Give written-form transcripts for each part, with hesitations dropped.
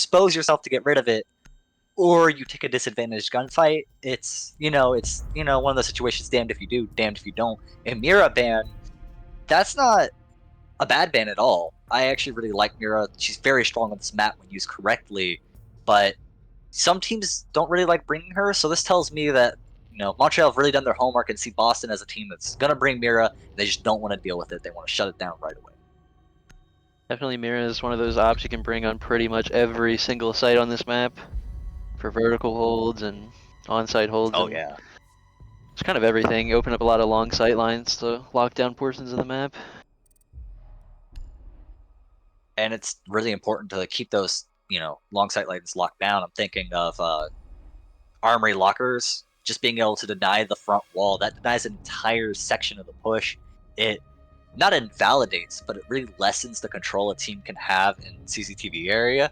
expose yourself to get rid of it, or you take a disadvantaged gunfight. It's one of those situations. Damned if you do, damned if you don't. And Mira ban, that's not a bad ban at all. I actually really like Mira. She's very strong on this map when used correctly, but some teams don't really like bringing her. So this tells me that Montreal have really done their homework and see Boston as a team that's gonna bring Mira. They just don't want to deal with it. They want to shut it down right away. Definitely Mira is one of those ops you can bring on pretty much every single site on this map for vertical holds and on-site holds. Oh and yeah. It's kind of everything. You open up a lot of long sight lines to lock down portions of the map. And it's really important to keep those, long sight lines locked down. I'm thinking of armory lockers, just being able to deny the front wall. That denies an entire section of the push. It not invalidates, but it really lessens the control a team can have in CCTV area.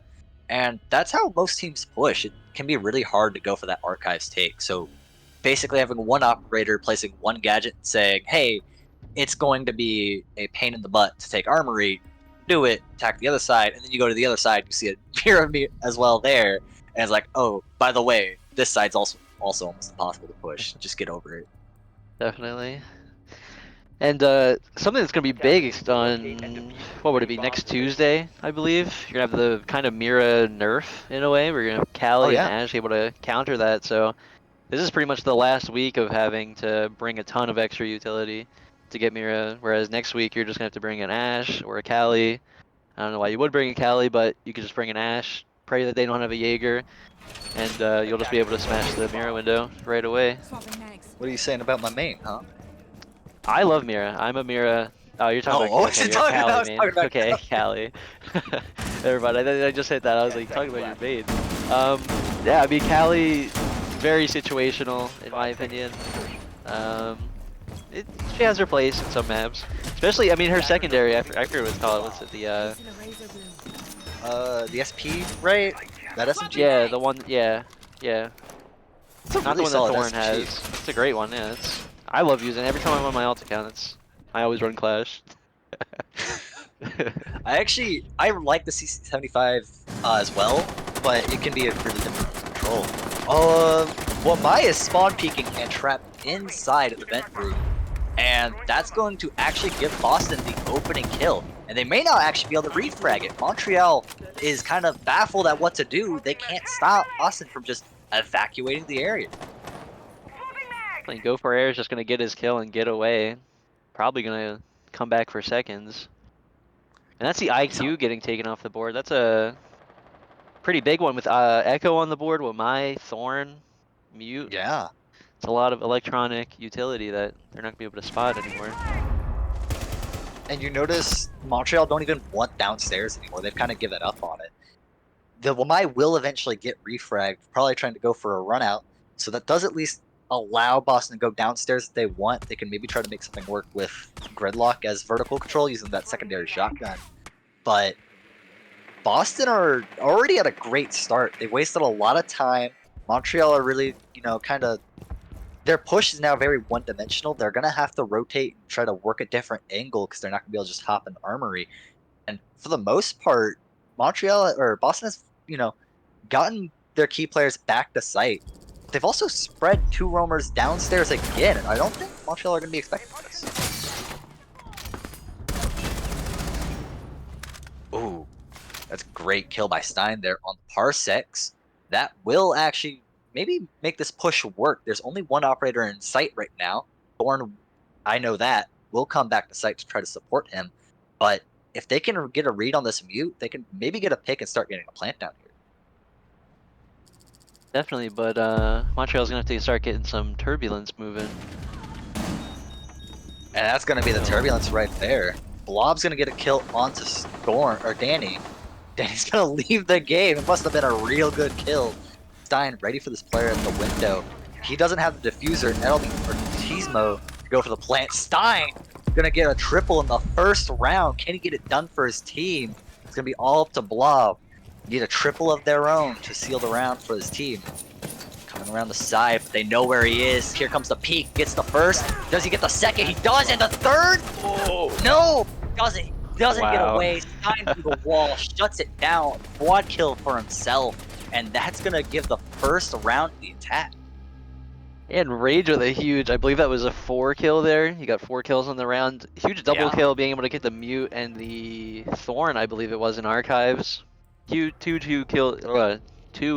And that's how most teams push. It can be really hard to go for that archives take. So basically having one operator placing one gadget and saying, hey, it's going to be a pain in the butt to take armory, do it, attack the other side, and then you go to the other side, you see a pyramid as well there, and it's like, oh, by the way, this side's also almost impossible to push. Just get over it. Definitely. And something that's going to be big on, what would it be, next Tuesday, I believe? You're going to have the kind of Mira nerf, in a way, where you're going to have Callie and Ash able to counter that. So this is pretty much the last week of having to bring a ton of extra utility to get Mira, whereas next week you're just going to have to bring an Ash or a Callie. I don't know why you would bring a Callie, but you could just bring an Ash, pray that they don't have a Jaeger, and you'll just be able to smash the Mira window right away. What are you saying about my main, huh? I love Mira. I'm a Mira. Oh, you're talking about okay, you're a Callie main. Okay, Callie. Never mind. I just hit that. I was like, talking about your main. Yeah, I mean, Callie, very situational in my opinion. She has her place in some maps, especially. I mean, her secondary. I forget what it's called. What's it? The SP, right? That SMG. Yeah, the one. Yeah. It's a Not really the one that Thorn SMG. has. It's a great one. Yeah, I love using it. Every time I'm on my alt account, I always run Clash. I like the CC75 as well, but it can be a really different control. Well, Maya is spawn peeking and trapped inside of the vent room, and that's going to actually give Boston the opening kill. And they may not actually be able to refrag it. Montreal is kind of baffled at what to do. They can't stop Boston from just evacuating the area. Like, Go for Air is just gonna get his kill and get away. Probably gonna come back for seconds. And that's the IQ getting taken off the board. That's a pretty big one with Echo on the board, with my Thorn, Mute. Yeah. It's a lot of electronic utility that they're not gonna be able to spot anymore. And you notice Montreal don't even want downstairs anymore. They've kind of given up on it. The Wamai will eventually get refragged, probably trying to go for a run out. So that does at least allow Boston to go downstairs if they want. They can maybe try to make something work with Gridlock as vertical control using that secondary shotgun. But Boston are already at a great start. They wasted a lot of time. Montreal are really, kind of... Their push is now very one-dimensional. They're going to have to rotate and try to work a different angle because they're not going to be able to just hop in the armory. And for the most part, Boston has, gotten their key players back to site. They've also spread two roamers downstairs again, and I don't think Montreal are going to be expecting this. Ooh, that's a great kill by Stein there on the Parsecs. That will actually maybe make this push work. There's only one operator in sight right now. Thorn, I know that, will come back to site to try to support him. But if they can get a read on this Mute, they can maybe get a pick and start getting a plant down here. Definitely, but Montreal's gonna have to start getting some turbulence moving. And that's gonna be the turbulence right there. Blob's gonna get a kill onto Storm or Danny. Danny's gonna leave the game. It must have been a real good kill. Stein ready for this player at the window. He doesn't have the diffuser, and that'll be for Tismo to go for the plant. Stein gonna get a triple in the first round. Can he get it done for his team? It's gonna be all up to Blob. Need a triple of their own to seal the round for his team. Coming around the side, but they know where he is. Here comes the peek. Gets the first. Does he get the second? He does, and the third? Oh, no! Doesn't. doesn't get Wow. away, Stein through the wall, shuts it down, quad kill for himself, and that's gonna give the first round of the attack. And Rage with a huge, I believe that was a 4 kill there. He got 4 kills on the round. Huge double kill, being able to get the mute and the Thorn, I believe it was in archives. Two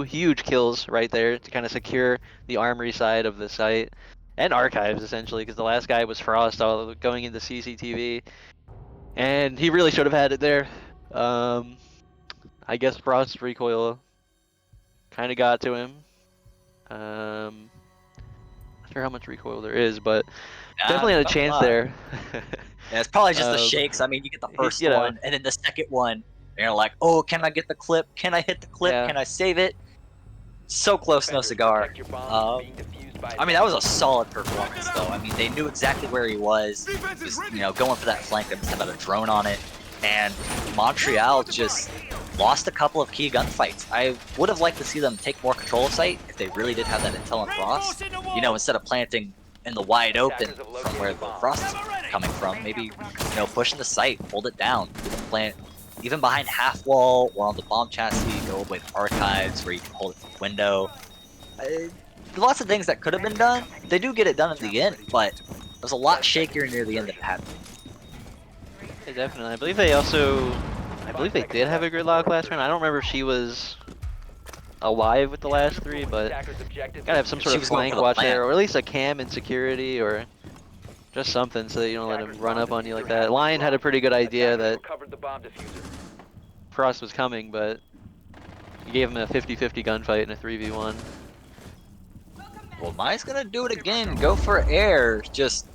huge kills right there to kind of secure the armory side of the site and archives essentially, because the last guy was Frost all going into CCTV, and he really should have had it there. I guess Frost's recoil kind of got to him. Not sure how much recoil there is, but definitely had a chance there. Yeah, it's probably just the shakes. I mean, you get the first one, and then the second one, you're like, oh, can I get the clip? Can I hit the clip? Yeah. Can I save it? So close, no cigar. I mean, that was a solid performance, though. I mean, they knew exactly where he was. Just, going for that flank. They must have had a drone on it. And Montreal just lost a couple of key gunfights. I would have liked to see them take more control of site if they really did have that intel on Frost. Instead of planting in the wide open from where the Frost is coming from, maybe, pushing the site, hold it down, plant even behind half wall or on the bomb chassis, go away to archives where you can hold it from window. Lots of things that could have been done. They do get it done in the end, but it was a lot shakier near the end than it had been. Yeah, definitely. I believe they did have a gridlock last round. I don't remember if she was alive with the last 3, but gotta have some sort of flank watch there, or at least a cam in security, or just something so that you don't let him run up on you like that. Lion had a pretty good idea that Frost was coming, but he gave him a 50-50 gunfight in a 3v1. Well, Mai's gonna do it again. Go for air. Just,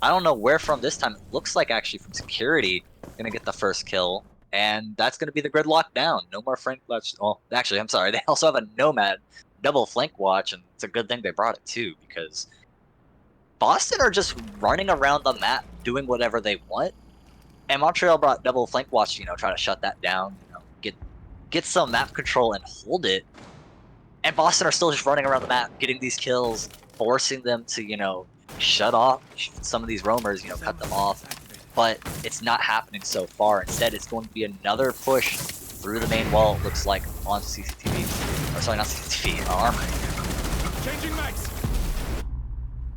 I don't know where from this time. It looks like actually from security. Gonna get the first kill. And that's gonna be the gridlock down. No more flank watch. Well, actually, I'm sorry. They also have a Nomad double flank watch, and it's a good thing they brought it too, because Boston are just running around the map doing whatever they want. And Montreal brought double flank watch, try to shut that down, get some map control and hold it. And Boston are still just running around the map, getting these kills, forcing them to, shut off some of these roamers, cut them off. But it's not happening so far. Instead, it's going to be another push through the main wall, it looks like, on CCTV. Or sorry, not CCTV, Armory. Changing mags.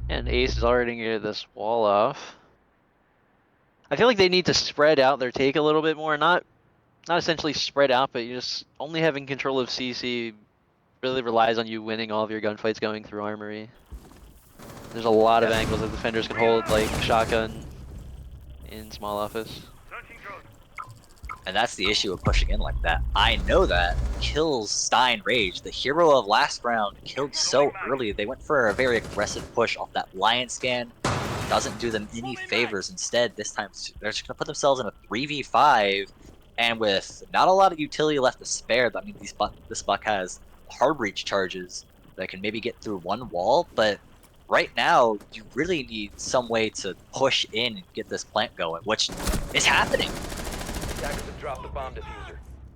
And Ace is already gonna get this wall off. I feel like they need to spread out their take a little bit more. Not essentially spread out, but you just only having control of CC really relies on you winning all of your gunfights going through Armory. There's a lot of angles that defenders can hold, like shotgun in small office. And that's the issue of pushing in like that. I know that kills Stein Rage. The hero of last round killed so early. They went for a very aggressive push off that Lion scan. Doesn't do them any favors. Instead, this time they're just going to put themselves in a 3v5. And with not a lot of utility left to spare, I mean, this buck has hard breach charges that can maybe get through one wall, but right now you really need some way to push in and get this plant going, which is happening.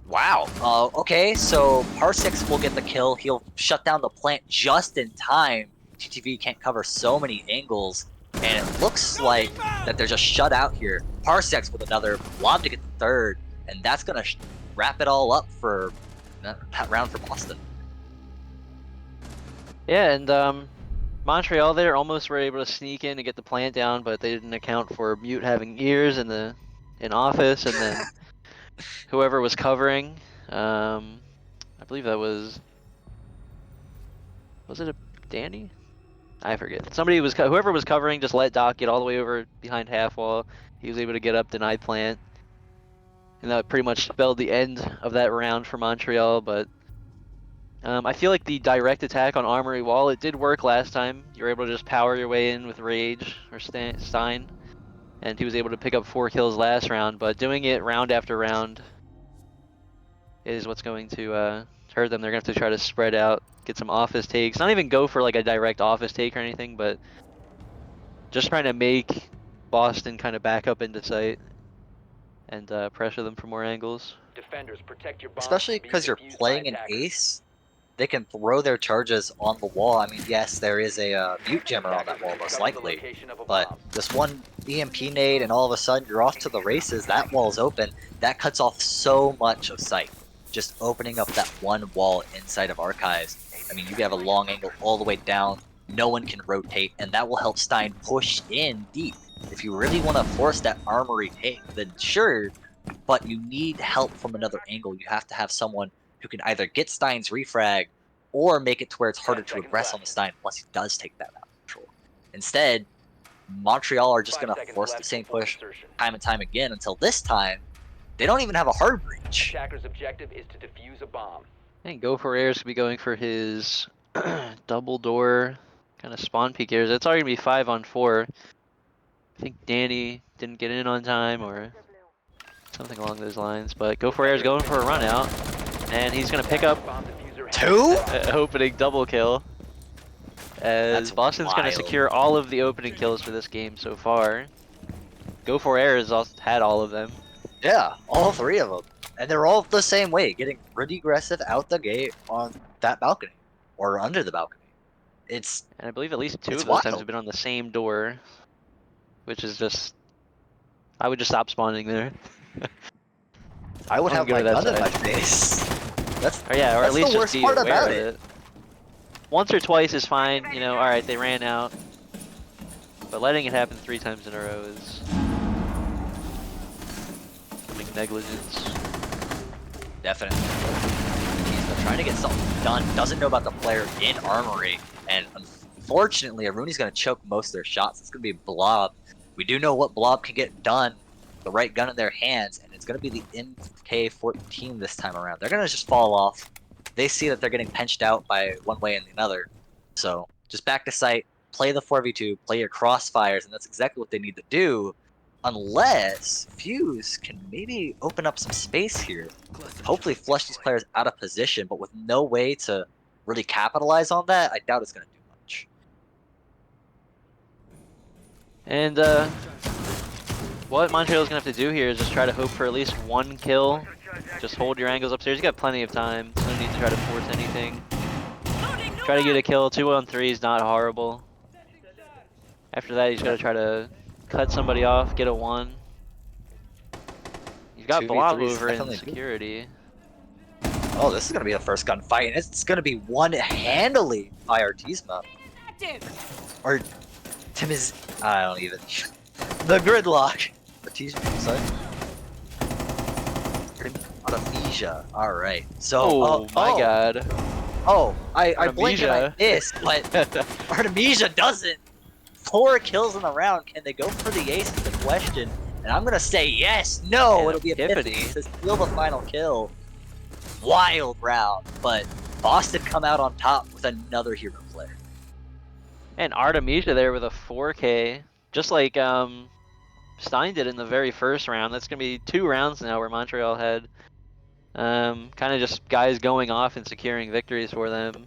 Wow. Okay, so Parsix will get the kill. He'll shut down the plant just in time. TTV can't cover so many angles, and it looks like that they're just shut out here. Parsix with another blob to get the third, and that's gonna wrap it all up for that round for Boston. Yeah, and Montreal there almost were able to sneak in and get the plant down, but they didn't account for Mute having ears in office, and then whoever was covering, I believe that was it a Danny? I forget. Whoever was covering just let Doc get all the way over behind half wall. He was able to get up, denied plant, and that pretty much spelled the end of that round for Montreal. But I feel like the direct attack on Armory Wall, it did work last time. You were able to just power your way in with Rage or Stein, and he was able to pick up 4 kills last round. But doing it round after round is what's going to hurt them. They're going to have to try to spread out, get some office takes. Not even go for like a direct office take or anything, but just trying to make Boston kind of back up into sight and pressure them from more angles. Especially because you're playing an ace they can throw their charges on the wall. I mean, yes, there is a mute jammer on that wall, most likely. But this one EMP nade, and all of a sudden you're off to the races. That wall's open. That cuts off so much of sight. Just opening up that one wall inside of Archives. I mean, you can have a long angle all the way down. No one can rotate, and that will help Stein push in deep. If you really want to force that armory take, then sure, but you need help from another angle. You have to have someone who can either get Stein's refrag or make it to where it's harder to aggress on the Stein once he does take that out of control. Instead, Montreal are just going to force the same push time and time again until this time, they don't even have a hard breach. Attacker's objective is to defuse a bomb. I think Go for Air's gonna be going for his double door kind of spawn peek areas. It's already gonna be 5-on-4. I think Danny didn't get in on time or something along those lines, but Go for Air's going for a run out, and he's gonna pick up Two? opening double kill. As That's Boston's gonna wild. secure all of the opening kills for this game so far. Go for Air has also had all of them. Yeah, all three of them. And they're all the same way, getting pretty aggressive out the gate on that balcony. Or under the balcony. It's And I believe at least two It's of those times wild. have been on the same door. Which is just... I would just stop spawning there. I would I'm have good my with that gun in my side. face. That's Or yeah, or That's at least the just worst be part aware about of it. it. Once or twice is fine, you know, alright, they ran out. But letting it happen 3 times in a row is... becoming negligence. definitely. He's been trying to get something done. Doesn't know about the player in Armory. And unfortunately, Aruni's going to choke most of their shots. It's going to be Blob. We do know what Blob can get done. The right gun in their hands. And it's going to be the MK14 this time around. They're going to just fall off. They see that they're getting pinched out by one way and another. So just back to sight. Play the 4v2. Play your crossfires. And that's exactly what they need to do. Unless Fuse can maybe open up some space here. Hopefully flush these players out of position, but with no way to really capitalize on that, I doubt it's going to do much. And what Montreal's gonna have to do here is just try to hope for at least 1 kill. Just hold your angles upstairs. You got plenty of time. No need to try to force anything. Try to get a kill. 2-on-3 is not horrible. After that, he's got to try to cut somebody off, get a 1. He's got 2v3 Blob is over in definitely security. Oh, this is going to be the first gunfight, and it's going to be won handily by Artisma. Or Tim is... I don't even... The gridlock. Artisma, sorry. Artemisia. Alright. So... Oh my god. Oh, I blinked and I Artemisia. missed, but Artemisia doesn't. 4 kills in the round. Can they go for the ace is the question. And I'm gonna say yes. No, And it'll be Epiphany. Epiphany to steal the final kill. Wild round, but Boston come out on top with another hero player. And Artemisia there with a 4K. Just like Stein did in the very first round. That's going to be 2 rounds now where Montreal had kind of just guys going off and securing victories for them.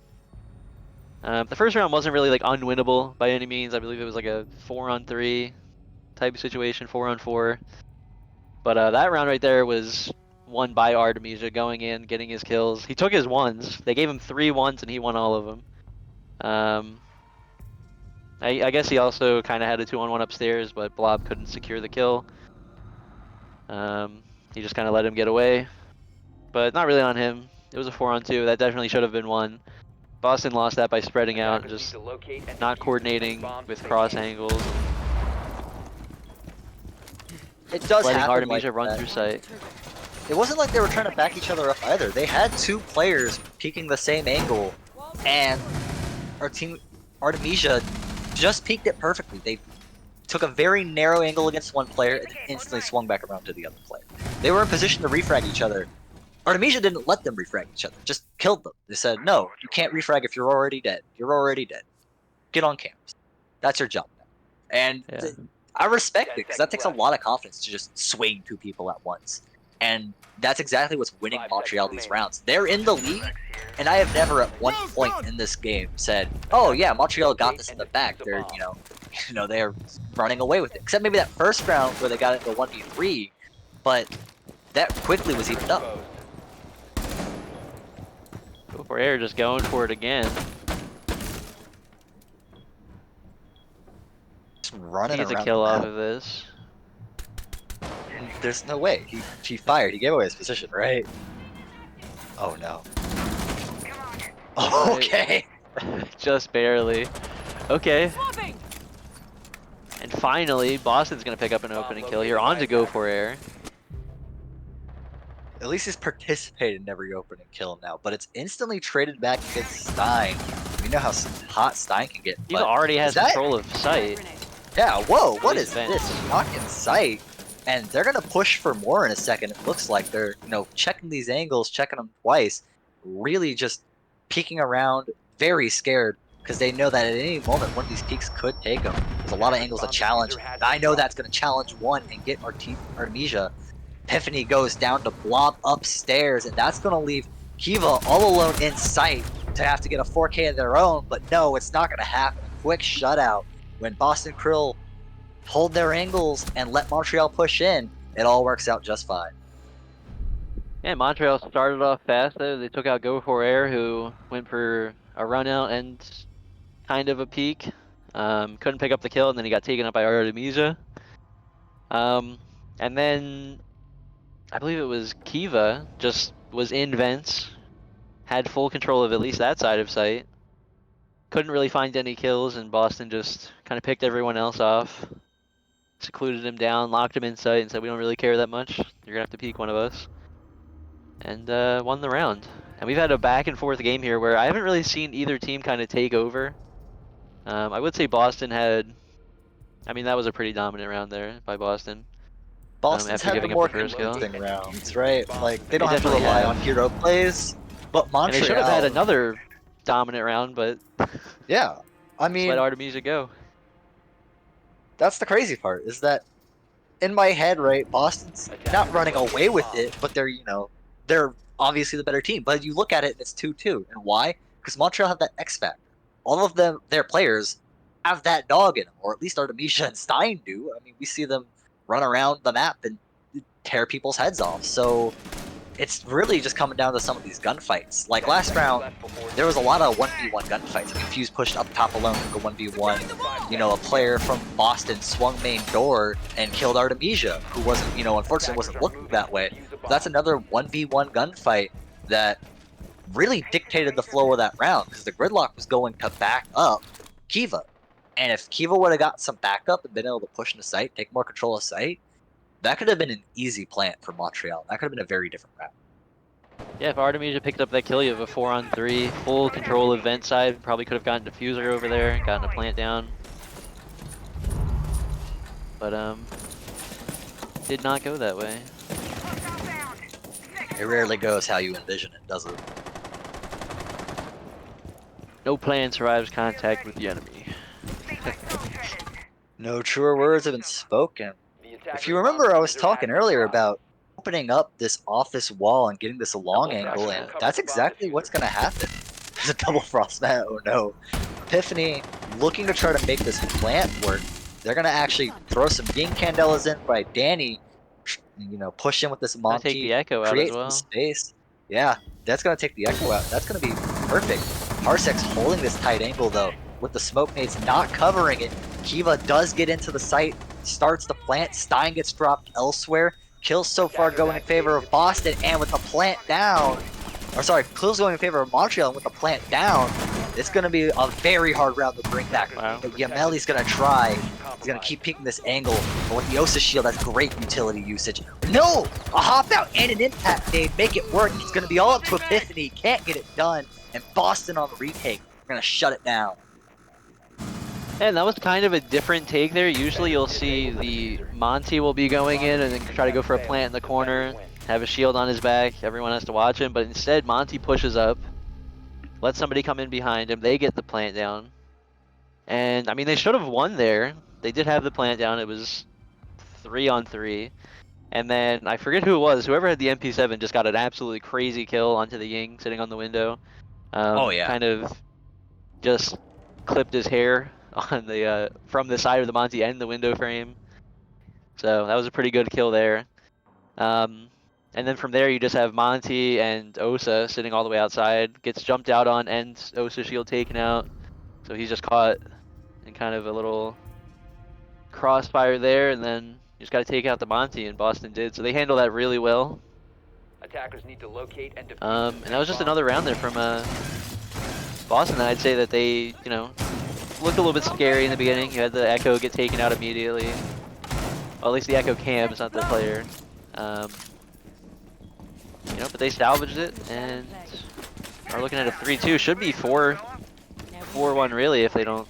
The first round wasn't really like unwinnable by any means. I believe it was like a 4-on-3 type of situation, 4-on-4. But that round right there was won by Artemisia, going in, getting his kills. He took his 1s. They gave him 3 1s and he won all of them. I guess he also kind of had a 2-on-1 upstairs, but Blob couldn't secure the kill. He just kind of let him get away. But not really on him. It was a 4-on-2. That definitely should have been won. Boston lost that by spreading out and just not coordinating with cross angles. It does Letting happen Artemisia like run that. through sight. It wasn't like they were trying to back each other up either. They had 2 players peeking the same angle, and our team, Artemisia, just peeked it perfectly. They took a very narrow angle against one player and then instantly swung back around to the other player. They were in position to refrag each other. Artemisia didn't let them refrag each other, just killed them. They said, no, you can't refrag if you're already dead. You're already dead. Get on campus. That's your job now. And Yeah. I respect it, because that takes a lot of confidence to just swing 2 people at once. And that's exactly what's winning Montreal these rounds. They're in the lead, and I have never at one point in this game said, oh yeah, Montreal got this in the back. They're, they're running away with it. Except maybe that first round where they got into 1v3, but that quickly was evened up. Go For air, just going for it again. Just He running gets a around kill the off map. of this. And there's no way. He fired. He gave away his position, right? Oh no. Oh, okay. Just barely. Okay. And finally, Boston's gonna pick up an opening kill here. On to go for air. At least he's participated in every opening kill now, but it's instantly traded back against Stein. We know how hot Stein can get. He But already has is that- control of sight. Yeah, whoa, what least is Vince. this? Not in sight. And they're gonna push for more in a second. It looks like they're, checking these angles, checking them twice, really just peeking around, very scared, because they know that at any moment one of these peaks could take them. There's a lot of angles to challenge. I know that's gonna challenge one and get Artemisia. Epiphany goes down to blob upstairs, and that's gonna leave Kiva all alone in sight to have to get a 4K of their own, but no, it's not gonna happen. A quick shutout. When Boston Krill hold their angles and let Montreal push in, it all works out just fine. Yeah, Montreal started off fast though. They took out Go for Air, who went for a run out and kind of a peek. Couldn't pick up the kill, and then he got taken up by Artemisia. And then I believe it was Kiva just was in vents, had full control of at least that side of sight. Couldn't really find any kills, and Boston just kind of picked everyone else off. Secluded him down, locked him in sight, and said, "We don't really care that much. You're gonna have to peek one of us." And won the round. And we've had a back and forth game here where I haven't really seen either team kind of take over. I would say Boston had, I mean, that was a pretty dominant round there by Boston. Boston's after had the giving up more the first kill. convincing rounds, right? Like, they don't They have to definitely rely have. on hero plays, but And Montreal... they should have had another dominant round, but Yeah, I just mean, let Artemisia go. that's the crazy part, is that in my head, right, Boston's not running away with it, but they're obviously the better team. But you look at it and it's 2-2. And why? Because Montreal have that X factor. All of their players have that dog in them, or at least Artemisia and Stein do. I mean, we see them run around the map and tear people's heads off. So it's really just coming down to some of these gunfights. Like last round, there was a lot of 1v1 gunfights. I mean, Fuse pushed up top alone, took a 1v1. A player from Boston swung main door and killed Artemisia, who wasn't, unfortunately wasn't looking that way. That's another 1v1 gunfight that really dictated the flow of that round, because the gridlock was going to back up Kiva. And if Kiva would have got some backup and been able to push into sight, take more control of sight, that could have been an easy plant for Montreal. That could have been a very different round. Yeah, if Artemisia picked up that kill, you have a 4-on-3, full control of vent side. Probably could have gotten diffuser over there, gotten a plant down. But did not go that way. It rarely goes how you envision it, does it? No plan survives contact with the enemy. No truer words have been spoken. If you remember, I was talking earlier about opening up this office wall and getting this long angle, and that's exactly what's going to happen. There's a double frost mat, oh no. Epiphany looking to try to make this plant work. They're going to actually throw some Ying Candelas in by Danny, push in with this Gonna Monty, take the echo out create as well. some space. Yeah, that's going to take the echo out. That's going to be perfect. Parsek's holding this tight angle though, with the smoke nades not covering it. Kiva does get into the site, starts the plant, Stein gets dropped elsewhere. Kills so far going in favor of Boston, and with the plant down, kills going in favor of Montreal, and with the plant down, it's going to be a very hard round to bring back. Wow. Yameli's going to try. He's going to keep peeking this angle, but with the Osa shield, that's great utility usage. No! A hop out and an impact nade make it work. It's going to be all up to Epiphany. Can't get it done, and Boston on the retake. We're going to shut it down. And that was kind of a different take there. Usually you'll see the Monty will be going in and then try to go for a plant in the corner, have a shield on his back, everyone has to watch him, but instead Monty pushes up, lets somebody come in behind him, they get the plant down. And I mean, they should have won there. They did have the plant down, it was 3-on-3. And then, I forget who it was, whoever had the MP7 just got an absolutely crazy kill onto the Ying sitting on the window. Oh yeah. Kind of just clipped his hair on the from the side of the Monty and the window frame. So that was a pretty good kill there. And then from there, you just have Monty and Osa sitting all the way outside. Gets jumped out on, and Osa shield taken out. So he's just caught in kind of a little crossfire there, and then you just got to take out the Monty, and Boston did. So they handle that really well. Attackers need to locate and defuse And that was just another round there from Boston. I'd say that they, you know, looked a little bit scary in the beginning. You had the Echo get taken out immediately. Well, at least the Echo cam is not the player. You know, but they salvaged it and are looking at a 3-2. Should be 4-1 really if they don't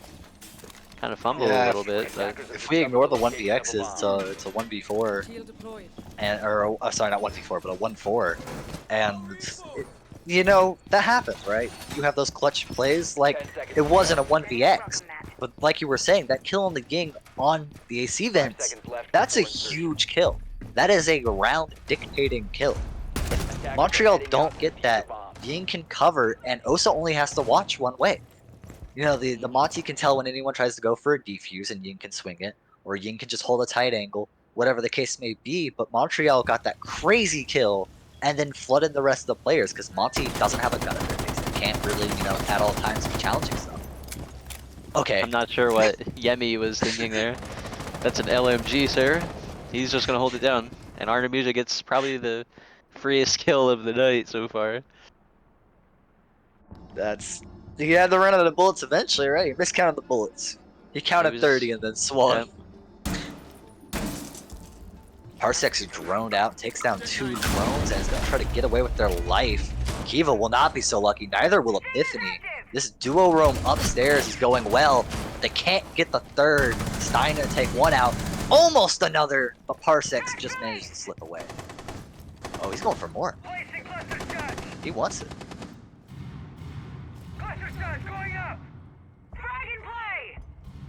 kind of fumble a little bit. But if we ignore the 1vx's, it's a 1v4, and sorry, not 1v4, but a 1-4, and you know that happens, right? You have those clutch plays. Like it wasn't a 1vx, but like you were saying, that kill on the Ging on the AC vents, that's a huge kill. That is a round dictating kill. If Montreal don't get that, Ying can cover, and Osa only has to watch one way. You know, the Monty can tell when anyone tries to go for a defuse, and Ying can swing it, or Ying can just hold a tight angle, whatever the case may be. But Montreal got that crazy kill, and then flooded the rest of the players, because Monty doesn't have a gun in their face. They can't really, you know, at all times be challenging stuff. Okay. I'm not sure what Yemi was thinking there. That's an LMG, sir. He's just gonna hold it down, and Artemisia gets probably the freest kill of the night so far. He had to run out of bullets eventually, right? He miscounted the bullets. He counted 30 and then swung. Yep. Parsec's droned out, takes down 2 drones, and is going to try to get away with their life. Kiva will not be so lucky, neither will Epiphany. This duo roam upstairs is going well. They can't get the third. Stein to take one out. Almost another, but Parsec's just managed to slip away. Oh, he's going for more. He wants it.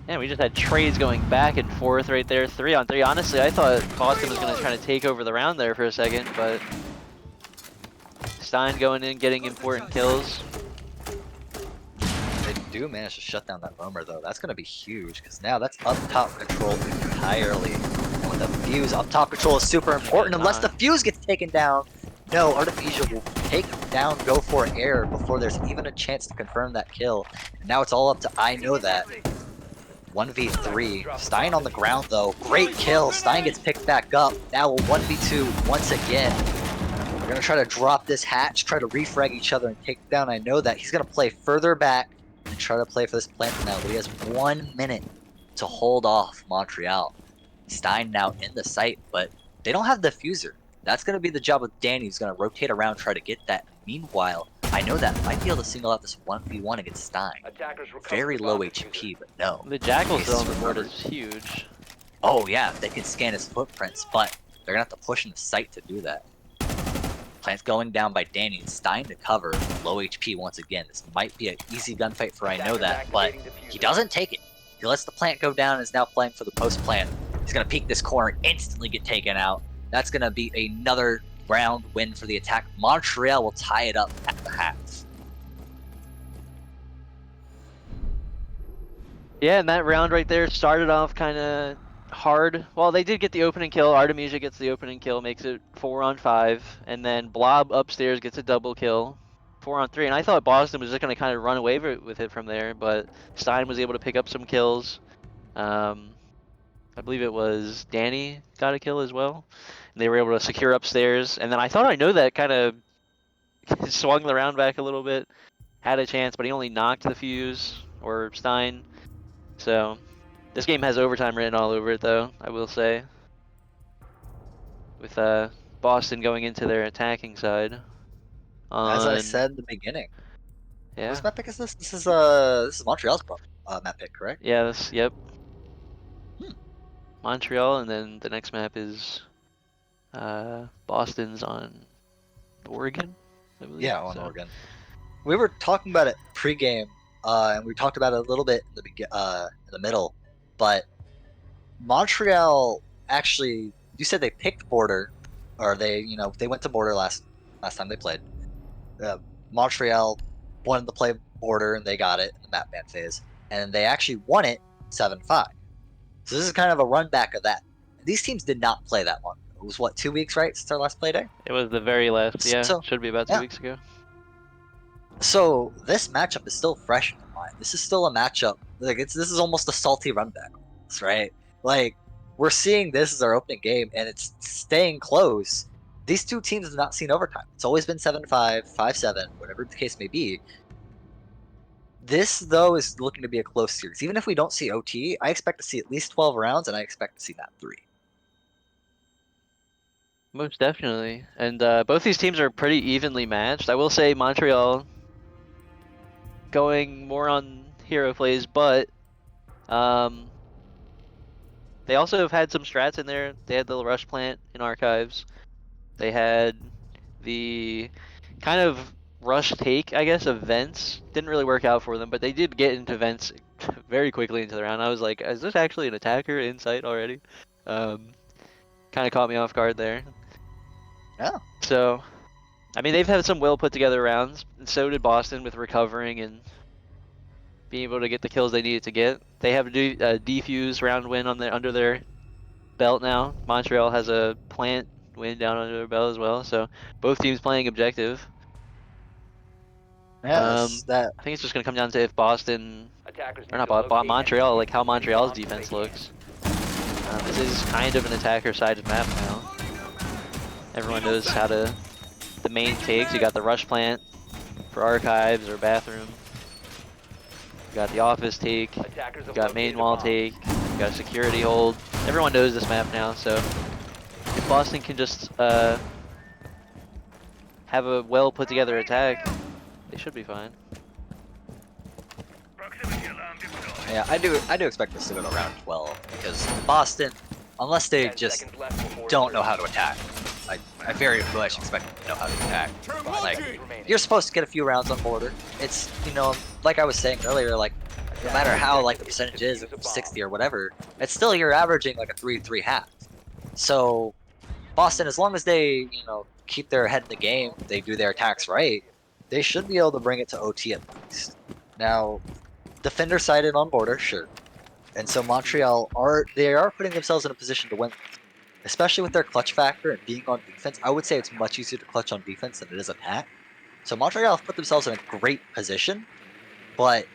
Yeah, we just had trades going back and forth right there, 3-on-3. Honestly, I thought Boston was going to try to take over the round there for a second, but Stein going in, getting important kills. They do manage to shut down that roamer, though. That's going to be huge, because now that's up top control entirely. And with the fuse, up top control is super important. Unless the fuse gets taken down, no, Artemisia will take down Go for air before there's even a chance to confirm that kill. And now it's all up to I know that. 1v3. Stein on the ground, though. Great kill. Stein gets picked back up. Now a 1v2 once again. We're going to try to drop this hatch, try to refrag each other and take down. I know that he's going to play further back and try to play for this plant now, but he has 1 minute to hold off Montreal. Stein now in the site, but they don't have the diffuser. That's going to be the job of Danny, who's going to rotate around, try to get that. Meanwhile, I know that might be able to single out this 1v1 against Stein. Very low HP, but no. The Jackal still on the board is huge. Oh yeah, they can scan his footprints, but they're going to have to push in the site to do that. Plant's going down by Danny. Stein to cover. Low HP once again. This might be an easy gunfight for I know that, but he doesn't take it. He lets the plant go down and is now playing for the post plant. He's going to peek this corner, instantly get taken out. That's going to be another round win for the attack. Montreal will tie it up at the half. Yeah, and that round right there started off kind of hard. Well, they did get the opening kill. Artemisia gets the opening kill, makes it 4-on-5, and then Blob upstairs gets a double kill, 4-on-3. And I thought Boston was just going to kind of run away with it from there, but Stein was able to pick up some kills. I believe it was Danny got a kill as well. And they were able to secure upstairs. And then I thought I know that kind of swung the round back a little bit. Had a chance, but he only knocked the fuse, or Stein. So this game has overtime written all over it, though, I will say. With Boston going into their attacking side. As I said in the beginning. Yeah. Whose map pick is this? This is Montreal's map pick, correct? Yeah, yep. Montreal, and then the next map is Boston's on Oregon, I believe. Yeah, on Oregon. We were talking about it pre-game, and we talked about it a little bit in the middle, but Montreal actually, you said they picked Border, or they went to Border last time they played. Montreal wanted to play Border, and they got it in the map ban phase, and they actually won it 7-5. So this is kind of a run back of that. These teams did not play that one it was what, 2 weeks, right, since our last play day? It was the very last. Yeah, So, should be about 2 yeah. weeks ago. So this matchup is still fresh in my mind. This is still a matchup. Like this is almost a salty run back, right? Like we're seeing this as our opening game, and it's staying close. These two teams have not seen overtime. It's always been 7-5, 5-7, whatever the case may be. This though is looking to be a close series. Even if we don't see OT, I expect to see at least 12 rounds, and I expect to see that 3. Most definitely. And both these teams are pretty evenly matched. I will say Montreal going more on hero plays, but um, they also have had some strats in there. They had the rush plant in archives. They had the kind of rush take, I guess, of vents. Didn't really work out for them, but they did get into vents very quickly into the round. I was like, is this actually an attacker in sight already? Kind of caught me off guard there. Yeah. So, I mean, they've had some well put together rounds, and so did Boston with recovering and being able to get the kills they needed to get. They have a defuse round win on their under their belt now. Montreal has a plant win down under their belt as well. So both teams playing objective. Yes, that. I think it's just gonna come down to if Boston Attackers or need not to locate Montreal, like how and defuse Montreal's bombs if defense they can. looks. This is kind of an attacker-sided map now. Everyone knows how to. The main takes. You got the rush plant for archives or bathroom. You got the office take. Attackers You have got main located a wall bomb. take. You got a security hold. Everyone knows this map now, so if Boston can just have a well put together attack, they should be fine. Yeah, I do expect this to go to round 12 because Boston, unless they 10 just seconds left before don't know insertion. how to attack, I very much expect them to know how to attack. Turn Five Like, seconds remaining. you're supposed to get a few rounds on border. It's, like I was saying earlier, like no matter how like the percentage is, 60 or whatever, it's still you're averaging like a 3-3 half. So Boston, as long as they keep their head in the game, they do their attacks right, they should be able to bring it to OT at least. Now, defender sided on border, sure. And so Montreal are putting themselves in a position to win, especially with their clutch factor and being on defense. I would say it's much easier to clutch on defense than it is attack. So Montreal have put themselves in a great position, but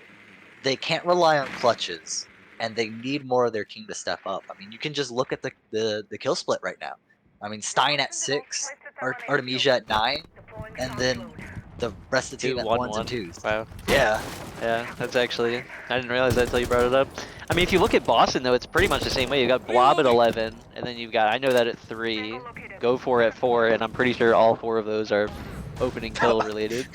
they can't rely on clutches, and they need more of their team to step up. I mean, you can just look at the kill split right now. I mean, Stein at 6, Artemisia at 9, and then the rest of the team at 1s and 2s. Wow. Yeah. Yeah, that's actually, I didn't realize that until you brought it up. I mean, if you look at Boston, though, it's pretty much the same way. You got Blob at 11, and then you've got, I know that at 3, Go For at 4, and I'm pretty sure all 4 of those are opening kill related.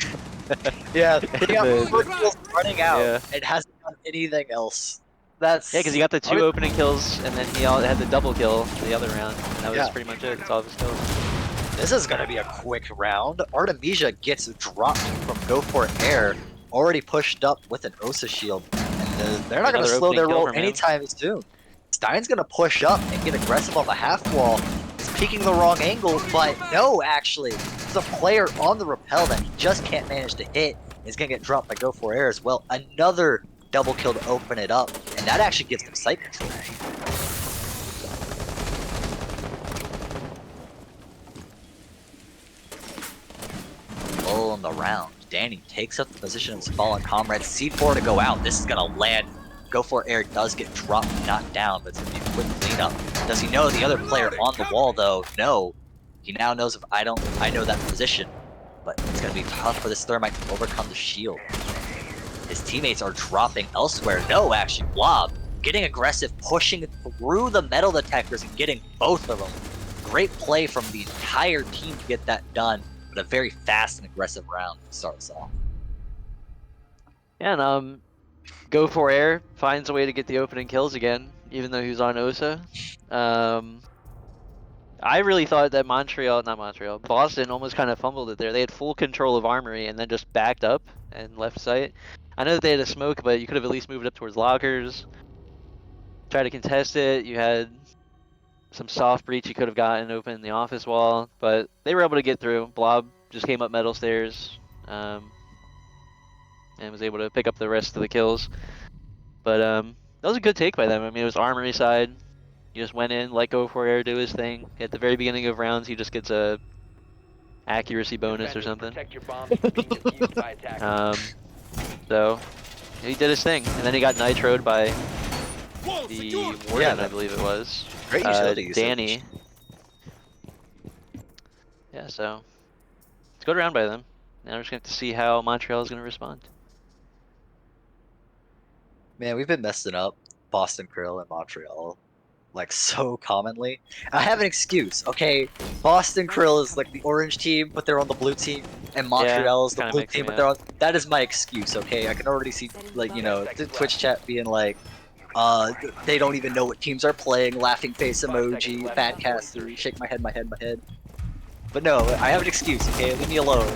Yeah, he got Then- 4 kills running out Yeah. and hasn't done anything else. That's Yeah, because you got the 2 opening kills, and then he had the double kill the other round, and that was Yeah. pretty much it. That's all of his kills. This is gonna be a quick round. Artemisia gets dropped from Go For Air, already pushed up with an Osa shield, and they're not gonna Another slow opening their kill roll from him. anytime soon. Stein's gonna push up and get aggressive on the half wall. He's peeking the wrong angle, but no, actually, there's a player on the rappel that he just can't manage to hit. He's gonna get dropped by Go For Air as well. Another double kill to open it up, and that actually gives them sight control. Low on the round. Danny takes up the position of his fallen comrade. C4 to go out. This is gonna land. Go For Air does get dropped, not down, but it's gonna be a quick cleanup. Does he know the other player on the wall though? No. He now knows if I know that position. But it's gonna be tough for this Thermite to overcome the shield. His teammates are dropping elsewhere. No, actually, Blob getting aggressive, pushing through the metal detectors and getting both of them. Great play from the entire team to get that done, but a very fast and aggressive round to start us off. Yeah, and Go For Air finds a way to get the opening kills again, even though he was on Osa. I really thought that Boston almost kind of fumbled it there. They had full control of Armory and then just backed up and left site. I know that they had a smoke, but you could have at least moved up towards lockers. Try to contest it. You had some soft breach you could have gotten open in the office wall, but they were able to get through. Blob just came up metal stairs and was able to pick up the rest of the kills. But that was a good take by them. I mean, it was Armory side. He just went in, let go for air, do his thing. At the very beginning of rounds, he just gets a accuracy bonus or Defenders, something. protect your bombs from being defused by attackers. So he did his thing, and then he got nitroed by Wall the secured. warden, I believe it was. Great utility usage. Danny. Yeah, so it's a good round by them. Now we're just gonna have to see how Montreal is gonna respond. Man, we've been messing up Boston Krill and Montreal like so commonly. I have an excuse, okay? Boston Krill is like the orange team, but they're on the blue team, and Montreal is the kinda blue mixing team, but me they're on. That is my excuse, okay? I can already see, like, you know, the Twitch chat being like, they don't even know what teams are playing, laughing face emoji, bad caster, shake my head, my head, my head. But no, I have an excuse, okay? Leave me alone.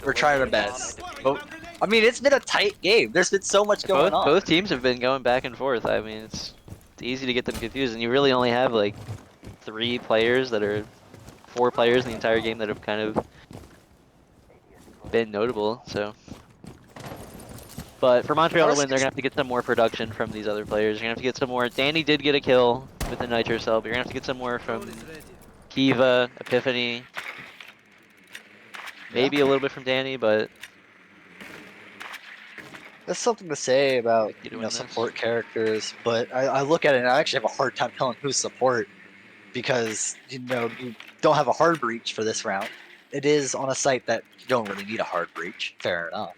We're trying our best. But, I mean, it's been a tight game. There's been so much going on. Both teams have been going back and forth. I mean, it's easy to get them confused, and you really only have like 4 players in the entire game that have kind of been notable. So, but for Montreal to win, they're gonna have to get some more production from these other players. You're gonna have to get some more. Danny did get a kill with the nitro cell, but you're gonna have to get some more from Kiva, Epiphany, maybe a little bit from Danny, but That's something to say about, You you doing know, this? support characters, but I look at it and I actually have a hard time telling who's support because, you know, you don't have a hard breach for this round. It is on a site that you don't really need a hard breach, fair enough.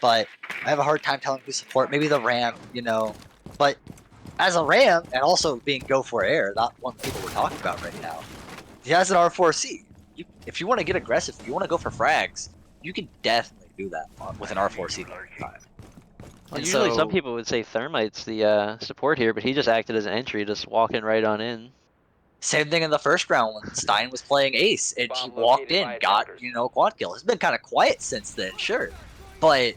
But I have a hard time telling who's support. Maybe the Ram, you know. But as a Ram, and also being Go for Air, not one of the people we're talking about right now, he has an R4C. If you want to get aggressive, if you want to go for frags, you can definitely do that with an R4C the whole time. Well, And usually so- some people would say Thermite's the support here, but he just acted as an entry, just walking right on in. Same thing in the first round when Stein was playing Ace and he Bomb walked located in, by got, attackers. you know, quad kill. It's been kind of quiet since then, sure, but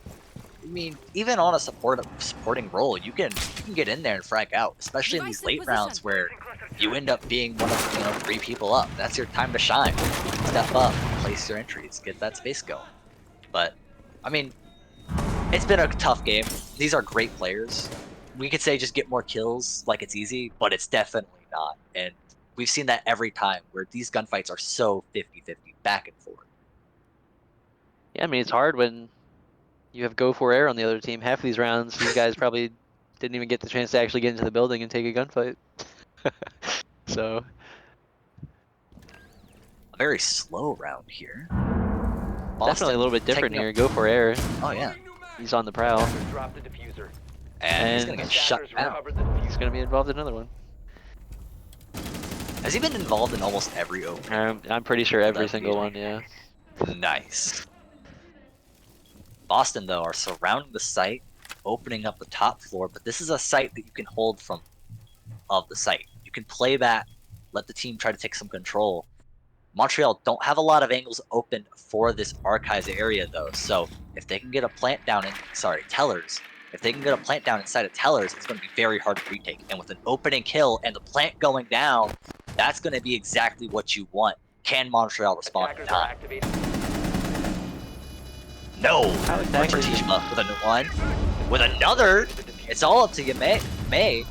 I mean, even on a supporting role, you can get in there and frag out, especially in these late rounds where you end up being one of, you know, 3 people up. That's your time to shine. Step up, place your entries, get that space going. But I mean, it's been a tough game. These are great players. We could say just get more kills like it's easy, but it's definitely not. And we've seen that every time where these gunfights are so 50-50, back and forth. Yeah, I mean, it's hard when you have Go for Air on the other team. Half of these rounds, these guys probably didn't even get the chance to actually get into the building and take a gunfight. So, A very slow round here. definitely a little bit different here. Go for Air. Oh yeah, He's on the prowl. Attackers dropped the diffuser. and he's And gonna get shut Attackers down. recovered the diffuser. He's gonna be involved in another one. Has he been involved in almost every opening? I'm pretty sure every That'd single be- one, yeah. Nice. Boston, though, are surrounding the site, opening up the top floor, but this is a site that you can hold from of the site. You can play that, let the team try to take some control. Montreal don't have a lot of angles open for this archives area, though, so if they can get a plant down in, Tellers, if they can get a plant down inside of Tellers, it's going to be very hard to retake. And with an opening kill and the plant going down, that's going to be exactly what you want. Can Montreal respond in Attackers are time? activated. No! How exactly- Tishma with a one. With another! It's all up to Yamei.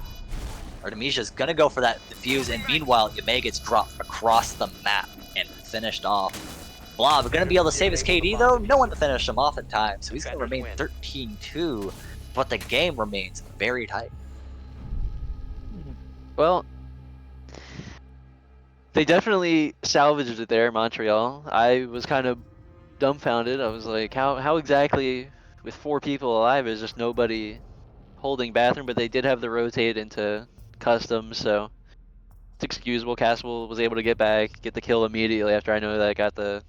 Artemisia's gonna go for that defuse, and meanwhile, Yamei gets dropped across the map and finished off. Blob gonna be able to save his KD though? No one to finish him off in time, so he's gonna remain 13-2, but the game remains very tight. Well, they definitely salvaged it there, Montreal. I was kind of dumbfounded. I was like, how exactly, with 4 people alive, is just nobody holding bathroom? But they did have the rotate into custom, so it's excusable. Castle was able to get back, get the kill immediately after I know that I got the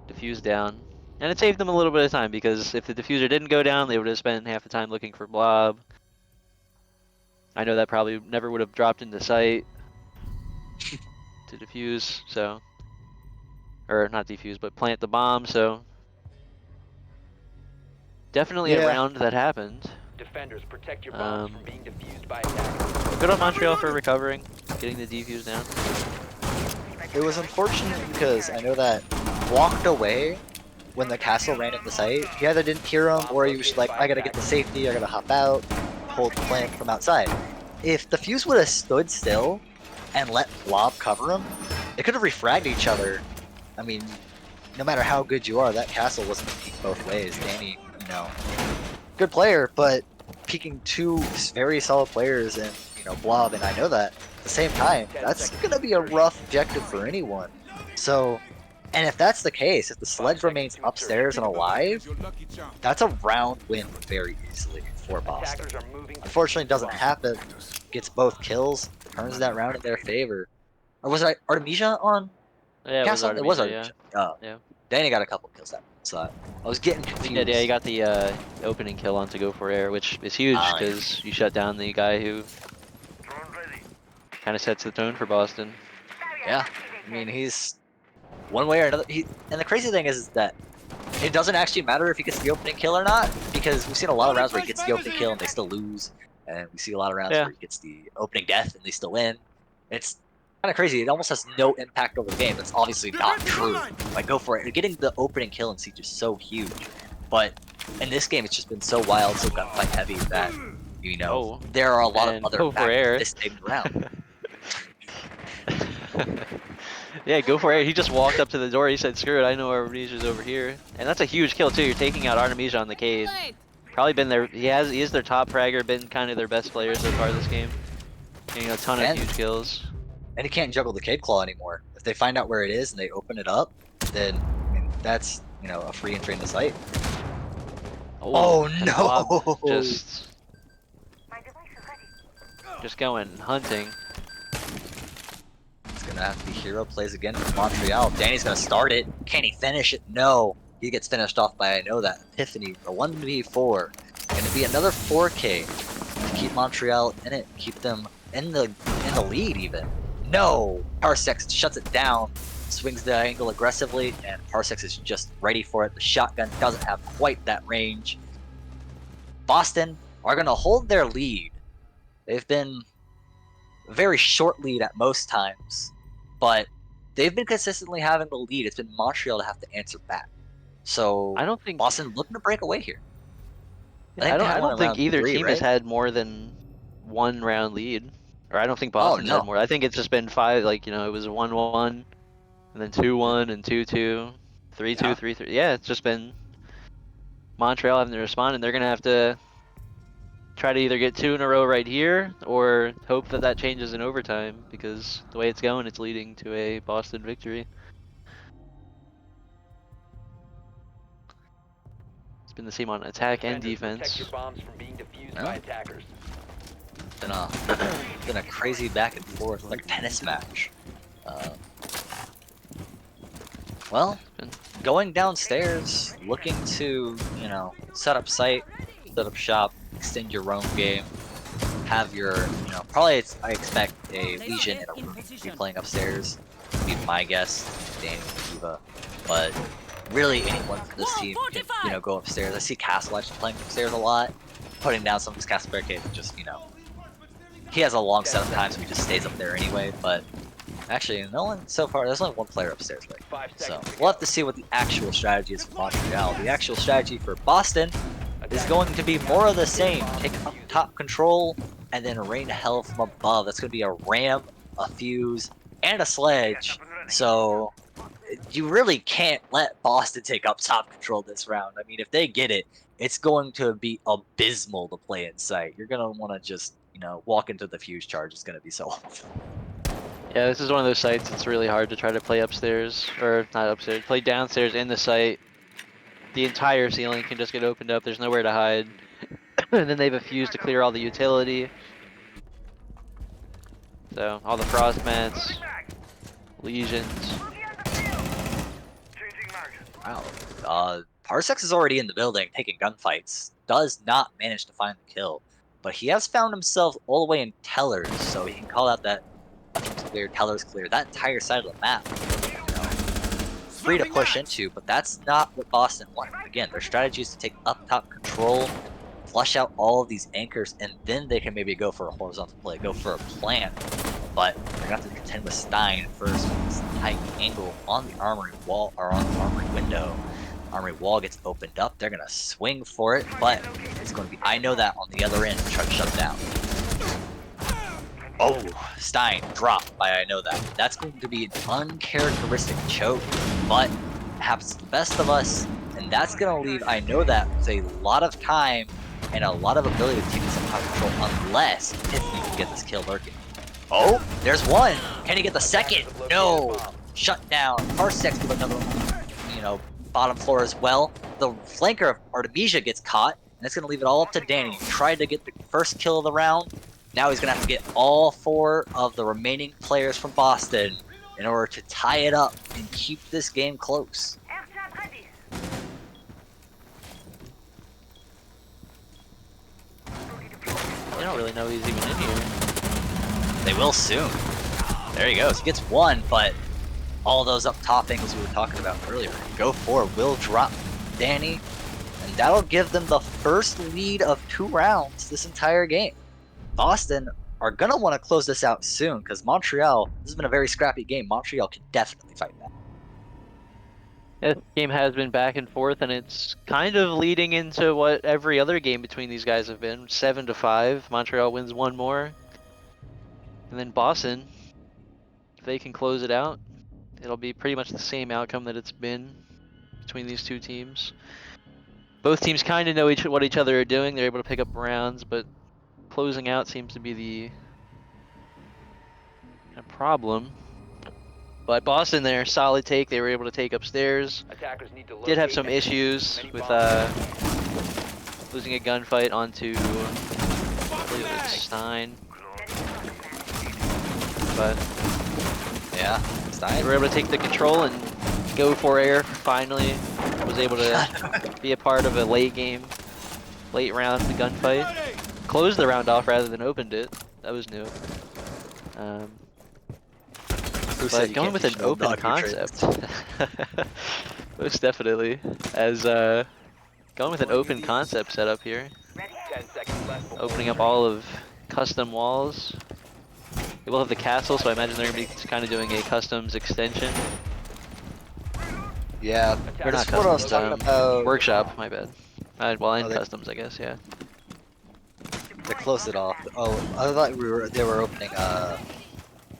defuse down. And it saved them a little bit of time, because if the diffuser didn't go down, they would have spent half the time looking for Blob. I know that probably never would have dropped into sight to defuse, so... Or not defuse, but plant the bomb, so... Definitely a Yeah. round that happened. Defenders, protect your bombs from being defused by attackers. Good on Montreal for recovering, getting the defuse down. It was unfortunate because I know that walked away when the castle ran at the site. He either didn't hear him or he was like, I gotta get the safety, I gotta hop out, hold the plant from outside. If the fuse would have stood still and let Blob cover him, they could have refragged each other. I mean, no matter how good you are, that castle wasn't going to peek both ways. Danny, you know, good player, but peeking two very solid players and, you know, Blob, and I know that at the same time, that's going to be a rough objective for anyone. So, and if that's the case, if the sledge remains upstairs and alive, that's a round win very easily for Boston. Attackers are moving. Unfortunately, it doesn't happen. Gets both kills, turns that round in their favor. Or was it Artemisia on Yeah, it was Castle? It was Artemisia, yeah. Artemisia. Oh. Yeah. Danny got a couple kills that one, so I was getting He confused. did, yeah, he got the opening kill on to go for air, which is huge Ah, yeah. because you shut down the guy who kind of sets the tone for Boston. Yeah, I mean, he's one way or another. And the crazy thing is that it doesn't actually matter if he gets the opening kill or not, because we've seen a lot of rounds where he gets the opening kill and they still lose, and we see a lot of rounds where he gets the opening death and they still win. It's kind of crazy. It almost has no impact over the game. That's obviously not true. Like, go for it. Getting the opening kill in Siege is so huge, but in this game, it's just been so wild, so gunfight heavy that, you know, there are a lot of other factors this time around. Yeah, go for it. He just walked up to the door. He said, "Screw it, I know Artemisia's over here." And that's a huge kill too. You're taking out Artemisia on the cave. Probably been their he is their top fragger, been kind of their best player so far this game. Getting a ton of huge kills. And he can't juggle the Cave Claw anymore. If they find out where it is and they open it up, then I mean, that's, you know, a free entry in the site. Oh no! Just going hunting. It's gonna have to be hero plays again for Montreal. Danny's gonna start it. Can he finish it? No. He gets finished off by, I know that, Epiphany, a 1v4. Gonna be another 4K to keep Montreal in it, keep them in the lead even. No! Parsecs shuts it down, swings the angle aggressively, and Parsecs is just ready for it. The shotgun doesn't have quite that range. Boston are gonna hold their lead. They've been a very short lead at most times, but they've been consistently having the lead. It's been Montreal to have to answer back. So I don't think Boston looking to break away here. I don't think either team has had more than one round lead. Or I don't think Boston's had more. I think it's just been 5, like, you know, it was 1-1, and then 2-1, and 2-2, 3-2, 3-3. Yeah, it's just been Montreal having to respond, and they're going to have to try to either get 2 in a row right here, or hope that that changes in overtime, because the way it's going, it's leading to a Boston victory. It's been the same on attack and defense. Protect your bombs from being defused by attackers. Been a crazy back and forth, like a tennis match. Well, going downstairs, looking to, you know, set up site, set up shop, extend your roam game, have your, you know, probably I expect a Legion and a Room to be playing upstairs. Be my guess, Danny and Kiva, but really anyone from this team can, you know, go upstairs. I see Castle actually playing upstairs a lot, putting down some of his Castle barricade, just, you know, he has a long setup time, so he just stays up there anyway, but actually, no one so far, there's only one player upstairs right now. So we'll have to see what the actual strategy is for Montreal. The actual strategy for Boston is going to be more of the same. Take up top control, and then rain hell from above. That's going to be a ram, a fuse, and a sledge. So you really can't let Boston take up top control this round. I mean, if they get it, it's going to be abysmal to play in sight. You're going to want to just, you know, walk into the fuse charge. It's going to be so awful. Yeah, this is one of those sites it's really hard to try to play upstairs, or not upstairs, play downstairs in the site. The entire ceiling can just get opened up, there's nowhere to hide. And then they have a fuse to clear all the utility. So, all the frost mats, legions. Wow. Parsecs is already in the building taking gunfights. Does not manage to find the kill. But he has found himself all the way in Tellers, so he can call out that clear, Tellers clear, that entire side of the map. You know, free to push into, but that's not what Boston wants. Again, their strategy is to take up top control, flush out all of these anchors, and then they can maybe go for a horizontal play, go for a plant. But they're gonna have to contend with Stein first with this tight angle on the armory wall, or on the armory window. Armory wall gets opened up, they're gonna swing for it, but it's going to be, I know that, on the other end to try to shut it down. Oh, Stein dropped by I know that. That's going to be an uncharacteristic choke, but it happens to the best of us, and that's going to leave I know that with a lot of time and a lot of ability to take this out of control unless Tiffany can get this kill lurking. Oh, there's one. Can he get the second? No. Shut down. Parsec with another, bottom floor as well. The flanker of Artemisia gets caught, and it's going to leave it all up to Danny. He tried to get the first kill of the round. Now he's going to have to get all 4 of the remaining players from Boston in order to tie it up and keep this game close. They don't really know he's even in here. They will soon. There he goes. He gets 1, but all those up top angles we were talking about earlier. Go 4 will drop Danny, and that'll give them the first lead of 2 rounds this entire game. Boston are going to want to close this out soon because Montreal, this has been a very scrappy game. Montreal can definitely fight that. This game has been back and forth, and it's kind of leading into what every other game between these guys have been. 7-5. Montreal wins 1 more. And then Boston, if they can close it out, it'll be pretty much the same outcome that it's been between these 2 teams. Both teams kind of know what each other are doing. They're able to pick up rounds, but closing out seems to be the problem. But Boston there, solid take. They were able to take upstairs. Attackers need to Did have some locate issues many with bombs. losing a gunfight onto, I believe it was Stein. But Yeah, they Stein. were able to take the control and go for air. Finally, was able to be a part of a late round of the gunfight. Closed the round off rather than opened it. That was new. Who said But you going can't with teach an no open dog concept, most definitely, as going with an open concept setup here, 10 seconds left before opening up all of custom walls. They will have the castle, so I imagine they're going to be kind of doing a customs extension. Yeah, Or this not is what I was customs, talking about. workshop, my bad. Well, and they- customs, I guess, yeah. To close it off. Oh, I thought they were opening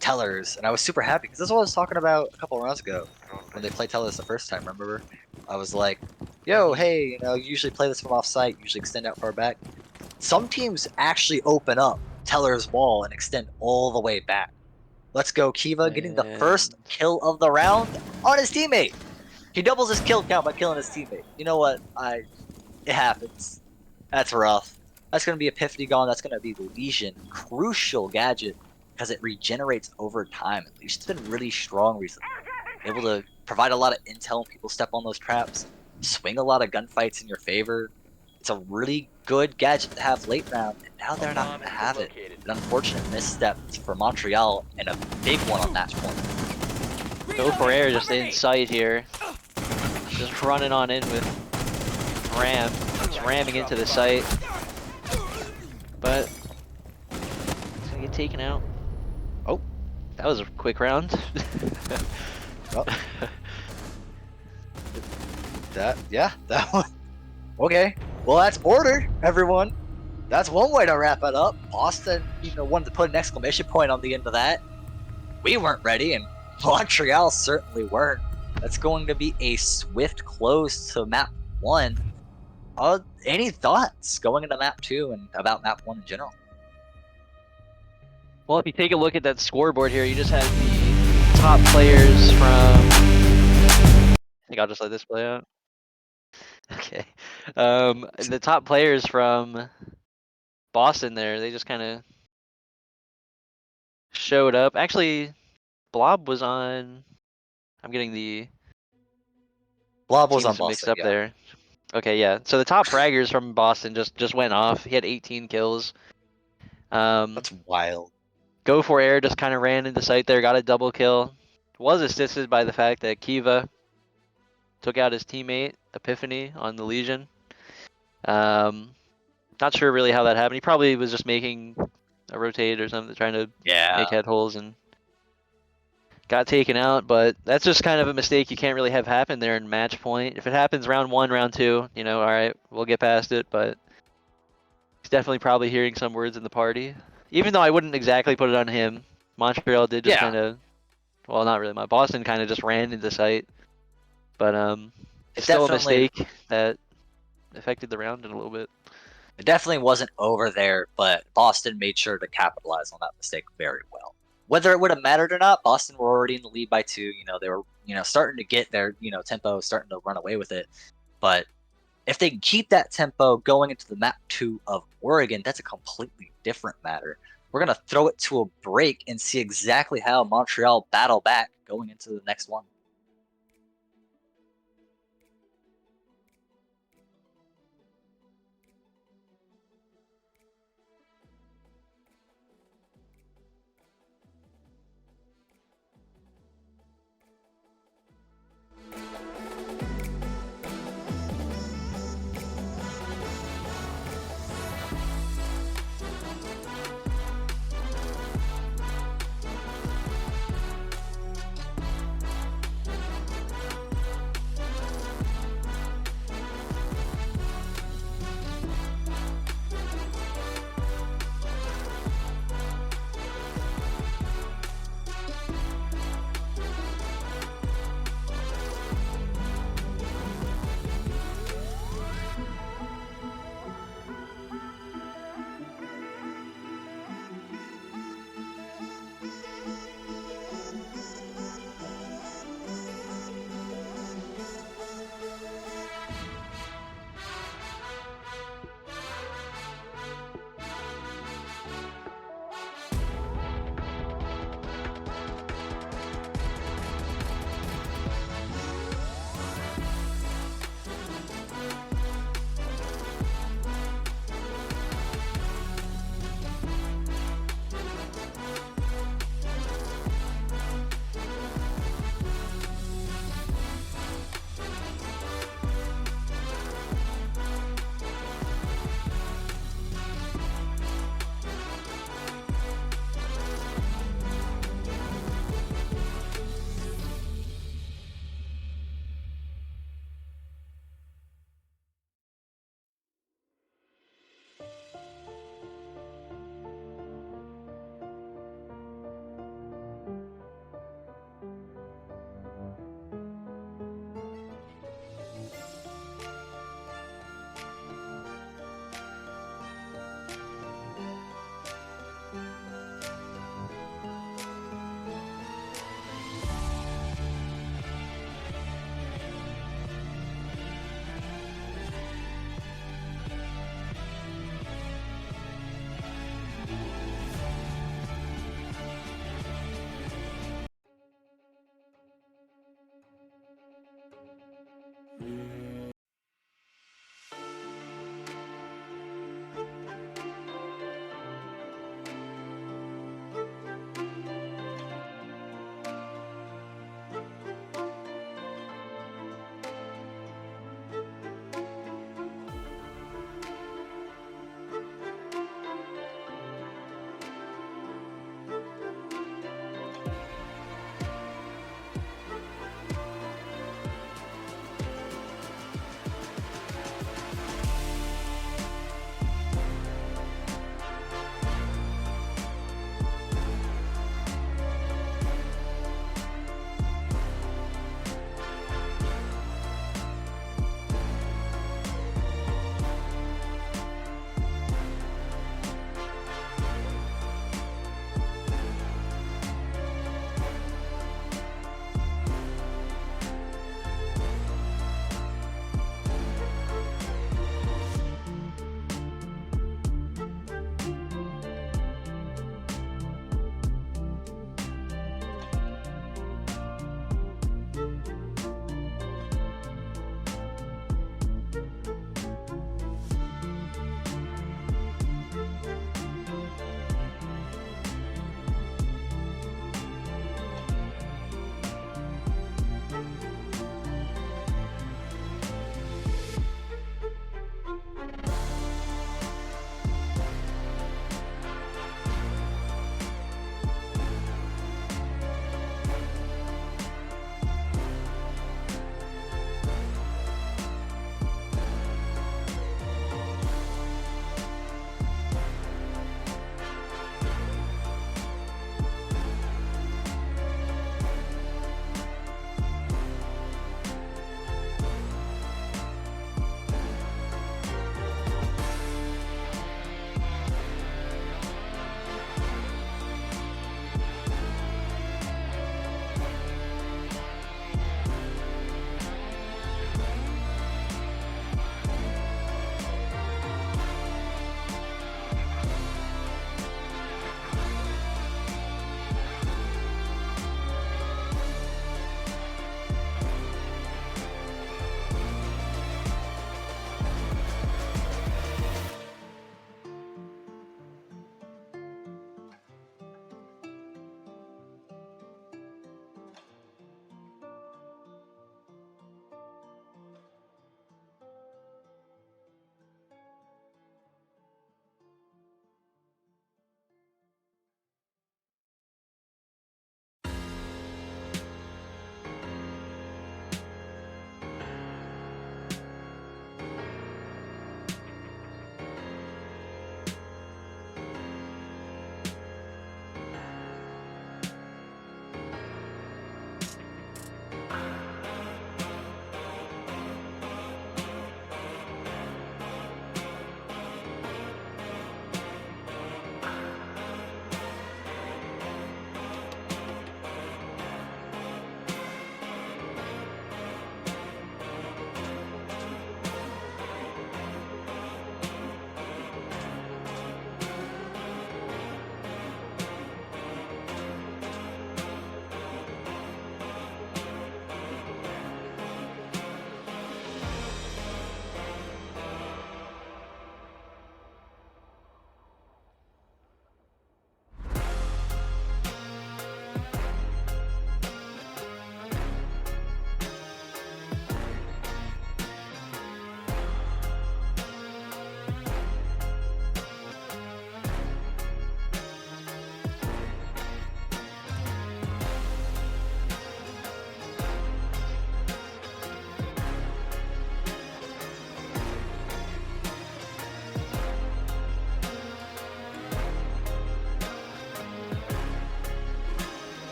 tellers, and I was super happy because this is what I was talking about a couple of rounds ago when they played tellers the first time. Remember, I was like, "Yo, hey, you usually play this from off site, usually extend out far back." Some teams actually open up teller's wall and extend all the way back. Let's go, Kiva, getting the first And kill of the round on his teammate. He doubles his kill count by killing his teammate. You know what? It happens. That's rough. That's going to be Epiphany gone. That's going to be Legion. Crucial gadget because it regenerates over time. At least it's been really strong recently. Able to provide a lot of intel when people step on those traps. Swing a lot of gunfights in your favor. It's a really good gadget to have late round, and now they're not going to have it. An unfortunate misstep for Montreal and a big one on that point. go for air just in sight here. Just running on in with ram. Just ramming into the site. But it's gonna get taken out. Oh, that was a quick round. Oh. That one. Okay, well that's order, everyone. That's one way to wrap it up. Boston, wanted to put an exclamation point on the end of that. We weren't ready, and Montreal certainly weren't. That's going to be a swift close to map 1. Any thoughts going into map 2 and about map 1 in general? Well, if you take a look at that scoreboard here, you just have the top players from... I think I'll just let this play out. Okay. The top players from Boston there, they just kind of showed up. Actually, Blob was on... I'm getting the Blob was on teams mixed Boston, up yeah. there. Okay, yeah. So the top fraggers from Boston just went off. He had 18 kills. That's wild. Go for air just kind of ran into sight there, got a double kill. Was assisted by the fact that Kiva took out his teammate Epiphany on the Legion. Not sure really how that happened. He probably was just making a rotate or something, trying to make head holes and got taken out. But that's just kind of a mistake you can't really have happen there in match point. If it happens round 1, round 2, all right, we'll get past it. But he's definitely probably hearing some words in the party. even though I wouldn't exactly put it on him, Montreal did just Yeah. kind of, well, not really. My Boston kind of just ran into sight, but It still a definitely- mistake that affected the round in a little bit. It definitely wasn't over there, but Boston made sure to capitalize on that mistake very well. Whether it would have mattered or not, Boston were already in the lead by 2. You know, they were, you know, starting to get their, you know, tempo, starting to run away with it. But if they can keep that tempo going into the map 2 of Oregon, that's a completely different matter. We're going to throw it to a break and see exactly how Montreal battle back going into the next one.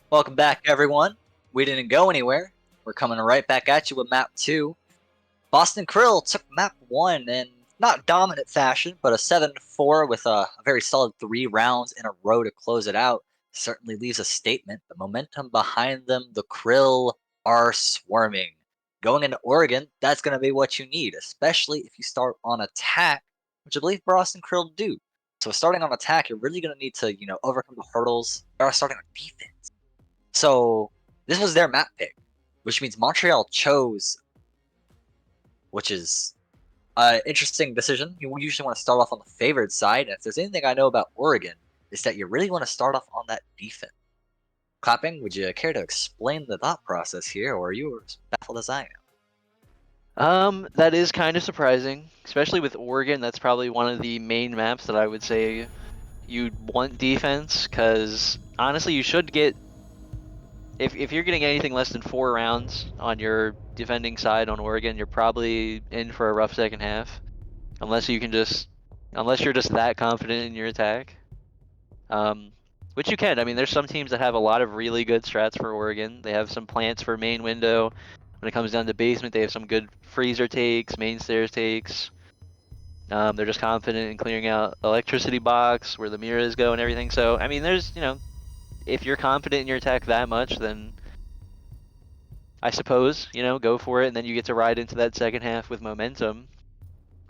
Welcome back, everyone. We didn't go anywhere. We're coming right back at you with map 2. Boston Krill took map 1 in not dominant fashion, but a 7-4 with a very solid 3 rounds in a row to close it out. Certainly leaves a statement. The momentum behind them, the Krill are swarming. Going into Oregon, that's going to be what you need, especially if you start on attack, which I believe Boston Krill do. So starting on attack, you're really going to need to, overcome the hurdles. They are starting on defense. So this was their map pick, which means Montreal chose, which is an interesting decision. You usually want to start off on the favored side, and if there's anything I know about Oregon, is that you really want to start off on that defense. Clapping, would you care to explain the thought process here, or are you as baffled as I am? That is kind of surprising, especially with Oregon. That's probably one of the main maps that I would say you'd want defense, because honestly, you should get, if you're getting anything less than 4 rounds on your defending side on Oregon, you're probably in for a rough second half, unless you're just that confident in your attack. Which you can. I mean, there's some teams that have a lot of really good strats for Oregon. They have some plants for main window. When it comes down to basement, they have some good freezer takes, main stairs takes. They're just confident in clearing out electricity box where the mirrors go and everything. So, I mean, there's, if you're confident in your attack that much, then I suppose, go for it, and then you get to ride into that second half with momentum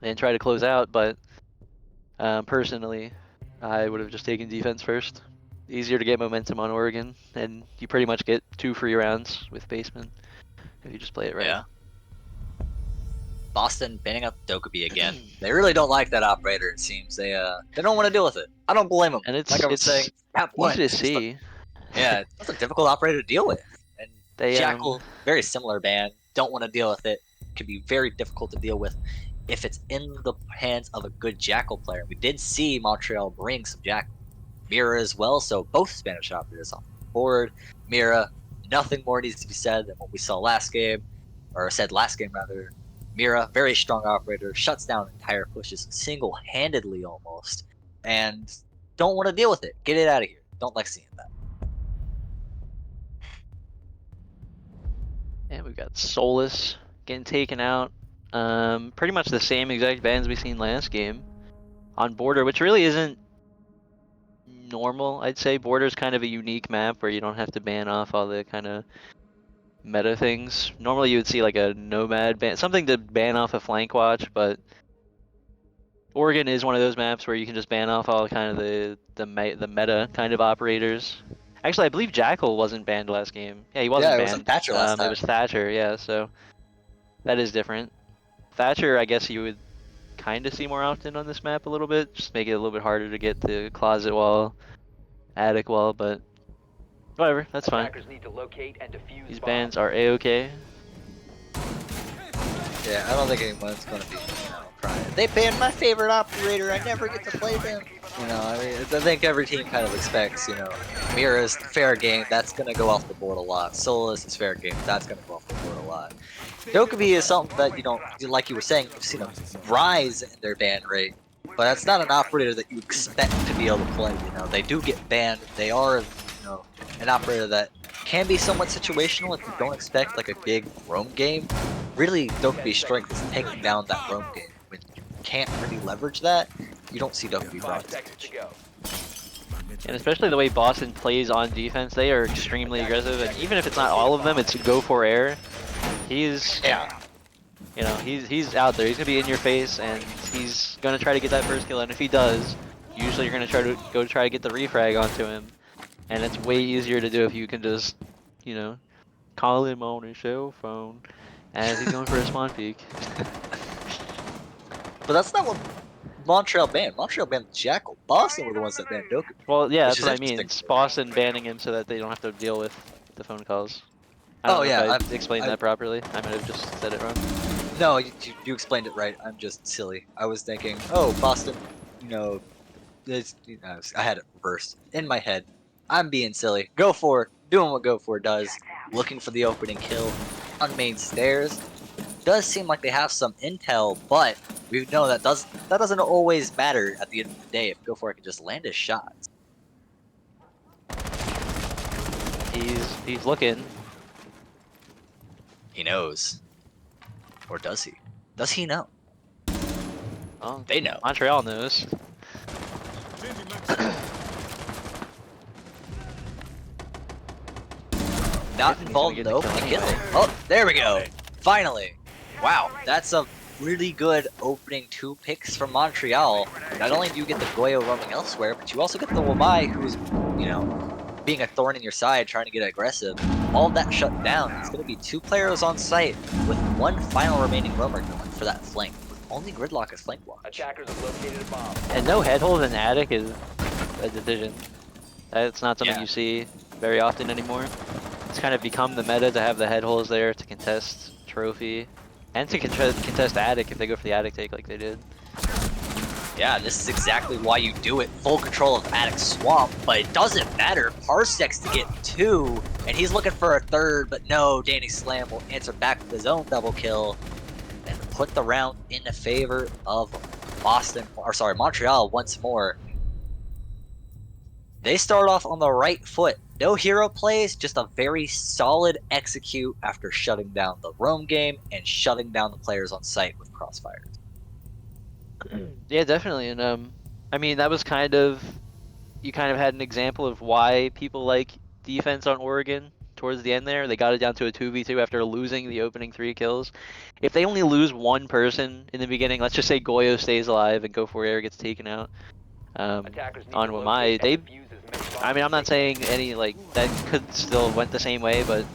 and try to close out. But personally, I would have just taken defense first. Easier to get momentum on Oregon, and you pretty much get 2 free rounds with basement if you just play it right. Yeah. Boston banning up Dokkaebi again. They really don't like that operator, it seems. They don't want to deal with it. I don't blame them. And it's like I was saying, easy to see. Yeah, it's a difficult operator to deal with. And They Jackal, very similar ban. Don't want to deal with it. Can be very difficult to deal with if it's in the hands of a good Jackal player. We did see Montreal bring some Jackal. Mira as well, so both Spanish operators on the board. Mira, nothing more needs to be said than what we saw last game, or said last game rather. Mira, very strong operator, shuts down entire pushes single-handedly almost, and don't want to deal with it. Get it out of here. Don't like seeing that. And we've got Solus getting taken out. Pretty much the same exact bans we've seen last game on Border, which really isn't normal, I'd say. Border's kind of a unique map where you don't have to ban off all the kind of meta things. Normally you would see like a nomad ban, something to ban off a flank watch, but Oregon is one of those maps where you can just ban off all kind of the meta kind of operators. Actually, I believe Jackal wasn't banned last game. Yeah, he wasn't banned. Yeah, it was Thatcher last time. It was Thatcher, yeah, so that is different. Thatcher, I guess you would kind of see more often on this map a little bit, just make it a little bit harder to get the closet wall, attic wall, but whatever, that's fine. Need to locate and defuse These bombs. bans are a-okay. Yeah, I don't think anyone's going to be crying. They banned my favorite operator, I never get to play them. I mean, I think every team kind of expects, Mira's fair game, that's going to go off the board a lot. Solus is fair game, that's going to go off the board a lot. Dokkaebi is something that, like you were saying, you've seen them rise in their ban rate, but that's not an operator that you expect to be able to play, They do get banned, they are, an operator that can be somewhat situational if you don't expect, like, a big roam game. Really, Dokkaebi's strength is taking down that roam game. When you can't really leverage that, you don't see Dokkaebi brought to stage. And especially the way Boston plays on defense, they are extremely aggressive, and even if it's not all of them, it's go for air. He's he's out there. He's gonna be in your face, and he's gonna try to get that first kill. And if he does, usually you're gonna try to get the refrag onto him, and it's way easier to do if you can just, call him on his cell phone as he's going for a spawn peek. But that's not what Montreal banned. Montreal banned Jackal. Boston were the ones that banned Dokkaebi. Well, yeah, that's what I mean. It's Boston banning him so that they don't have to deal with the phone calls. I don't know if I explained that properly. I might have just said it wrong. No, you explained it right. I'm just silly. I was thinking, oh, Boston, I had it reversed in my head. I'm being silly. Go for it. Doing what Go for does. Looking for the opening kill on main stairs. Does seem like they have some intel, but we know that doesn't always matter at the end of the day if Go for it can just land his shots. He's looking. He knows. Or does he? Does he know? Oh, They know. Montreal knows. Changing mags. Not He's involved gonna in the get the opening kill kill. anyway. Oh, there we go. Finally. Wow, that's a really good opening 2 picks from Montreal. Not only do you get the Goyo roaming elsewhere, but you also get the Wamai who's, you know, being a thorn in your side, trying to get aggressive. All of that shut down. It's going to be 2 players on site with 1 final remaining roamer going for that flank. With only Gridlock as flank block. Attackers have located a bomb. And no head hold in attic is a decision. That's not something Yeah. you see very often anymore. It's kind of become the meta to have the head holes there to contest trophy and to contest attic if they go for the attic take like they did. Yeah, this is exactly why you do it. Full control of Attic Swamp, but it doesn't matter. Parsecs to get 2, and he's looking for a 3rd, but no, Danny Slam will answer back with his own double kill and put the round in the favor of Montreal once more. They start off on the right foot. No hero plays, just a very solid execute after shutting down the roam game and shutting down the players on site with crossfires. Yeah, definitely. And I mean that was you kind of had an example of why people like defense on Oregon towards the end there. They got it down to a 2v2 after losing the opening 3 kills. If they only lose 1 person in the beginning, let's just say Goyo stays alive and Go for Air gets taken out Attackers need on to Wamai, locate and defuse as many bombs I mean, I'm as not they saying can. any that could still went the same way, but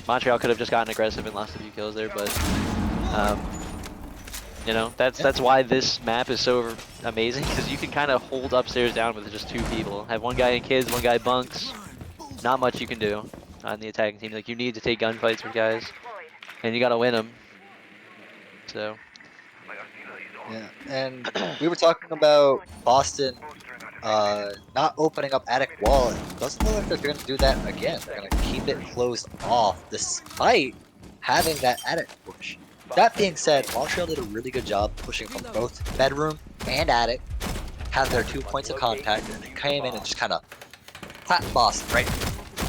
Montreal could have just gotten aggressive and lost a few kills there. But you know, that's why this map is so amazing, because you can kind of hold upstairs down with just 2 people. Have 1 guy in kids, 1 guy bunks. Not much you can do on the attacking team. Like, you need to take gunfights with guys, and you got to win them. So. Yeah, and we were talking about Boston not opening up attic wall. It doesn't look like they're going to do that again. They're going to keep it closed off despite having that attic push. That being said, Montreal did a really good job pushing from both bedroom and attic, have their 2 points of contact, and they came in and just kind of clapped Boston, right?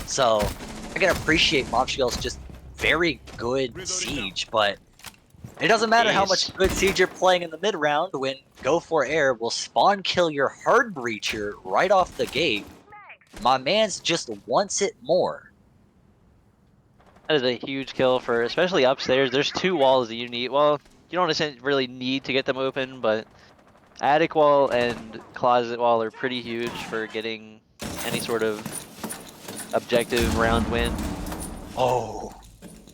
So I can appreciate Montreal's just very good siege, but it doesn't matter how much good siege you're playing in the mid round when Go for Air will spawn kill your hard breacher right off the gate. My man's just wants it more. That is a huge kill for, especially upstairs. There's 2 walls that you need. Well, you don't really need to get them open, but attic wall and closet wall are pretty huge for getting any sort of objective round win. Oh.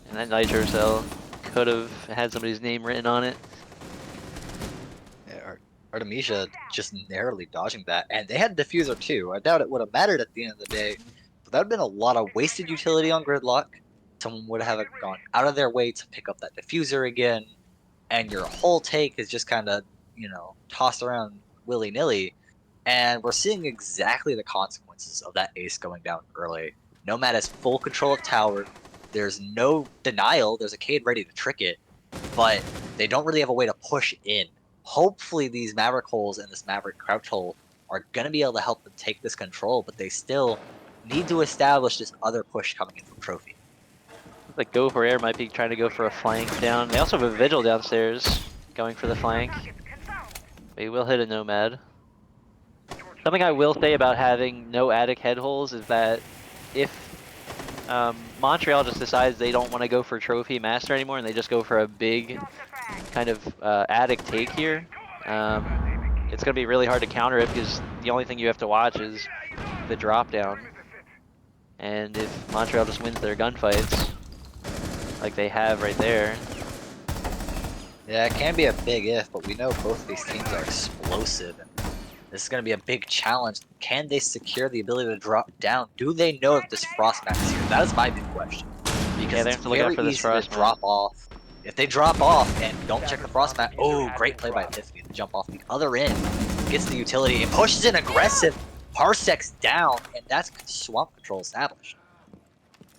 And that nitro cell could have had somebody's name written on it. Yeah, Artemisia just narrowly dodging that, and they had diffuser too. I doubt it would have mattered at the end of the day, but that would have been a lot of wasted utility on Gridlock. Someone would have gone out of their way to pick up that diffuser again, and your whole take is just kind of, you know, tossed around willy-nilly, and we're seeing exactly the consequences of that ace going down early. Nomad has full control of tower. There's no denial. There's a Cade ready to trick it, but they don't really have a way to push in. Hopefully these Maverick holes and this Maverick crouch hole are going to be able to help them take this control, but they still need to establish this other push coming in from Trophy. Like Go for Air might be trying to go for a flank down. They also have a Vigil downstairs going for the flank. They will hit a Nomad. Something I will say about having no attic head holes is that if Montreal just decides they don't want to go for Trophy Master anymore and they just go for a big kind of attic take here, it's going to be really hard to counter it, because the only thing you have to watch is the drop down. And if Montreal just wins their gunfights, like they have right there. Yeah, it can be a big if, but we know both of these teams are explosive. And this is going to be a big challenge. Can they secure the ability to drop down? Do they know if this Frost map is here? That is my big question. Because Yeah, they have to look out for this Frost map. drop off. If they drop off and don't check the Frost map, oh, great play by Epiphany to jump off the other end. Gets the utility and pushes in aggressive. Parsecs down, and that's swamp control established.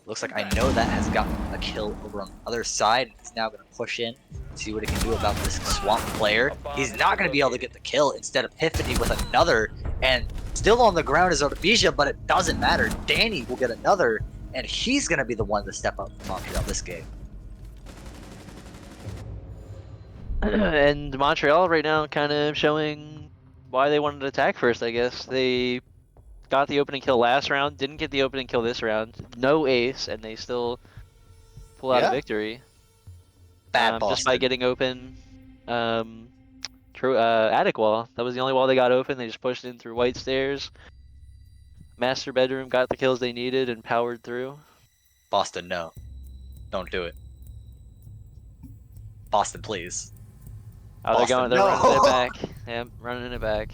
Looks like I know that has gotten a kill over on the other side, and he's now going to push in, see what he can do about this swamp player. He's not going to be able to get the kill. Instead, Epiphany with another, and Still on the ground is Artemisia, but it doesn't matter. Danny will get another, and he's going to be the one to step up for Montreal this game. And Montreal right now kind of showing why they wanted to attack first, I guess. They got the opening kill last round, didn't get the opening kill this round. No ace, and they still pull out a victory. Bad just by Boston. getting open attic wall. That was the only wall they got open. They just pushed in through white stairs. Master bedroom got the kills they needed and powered through. Boston, no. Don't do it. Boston, please. Oh, Boston, they're no. running it back. Yep, running it back.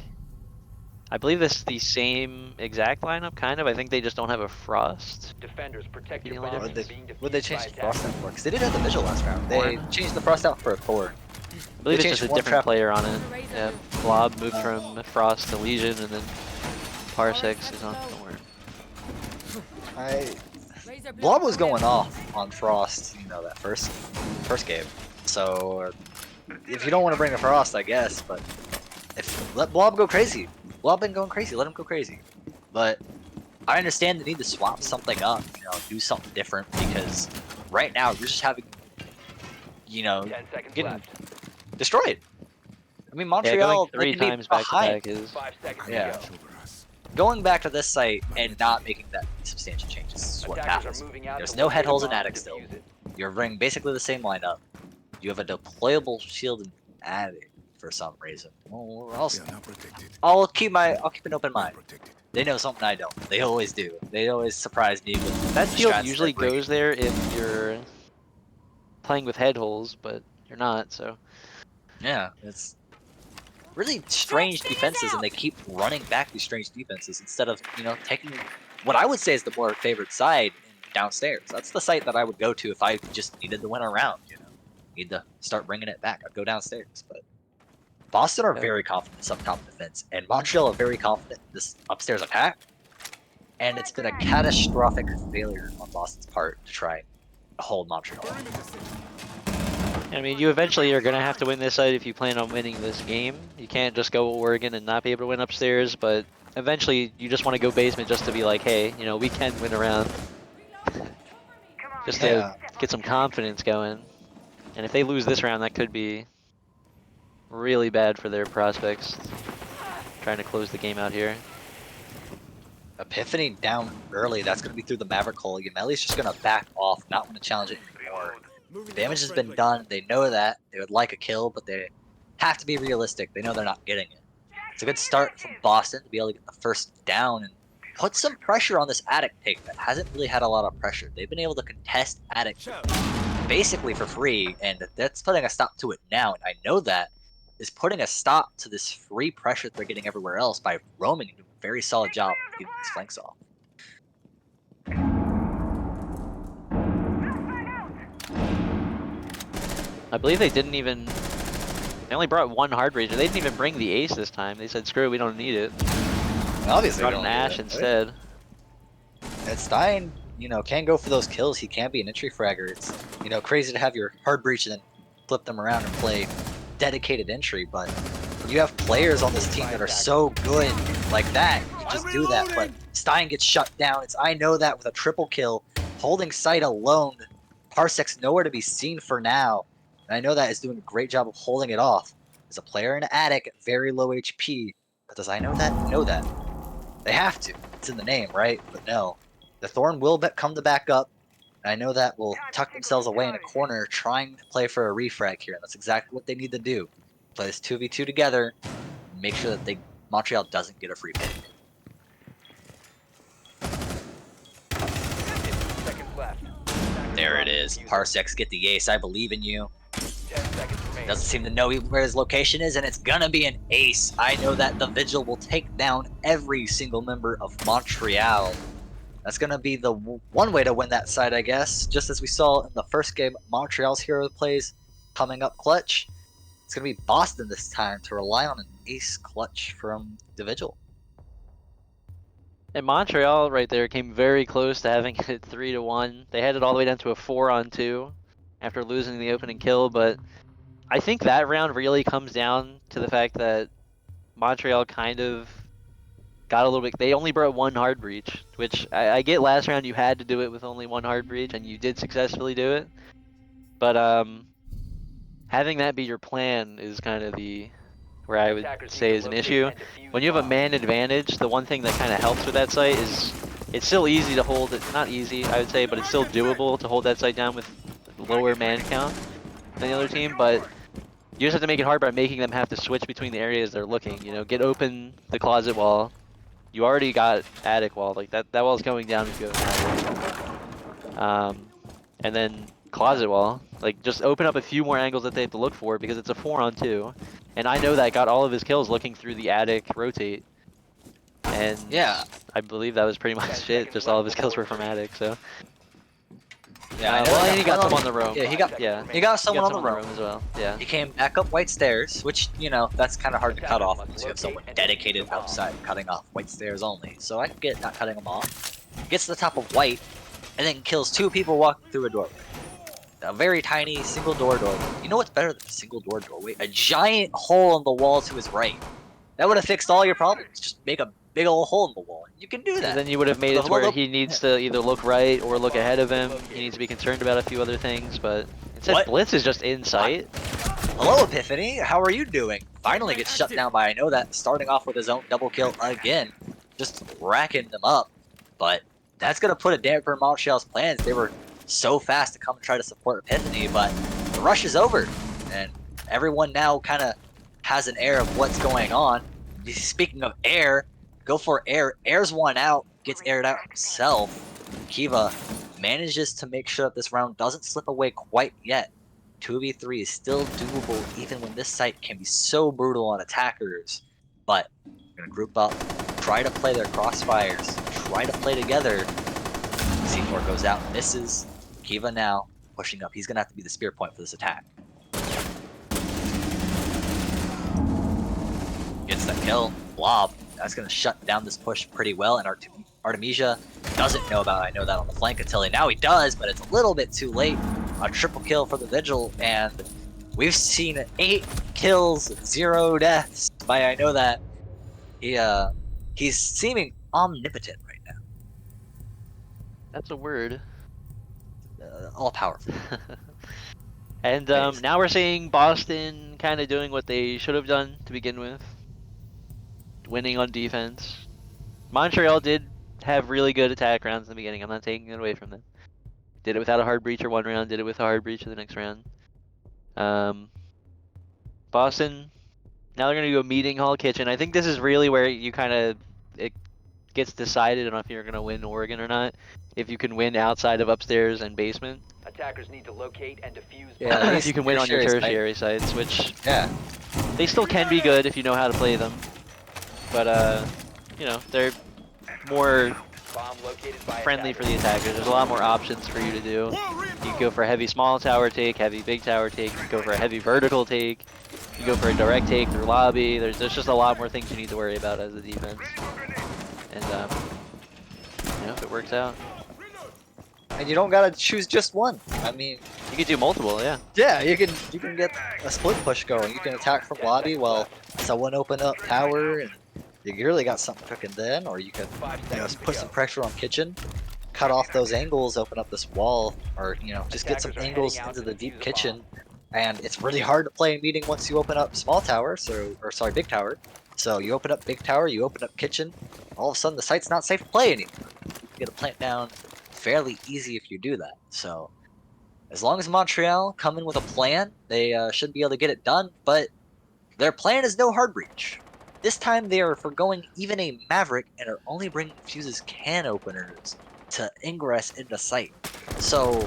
I believe this is the same exact lineup, kind of. I think they just don't have a Frost. Defenders, protect The your only bombs difference. from being Would they defused change by the Frost attackers. out for? Because they did have the Vigil last round. They One. changed the Frost out for a Thor. I believe They it's just a changed one different trap. player on it. Yeah, Blob moved from Frost to Legion, and then Parsecs is on Thorn. Blob was going off on Frost, you know, that first game. So if you don't want to bring a Frost, I guess, but let Blob go crazy. Blob been going crazy. Let him go crazy. But I understand the need to swap something up, you know, do something different, because right now you're just having, you know, 10 seconds getting left. destroyed. I mean, Yeah, Montreal going 3 they can be times back to behind. back is 5 seconds Yeah. to go. Going back to this site and not making that substantial changes is what Attackers matters. are moving out There's to no locate head holes a in bomb attic and still. defuse it. You're running basically the same lineup. You have a deployable shield in attic for some reason. Well, I'll keep an open mind. They know something I don't. They always do. They always surprise me with that the shield strats usually they're bringing. goes there if you're playing with head holes, but you're not, so. Yeah, it's really strange defenses, and they keep running back these strange defenses instead of, you know, taking what I would say is the more favored side downstairs. That's the site that I would go to if I just needed to win a round, you know. Need to start bringing it back. I'd go downstairs, but Boston are Yeah. very confident in top defense, and Montreal are very confident in this upstairs attack, and it's been a catastrophic failure on Boston's part to try and hold Montreal. I mean, you eventually are going to have to win this side if you plan on winning this game. You can't just go Oregon and not be able to win upstairs, but eventually you just want to go basement just to be like, hey, you know, we can win around. Just to get some confidence going. And if they lose this round, that could be really bad for their prospects. Trying to close the game out here. Epiphany down early, that's going to be through the Maverick hole. Yameli's just going to back off, not want to challenge it anymore. Damage has been done, they know that. They would like a kill, but they have to be realistic. They know they're not getting it. It's a good start from Boston to be able to get the first down and put some pressure on this attic take that hasn't really had a lot of pressure. They've been able to contest attic basically for free, and that's putting a stop to it now. And I know that is putting a stop to this free pressure they're getting everywhere else by roaming and doing a very solid job of getting these flanks off. I believe they didn't even... They only brought one hard rager. They didn't even bring the ace this time. They said, screw it, we don't need it. Obviously, Brought an Ash instead. And Stein, you know, can go for those kills. He can be an entry fragger. It's, you know, crazy to have your hard breach and then flip them around and play dedicated entry, but you have players on this team that are so good like that. You can just do that, but Stein gets shut down. I know that with a triple kill, holding site alone. Parsec's nowhere to be seen for now. And I know that is doing a great job of holding it off. As a player in an attic at very low HP, but does I know that? Know that. They have to. It's in the name, right? But no. The Thorn will come to back up. And I know that will tuck themselves away in a corner trying to play for a refrag here. And that's exactly what they need to do. Play this 2v2 together. And make sure that Montreal doesn't get a free pick. 15 seconds left. There it is. Parsecs, get the ace. I believe in you. 10 seconds remaining. Doesn't seem to know where his location is, and it's gonna be an ace. I know that the Vigil will take down every single member of Montreal. That's gonna be the one way to win that side, I guess. Just as we saw in the first game, Montreal's hero plays coming up clutch. It's gonna be Boston this time to rely on an ace clutch from the Vigil. And Montreal right there came very close to having it 3-1. They had it all the way down to a 4-on-2 after losing the opening kill, but I think that round really comes down to the fact that Montreal kind of got a little bit. They only brought one hard breach, which I get last round you had to do it with only one hard breach, and you did successfully do it. But having that be your plan is kind of where I would Attackers need say to is an locate issue. and defuse When you have a bomb. man advantage, the one thing that kind of helps with that site is it's still easy to hold it. Not easy, I would say, but it's still doable to hold that site down with lower man count than the other team. But you just have to make it hard by making them have to switch between the areas they're looking. You know, get open the closet wall. You already got attic wall, like that wall's going down if you have attic. And then closet wall, like just open up a few more angles that they have to look for because it's a 4-on-2. And I know that got all of his kills looking through the attic rotate. And Yeah. I believe that was pretty much 10 it. seconds Just all of his left kills were before from attic, so. Yeah, I know Well, that and he got one some on the room. Yeah, he got Yeah, he got someone on the room room. as well. Yeah. He came back up white stairs, which, you know, that's kind of hard to cut off unless you have someone dedicated outside cutting off white stairs only. So I get not cutting them off. Gets to the top of white, and then kills 2 people walking through a doorway. A very tiny single door doorway. You know what's better than a single door doorway? A giant hole in the wall to his right. That would have fixed all your problems. Just make a big old hole in the wall. You can do that. And then you would have made it to where he needs to either look right or look ahead of him. He needs to be concerned about a few other things, but instead What? Blitz is just in sight. Hello, Epiphany. How are you doing? Finally gets shut down by I know that, starting off with his own double kill again. Just racking them up. But that's going to put a damper in Montreal's plans. They were so fast to come and try to support Epiphany, but the rush is over. And everyone now kind of has an air of what's going on. Speaking of air, go for air. Air's one out, gets aired out himself. Kiva manages to make sure that this round doesn't slip away quite yet. 2v3 is still doable even when this site can be so brutal on attackers. But we're going to group up, try to play their crossfires, try to play together. C4 goes out, misses. Kiva now pushing up. He's going to have to be the spear point for this attack. Gets that kill. Blob. That's going to shut down this push pretty well. And Artemisia doesn't know about I know that on the flank until now he does, but it's a little bit too late. A triple kill for the Vigil, and we've seen 8 kills, 0 deaths by I know that. He's seeming omnipotent right now. That's a word. All powerful. And Thanks. now we're seeing Boston kind of doing what they should have done to begin with. Winning on defense. Montreal did have really good attack rounds in the beginning. I'm not taking it away from them. Did it without a hard breacher one round, did it with a hard breacher the next round. Boston, now they're going to go meeting hall kitchen. I think this is really where you kind of, it gets decided on if you're going to win Oregon or not. If you can win outside of upstairs and basement. Attackers need to locate and defuse Yeah, bomb. If you can win on your tertiary tertiary sites, which Yeah. they still can be good if you know how to play them. But, you know, they're more Bomb located by friendly for the attackers. attackers. There's a lot more options for you to do. You can go for a heavy small tower take, heavy big tower take. You can go for a heavy vertical take. You can go for a direct take through lobby. There's just a lot more things you need to worry about as a defense. And you know, if it works out, And you don't gotta choose just one. I mean, you could do multiple. Yeah. yeah, you can get a split push going. You can attack from lobby while someone open up tower, and you really got something cooking then. Or you can, you know, put some pressure on kitchen, cut off those angles, open up this wall, or you know, just get some Attackers are angles heading out into to the defuse deep the kitchen. And it's really hard to play a meeting once you open up small tower, big tower. So you open up big tower, you open up kitchen. All of a sudden, the site's not safe to play anymore. You get a plant down fairly easy if you do that. So as long as Montreal come in with a plan, they should be able to get it done. But their plan is no hard breach. This time they are forgoing even a Maverick and are only bringing Fuse's can openers to ingress into site. So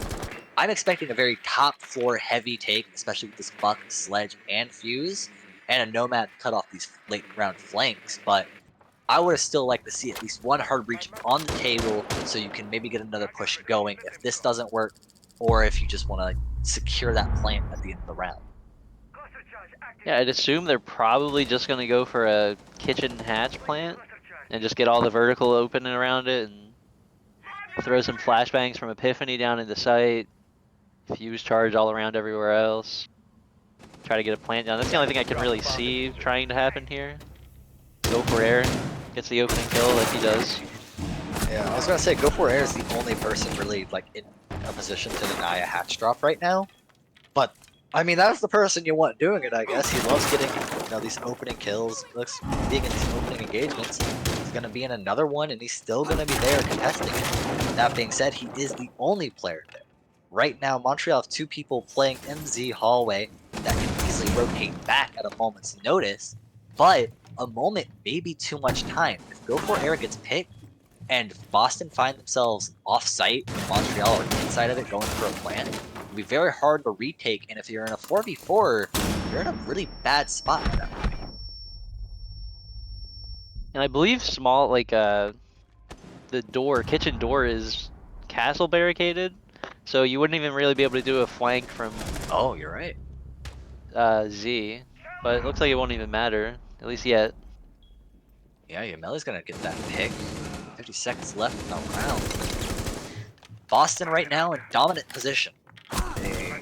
I'm expecting a very top floor heavy take, especially with this Buck, Sledge, and Fuse, and a Nomad to cut off these late round flanks. But I would have still liked to see at least one hard breach on the table so you can maybe get another push going if this doesn't work, or if you just want to secure that plant at the end of the round. Yeah, I'd assume they're probably just gonna go for a kitchen hatch plant and just get all the vertical open around it and throw some flashbangs from Epiphany down into sight. Fuse charge all around everywhere else. Try to get a plant down. That's the only thing I can really see trying to happen here. Go for air. gets the opening kill like he does. Yeah, I was gonna say, Go for Air is the only person really like in a position to deny a hatch drop right now. But I mean, that's the person you want doing it, I guess. He loves getting, these opening kills, looks being in these opening engagements. He's gonna be in another one, and he's still gonna be there contesting it. That being said, he is the only player there. Right now, Montreal have 2 people playing MZ hallway that can easily rotate back at a moment's notice, but a moment may be too much time. If Go for Air gets picked, and Boston find themselves off-site, Montreal are inside of it going for a plant, it'll be very hard to retake, and if you're in a 4v4, you're in a really bad spot at that point. And I believe small, like, the kitchen door is castle barricaded, so you wouldn't even really be able to do a flank from Oh, you're right. Z, but it looks like it won't even matter, at least yet. Yeah, Yameli's gonna get that pick. 50 seconds left in the round. Boston right now in dominant position. They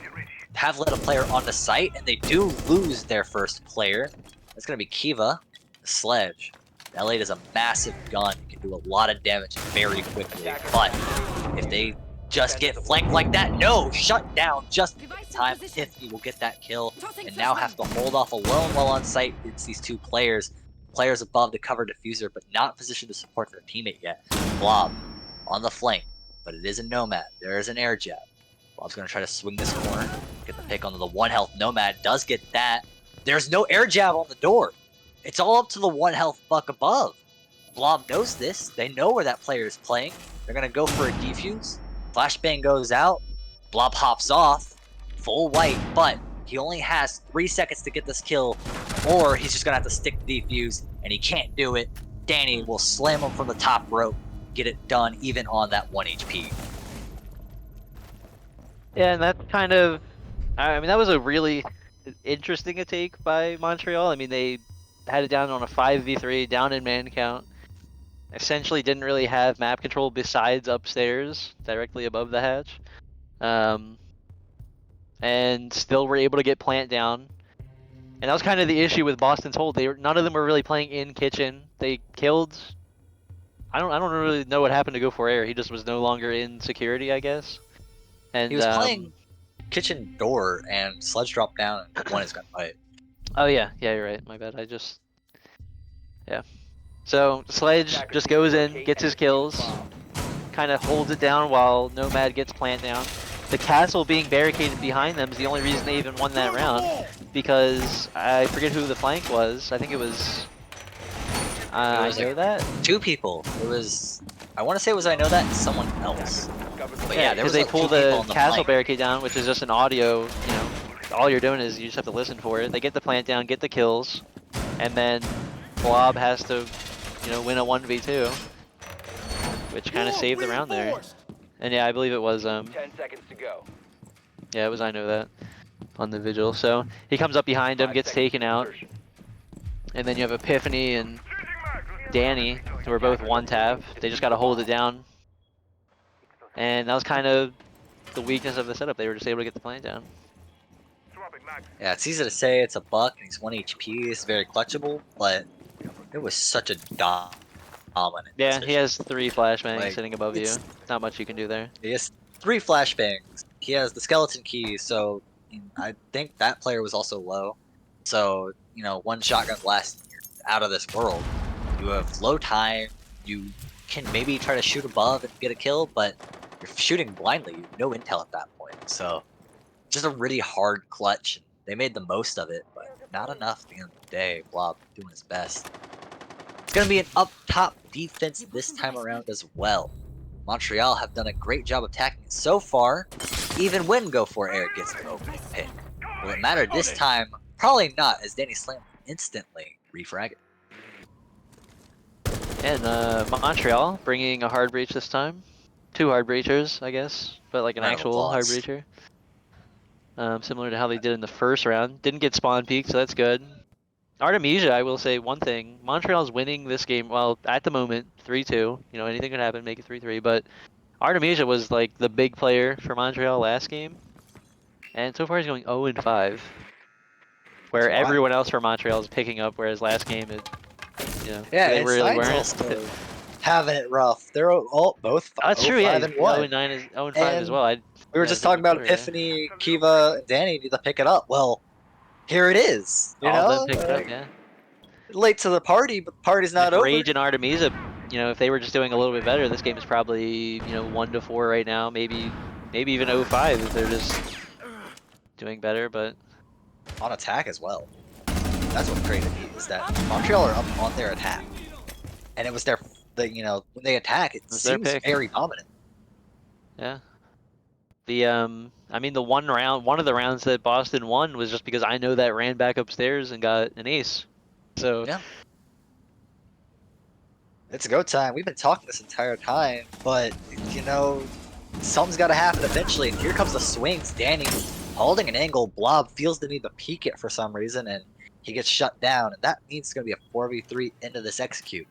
have let a player on the site, and they do lose their first player. That's gonna be Kiva, the sledge. The L8 is a massive gun, it can do a lot of damage very quickly, but if they just get flanked like that, no, shut down just in time. Tiffany will get that kill, and now have to hold off alone while on site against these 2 players. Players above to cover diffuser, but not positioned to support their teammate yet. Blob on the flank, but it is a Nomad. There is an air jab. Blob's gonna try to swing this corner, get the pick onto the 1 health Nomad, does get that. There's no air jab on the door. It's all up to the 1 health buck above. Blob knows this. They know where that player is playing. They're gonna go for a defuse. Flashbang goes out. Blob hops off. Full white, but he only has 3 seconds to get this kill, or he's just gonna have to stick the defuse, and he can't do it. Danny will slam him from the top rope, get it done even on that 1 HP. Yeah, and that's kind of, I mean, that was a really interesting take by Montreal. I mean, they had it down on a 5v3, down in man count. Essentially didn't really have map control besides upstairs, directly above the hatch. And still were able to get plant down. And that was kind of the issue with Boston's hold. None of them were really playing in kitchen. They killed. I don't really know what happened to Go for Air. He just was no longer in security, I guess. And He was playing kitchen door, and sledge dropped down, and 1 is gonna fight. Oh yeah, you're right. My bad. Yeah. So Sledge just goes in, gets his kills, kind of holds it down while Nomad gets plant down. The castle being barricaded behind them is the only reason they even won that round, because I forget who the flank was. I think it was. I know that 2 people. It was. I want to say it was I know that and someone else. But yeah, there because was they like pull 2 people on the the castle flank. barricade down, which is just an audio. All you're doing is you just have to listen for it. They get the plant down, get the kills, and then Blob has to, win a 1v2, which kind of saved the round there. And yeah, I believe it was 10 seconds to go. yeah, it was I know that on the vigil. So he comes up behind him, 5 gets seconds taken out, insertion. and then you have Epiphany and Danny, who are both 1-tap. They just got to hold it down, and that was kind of the weakness of the setup. They were just able to get the plant down. Yeah, it's easy to say it's a buck and he's 1 HP. It's very clutchable, but it was such a dominant. Yeah, decision. he has 3 flashbangs Like, sitting above you. it's- Not much you can do there. He has 3 flashbangs. He has the skeleton key, so I think that player was also low. So, 1 shotgun blast out of this world. You have low time, you can maybe try to shoot above and get a kill, but you're shooting blindly, you have no intel at that point. So, just a really hard clutch. They made the most of it, but not enough at the end of the day. Blob doing his best. It's going to be an up-top defense this time around as well. Montreal have done a great job attacking it so far, even when Go for Air gets an opening pick. Will it matter this time? Probably not, as Danny Slam instantly refrag it. And Montreal bringing a hard breach this time. 2 hard breachers, I guess, but like an Round of actual hard applause. breacher. Similar to how they did in the first round. Didn't get spawn peak, so that's good. Artemisia, I will say one thing. Montreal's winning this game, well, at the moment, 3-2. Anything could happen, make it 3-3, but Artemisia was like the big player for Montreal last game. And so far he's going 0-5. Where That's wild. everyone else for Montreal is picking up, whereas last game You know, Yeah, they and really Stein's weren't. also having it rough. They're all both That's 0, true. Yeah, 5 he's and 0 1. and 9 is 0 and 5 as And well. we were Yeah, just think talking about Twitter, yeah. Epiphany, Kiva, and Danny need to pick it up. Well, here it is. You All of them know, picked it up. Yeah. late to the party, but the party's And not if over. Rage and Artemisia, you know, if they were just doing a little bit better, this game is probably 1-4 right now. Maybe even 0-5 if they're just doing better. But On attack as well. That's what created me is that Montreal are up on their attack, and it was when they attack, it was their seems pick. very dominant. Yeah. I mean, one of the rounds that Boston won was just because I know that ran back upstairs and got an ace. So Yeah. It's go time. We've been talking this entire time, but something's got to happen eventually. And here comes the swings. Danny holding an angle. Blob feels the need to peek it for some reason, and he gets shut down. And that means it's going to be a 4v3 into this execute.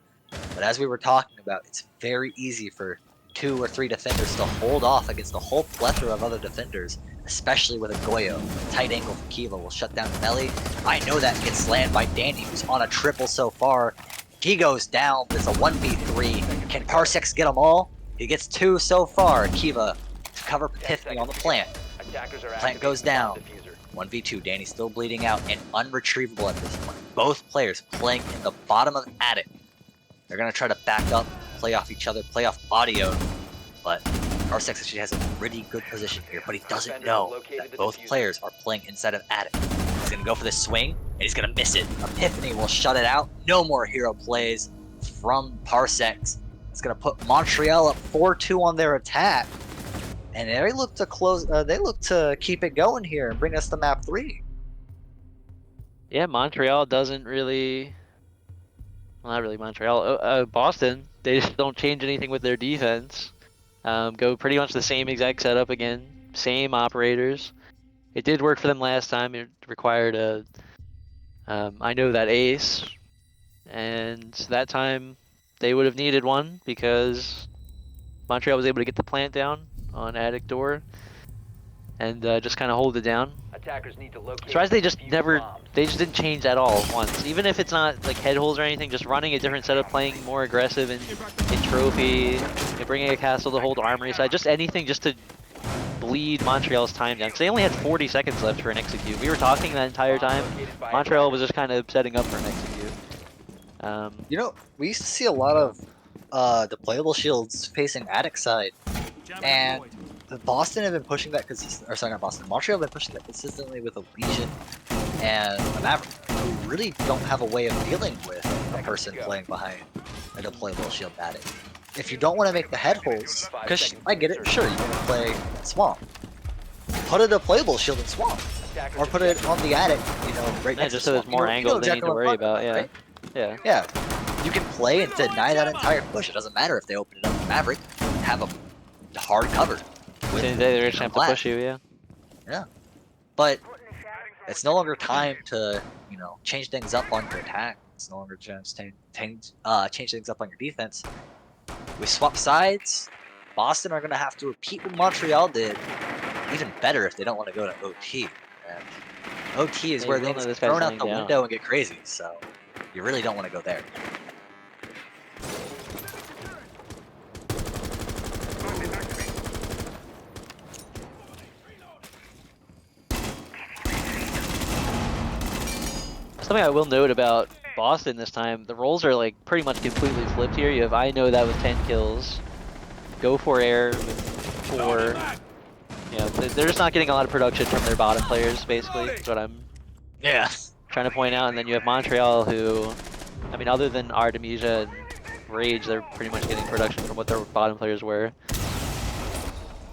But as we were talking about, it's very easy for 2 or 3 defenders to hold off against a whole plethora of other defenders, especially with a Goyo. Tight angle from Kiva will shut down Melly. I know that gets slammed by Danny, who's on a triple so far. He goes down, but it's a 1v3. Can Parsecs get them all? He gets 2 so far. Kiva to cover Epiphany on the plant. Plant goes down. 1v2. Danny's still bleeding out and unretrievable at this point. Both players playing in the bottom of attic. They're going to try to back up, play off each other, play off audio. But Parsecs actually has a pretty good position here, but he doesn't know that both players are playing inside of attic. He's going to go for this swing, and he's going to miss it. Epiphany will shut it out. No more hero plays from Parsecs. It's going to put Montreal up 4-2 on their attack. And they look to close. They look to keep it going here and bring us to map 3. yeah, Montreal doesn't really. Well, not really Montreal. Boston, they just don't change anything with their defense. Go pretty much the same exact setup again. Same operators. It did work for them last time. It required I know that ace. And that time they would have needed one because Montreal was able to get the plant down on attic door and just kind of hold it down. Attackers need to locate. Surprised they just defuse never, bombs. they just didn't change at all once. Even if it's not like head holes or anything, just running a different setup, playing more aggressive in trophy, bringing a castle to hold armory side, just anything just to bleed Montreal's time down. Because they only had 40 seconds left for an execute. We were talking that entire time. Montreal was just kind of setting up for an execute. We used to see a lot of deployable shields facing attic side, and Boston have been pushing that not Boston. Montreal have been pushing that consistently with a Legion and a Maverick, who really don't have a way of dealing with a person playing behind a deployable shield attic. If you don't want to make the head holes, because I get it, sure, you want to play Swamp. Put a deployable shield in Swamp, or put it on the attic, right next just to so there's Swamp. more angles they need to worry about, yeah. Right? Yeah. Yeah. You can play and deny that entire push. It doesn't matter if they open it up to Maverick. Have a hard cover. They're just going to have to push you, yeah. Yeah. But it's no longer time to, change things up on your attack. It's no longer change things up on your defense. We swap sides. Boston are going to have to repeat what Montreal did. Even better if they don't want to go to OT. And OT is where things get thrown out the window and get crazy. So you really don't want to go there. Something I will note about Boston this time, the roles are like pretty much completely flipped here. You have I know that with 10 kills, Go for Air with 4. They're just not getting a lot of production from their bottom players, basically. That's what I'm trying to point out. And then you have Montreal, who, I mean, other than Artemisia and Rage, they're pretty much getting production from what their bottom players were.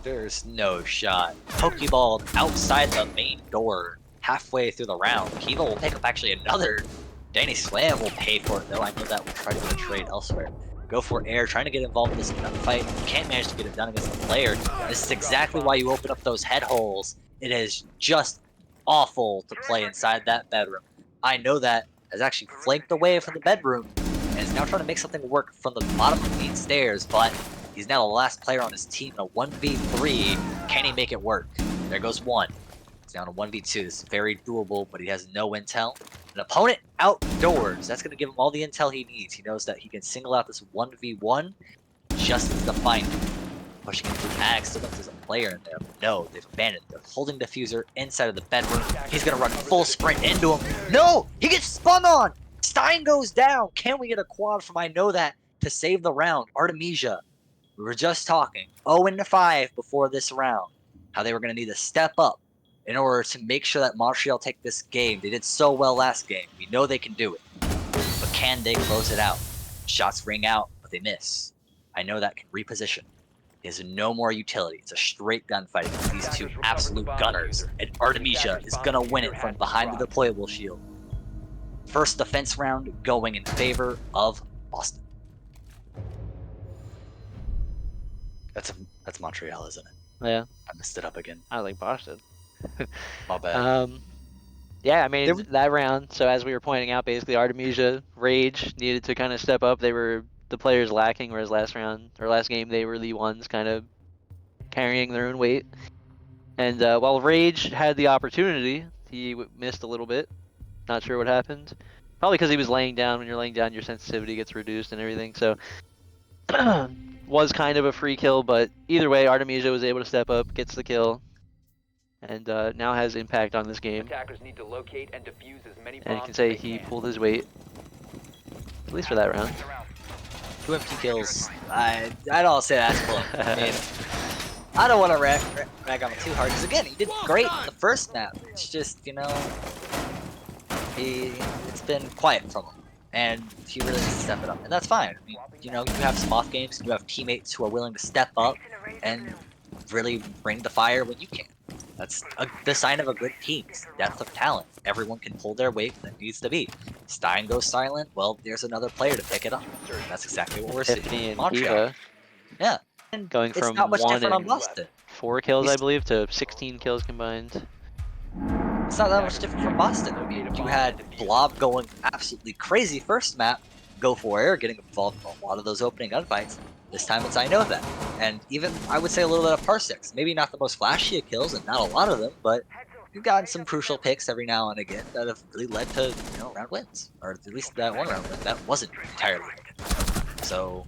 There's no shot. Pokeball outside the main door. Halfway through the round, Kiva will pick up actually another. Danny Slam will pay for it, though. I know that will try to get a trade elsewhere. Go for Air, trying to get involved in this fight. Can't manage to get it done against the player. This is exactly why you open up those head holes. It is just awful to play inside that bedroom. I know that has actually flanked away from the bedroom and is now trying to make something work from the bottom of the main stairs, but he's now the last player on his team in a 1v3. Can he make it work? There goes one. Down to 1v2. This is very doable, but he has no intel. An opponent outdoors. That's going to give him all the intel he needs. He knows that he can single out this 1v1 just as the find. Pushing into tags, still thinks there's a player in there. But no, they've abandoned. They're holding diffuser inside of the bedroom. He's going to run full sprint into him. No! He gets spun on! Stein goes down. Can we get a quad from I know that to save the round? Artemisia. We were just talking 0-5 before this round. How they were going to need to step up in order to make sure that Montreal take this game. They did so well last game. We know they can do it. But can they close it out? Shots ring out, but they miss. I know that can reposition. There's no more utility. It's a straight gunfight against these two absolute gunners. And Artemisia is going to win it from behind the deployable shield. First defense round going in favor of Boston. That's Montreal, isn't it? Yeah. I messed it up again. I like Boston. My bad. Yeah, I mean, that round, so as we were pointing out, basically Artemisia, Rage needed to kind of step up. They were the players lacking, whereas last game, they were the ones kind of carrying their own weight. And while Rage had the opportunity, he missed a little bit. Not sure what happened. Probably because he was laying down. When you're laying down, your sensitivity gets reduced and everything. So was kind of a free kill, but either way, Artemisia was able to step up, gets the kill, and now has impact on this game. Attackers need to locate and defuse as many bombs And you can say he pulled his weight, at least for that round. 2 empty kills. I don't say that's cool. I mean, I don't want to rag on him too hard, because again, he did great in the first map. It's just, you know, it's been quiet from him, and he really needs to step it up, and that's fine. I mean, you know, you have some off games, you have teammates who are willing to step up and really bring the fire when you can. That's the sign of a good team. It's depth of talent. Everyone can pull their weight that needs to be. Stein goes silent. Well, there's another player to pick it up. That's exactly what we're Tiffany seeing. and Montreal. Kiva Yeah. And going it's from not much 1 different on and Boston. 4 kills, I He's- believe, to 16 kills combined. It's not that much different from Boston. I mean, you had Blob going absolutely crazy first map, Go for Air getting involved in a lot of those opening gunfights. This time it's I know that. And even, I would say, a little bit of Parsecs. Maybe not the most flashy of kills, and not a lot of them, but you've gotten some crucial picks every now and again that have really led to, you know, round wins. Or at least that one round win. That wasn't entirely good. So,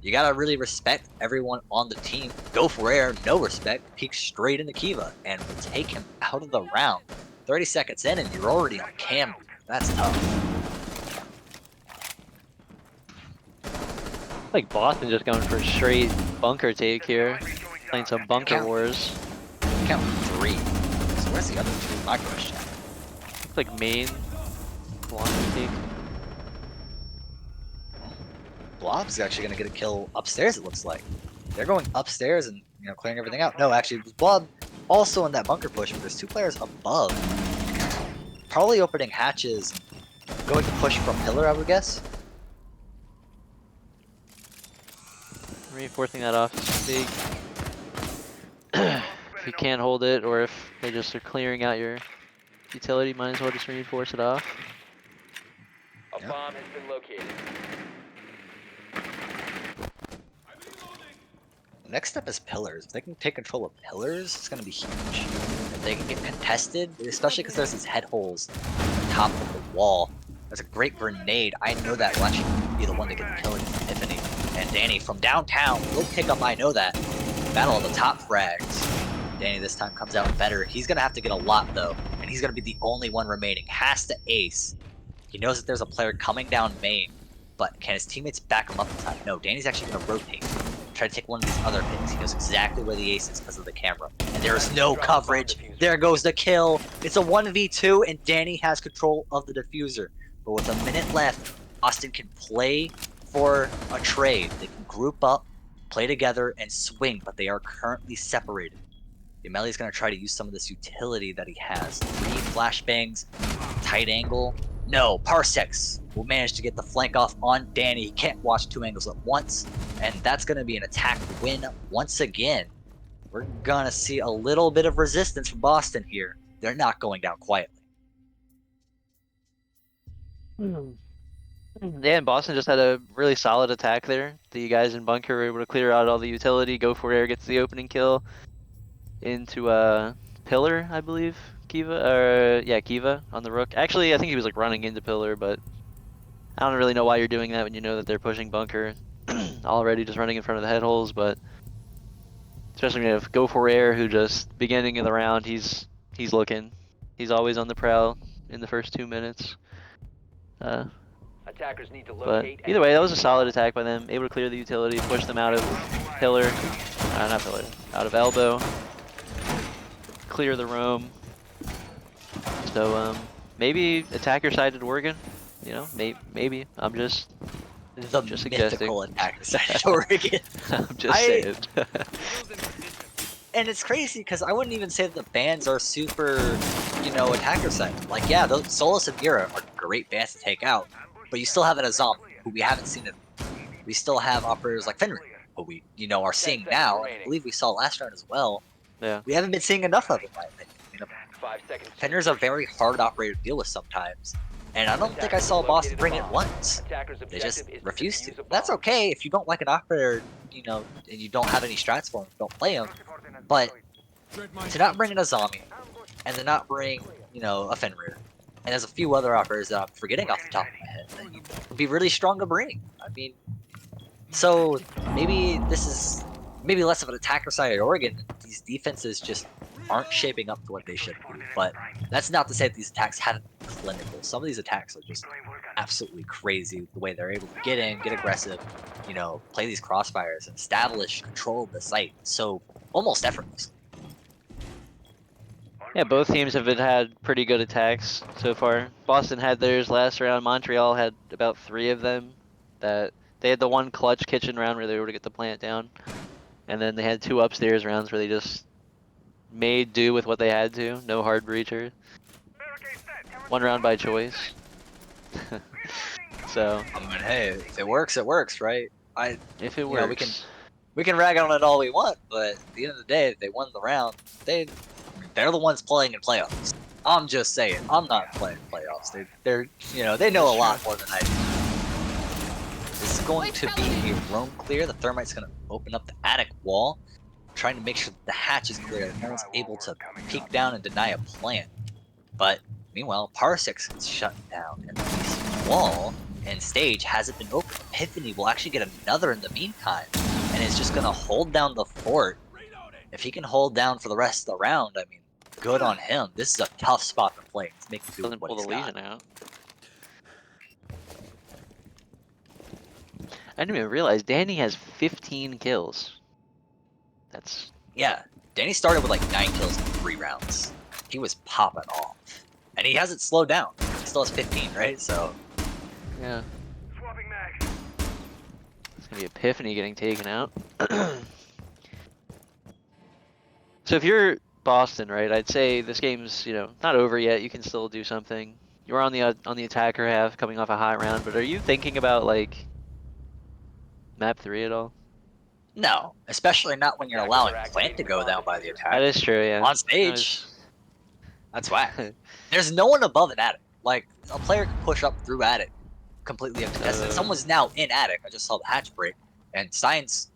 you gotta really respect everyone on the team. Go for Air, no respect, peeks straight into Kiva, and will take him out of the round. 30 seconds in, and you're already on cam. That's tough. Like Boston just going for a straight bunker take here, playing some bunker wars. Count 3. So where's the other 2? My question. Looks like main long take. Blob's actually gonna get a kill upstairs, it looks like. They're going upstairs and, you know, clearing everything out. No, actually, it was Blob also in that bunker push, but there's 2 players above. Probably opening hatches and going to push from pillar, I would guess. Reinforcing that off is big. If you can't hold it, or if they just are clearing out your utility, might as well just reinforce it off. A bomb has been located. Next up is pillars. If they can take control of pillars, it's gonna be huge. If they can get contested, especially because there's these head holes on top of the wall. That's a great grenade. I know that will actually be the one to get the kill against Tiffany. And Danny from downtown will pick up I know that. Battle of the top frags. Danny this time comes out better. He's gonna have to get a lot though, and he's gonna be the only one remaining. Has to ace. He knows that there's a player coming down main, but can his teammates back him up in time? No, Danny's actually gonna rotate. Try to take one of these other picks. He knows exactly where the ace is because of the camera. And there is no coverage. There goes the kill. It's a 1v2, and Danny has control of the diffuser. But with a minute left, Austin can play for a trade. They can group up, play together, and swing, but they are currently separated. Yameli's going to try to use some of this utility that he has. 3 flashbangs, tight angle. No, Parsecs will manage to get the flank off on Danny. He can't watch 2 angles at once, and that's going to be an attack win once again. We're going to see a little bit of resistance from Boston here. They're not going down quietly. Yeah, and Boston just had a really solid attack there. The guys in bunker were able to clear out all the utility. Go for Air gets the opening kill into Pillar, I believe. Kiva, yeah, Kiva on the Rook. Actually, I think he was like running into Pillar, but I don't really know why you're doing that when you know that they're pushing bunker already, just running in front of the head holes. But especially when you have Go for Air, who just beginning of the round, he's looking. He's always on the prowl in the first 2 minutes. Attackers need to But locate either way, that was a solid attack by them. Able to clear the utility, push them out of Pillar, not Pillar, out of Elbow. Clear the roam. So maybe attacker sided Oregon. You know, maybe. I'm just suggesting. Mythical attacker side Oregon. I'm just saying. And it's crazy because I wouldn't even say that the bans are super, attacker side. Like, yeah, those Solus and Mira are great bans to take out, but you still have an Azam, who we haven't seen it. We still have operators like Fenrir, who we, are seeing now, and I believe we saw last round as well. Yeah. We haven't been seeing enough of it, in my opinion. 5 seconds. Fenrir's a very hard operator to deal with sometimes, and I don't think I saw Boston bring it once. They just refuse to. That's okay if you don't like an operator, and you don't have any strats for him, don't play him. But to not bring in a zombie, and to not bring, a Fenrir, and there's a few other operators that I'm forgetting off the top of my head that would be really strong to bring. I mean, so maybe this is less of an attacker side at Oregon. These defenses just aren't shaping up to what they should be. But that's not to say that these attacks haven't been clinical. Some of these attacks are just absolutely crazy the way they're able to get in, get aggressive, play these crossfires and establish control of the site. So almost effortless. Yeah, both teams have had pretty good attacks so far. Boston had theirs last round. Montreal had about 3 of them. That they had the one clutch kitchen round where they were able to get the plant down, and then they had 2 upstairs rounds where they just made do with what they had to. No hard breacher. 1 round by choice. So. I mean, hey, if it works, it works, right? If it works. We can rag on it all we want, but at the end of the day, if they won the round, they're the ones playing in playoffs. I'm just saying, I'm not playing playoffs. They're they know a lot more than I do. This is going to be a roam clear. The Thermite's going to open up the attic wall, trying to make sure that the hatch is clear, that no one's able to peek down and deny a plant. But meanwhile, Parsec's shut down, and the wall and stage hasn't been opened. Epiphany will actually get another in the meantime, and is just going to hold down the fort. If he can hold down for the rest of the round, I mean, good on him. This is a tough spot to play. He's making do with what he's got. Out. I didn't even realize Danny has 15 kills. That's... Yeah, Danny started with like 9 kills in 3 rounds. He was popping off. And he hasn't slowed down. He still has 15, right? So... Yeah. It's gonna be Epiphany getting taken out. So if you're Boston, right, I'd say this game's, not over yet. You can still do something. You're on the attacker half, coming off a hot round, but are you thinking about, like, map 3 at all? No, especially not when you're allowing plant to go down by the attack. That is true, yeah. On stage. That's whack. There's no one above an attic. Like, a player can push up through attic completely uncontested. Someone's now in attic. I just saw the hatch break. And Science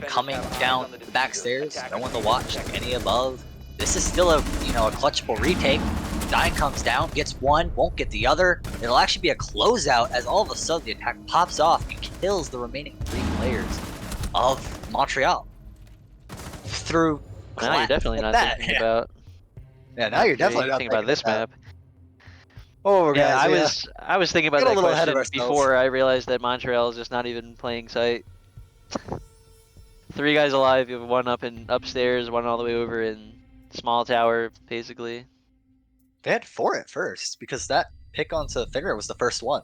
coming down the back stairs. No one to watch, any above. This is still a, a clutchable retake. Dine comes down, gets one, won't get the other. It'll actually be a closeout as all of a sudden the attack pops off and kills the remaining 3 players of Montreal. Through now you're definitely not thinking about... Yeah, now you're definitely not thinking about this map. Oh, yeah, guys, I was thinking about that question before I realized that Montreal is just not even playing site. 3 guys alive, you have 1 up and upstairs, 1 all the way over in small tower, basically. They had 4 at first, because that pick onto Figure was the first one.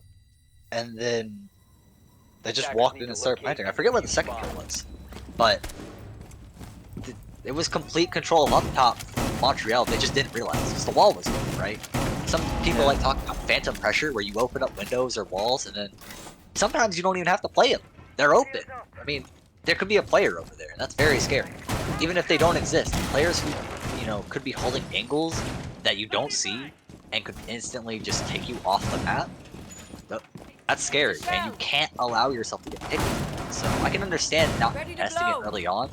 And then they just walked in and started planting. I forget where the second kill was. But it was complete control of up top Montreal. They just didn't realize, because the wall was open, right? Some people like talking about phantom pressure, where you open up windows or walls, and then sometimes you don't even have to play them. They're open. I mean, there could be a player over there, and that's very scary. Even if they don't exist, players who, could be holding angles that you don't see and could instantly just take you off the map, that's scary, and you can't allow yourself to get picked. So I can understand not testing it early on,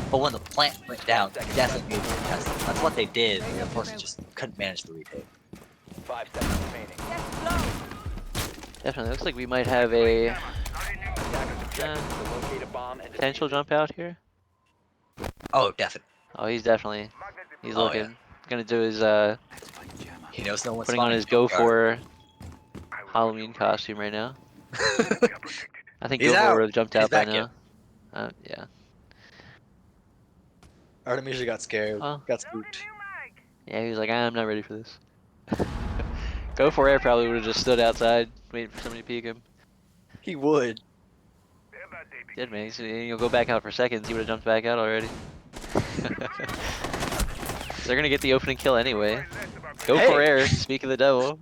But when the plant went down, they definitely needed to test it. That's what they did. They unfortunately just couldn't manage the retake. 5 seconds remaining. Definitely looks like we might have a Attackers objective to locate a bomb and potential defuse it. jump out here. Oh, definitely. Oh, he's definitely. He's Oh, looking. yeah. Gonna do his He knows no one's putting on spotting his him. go for Halloween costume right now. I think He's Go for out. would have jumped He's out by back in. now. Yeah. Artemisia got scared. Oh. Got spooked. Yeah, he was like, I'm not ready for this. Go for Air probably would have just stood outside waiting for somebody to peek him. He would. Did man, he'll go back out for seconds. He would have jumped back out already. They're gonna get the opening kill anyway. Go for Hey. Air. Speak of the devil.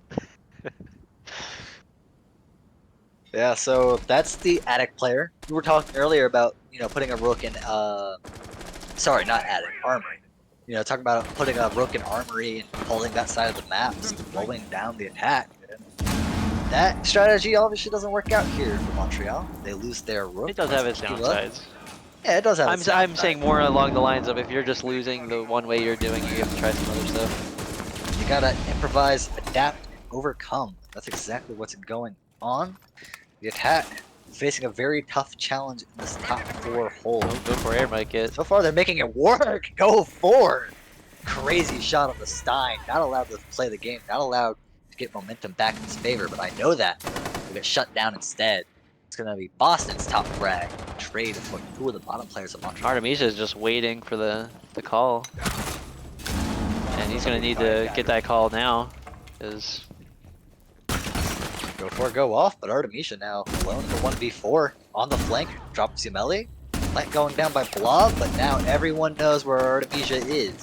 Yeah, so that's the attic player. We were talking earlier about, putting a rook in, sorry, not attic, armory. Talking about putting a rook in armory and holding that side of the map, slowing down the attack. That strategy obviously doesn't work out here for Montreal. They lose their rook. It does have its Give up. downsides. Yeah, it does have its I'm downsides. saying more along the lines of if you're just losing the one way you're doing, you have to try some other stuff. You gotta improvise, adapt, and overcome. That's exactly what's going on. The attack facing a very tough challenge in this top 4 hole. Go for Air might get. So far, they're making it work. Go for crazy shot on the Stein. Not allowed to play the game. Not allowed to get momentum back in his favor. But I know that will get shut down instead. It's gonna be Boston's top frag. Trade for 2 of the bottom players of Montreal. Artemisia is just waiting for the call, and he's gonna need to get that call now, because. Go for it, go off, but Artemisia now alone in the 1v4 on the flank. Drops Yameli. Plant going down by Blob, but now everyone knows where Artemisia is.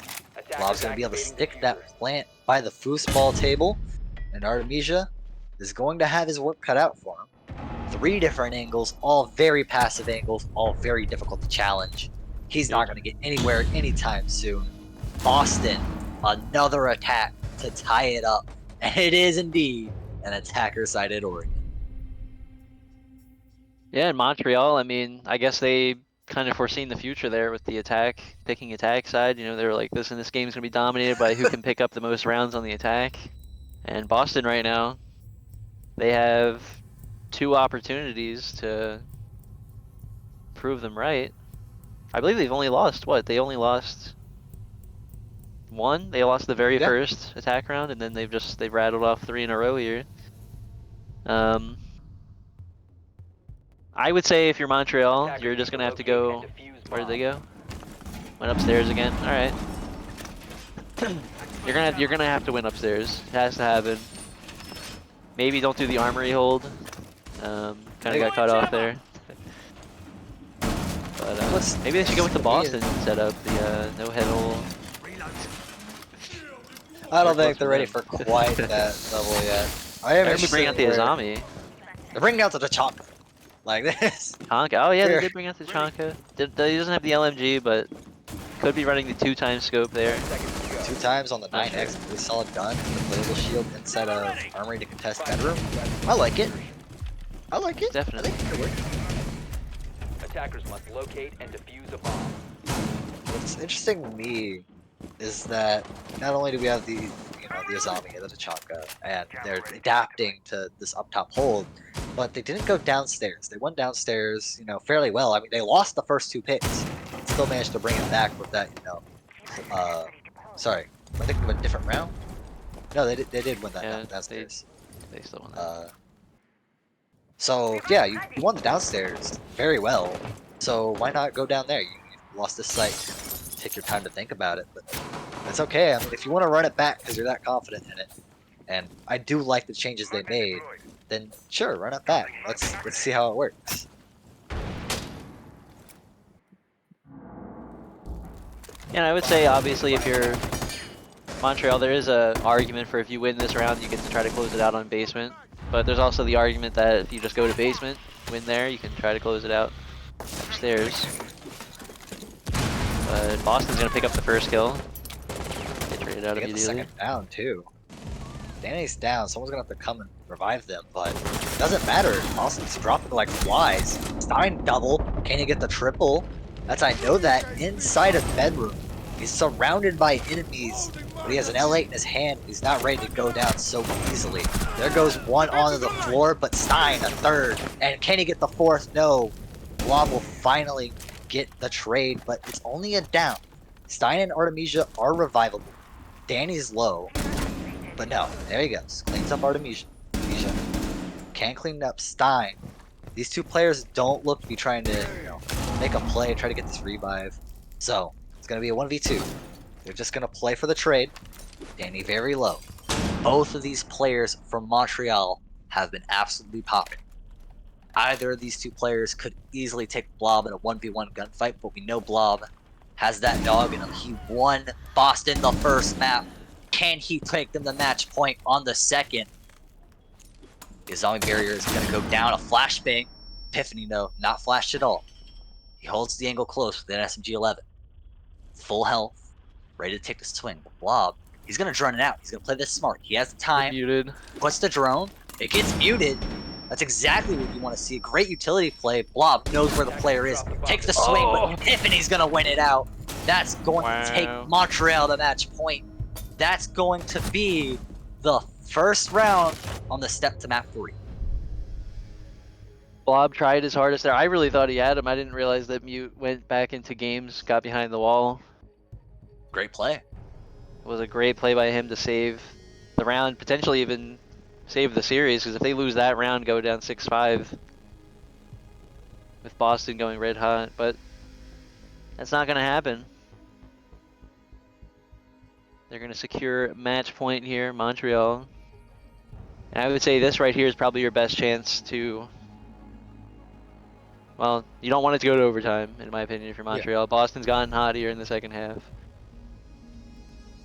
Blob's going to be able to stick that plant by the foosball table, and Artemisia is going to have his work cut out for him. 3 different angles, all very passive angles, all very difficult to challenge. He's not going to get anywhere anytime soon. Boston, another attack to tie it up, and it is indeed an attacker-sided Oregon. Yeah, in Montreal, I mean, I guess they kind of foreseen the future there with the attack, picking attack side. They were like, this game's gonna be dominated by who can pick up the most rounds on the attack. And Boston right now, they have 2 opportunities to prove them right. I believe they've only lost, what? They only lost 1? They lost the very first attack round, and then they've rattled off 3 in a row here. I would say if you're Montreal, you're just gonna have to go. Where did they go? Went upstairs again. All right. You're gonna have to win upstairs. It has to happen. Maybe don't do the armory hold. Kind of got cut off there. But maybe they should go with the Boston setup, the no head hole. I don't think they're ready for quite that level yet. I am They're gonna bring out the Azami. They're bringing out the Tachanka. Like this. Tonka. Oh yeah, they did bring out the Tachanka. He doesn't have the LMG, but could be running the 2x scope there. 2 times on the 9X, really solid gun, the playable shield inside of armory to contest bedroom. I like it. I like it. Definitely. I think it could work. Attackers must locate and defuse a bomb. What's interesting to me is that not only do we have the Azami and the Tachanka, and they're adapting to this up top hold, but they didn't go downstairs. They went downstairs, fairly well. I mean, they lost the first 2 picks, still managed to bring it back with that, sorry, I think they went a different round. No, they did win that downstairs. They still won that. So yeah, you won the downstairs very well. So why not go down there? You lost this site. Take your time to think about it, but it's okay. I mean, if you want to run it back because you're that confident in it, and I do like the changes they made, then sure, run it back. Let's see how it works. And I would say, obviously, if you're Montreal, there is a argument for if you win this round, you get to try to close it out on basement. But there's also the argument that if you just go to basement, win there, you can try to close it out upstairs. But Boston's gonna pick up the first kill. Get traded out They get the immediately. second down too. Danny's down. Someone's gonna have to come and revive them, but it doesn't matter. Boston's dropping like flies. Stein double. Can he get the triple? That's I know that inside a bedroom. He's surrounded by enemies, but he has an L8 in his hand. He's not ready to go down so easily. There goes one onto the floor, but Stein a third. And can he get the fourth? No. Blob will finally get the trade, but it's only a down. Stein and Artemisia are revivable. Danny's low, but no. There he goes. Cleans up Artemisia. Can clean up Stein. These two players don't look to be trying to, make a play, try to get this revive. So, it's going to be a 1v2. They're just going to play for the trade. Danny very low. Both of these players from Montreal have been absolutely popping. Either of these two players could easily take Blob in a 1v1 gunfight, but we know Blob has that dog in him. He won Boston the first map. Can he take them the match point on the second? His zombie barrier is going to go down. A flashbang. Epiphany, no, not flashed at all. He holds the angle close with an SMG-11. Full health, ready to take the swing. But Blob, he's going to drone it out. He's going to play this smart. He has the time. Muted. Puts the drone. It gets muted. That's exactly what you want to see. A great utility play. Blob knows where the player is. Takes the swing, but Epiphany's going to win it out. That's going to take Montreal to match point. That's going to be the first round on the step to map 3. Blob tried his hardest there. I really thought he had him. I didn't realize that Mute went back into games, got behind the wall. Great play. It was a great play by him to save the round, potentially even save the series, because if they lose that round, go down 6-5 with Boston going red hot, but that's not going to happen. They're going to secure match point here, Montreal. And I would say this right here is probably your best chance to... Well, you don't want it to go to overtime, in my opinion, if you're Montreal. Yeah. Boston's gotten hot here in the second half.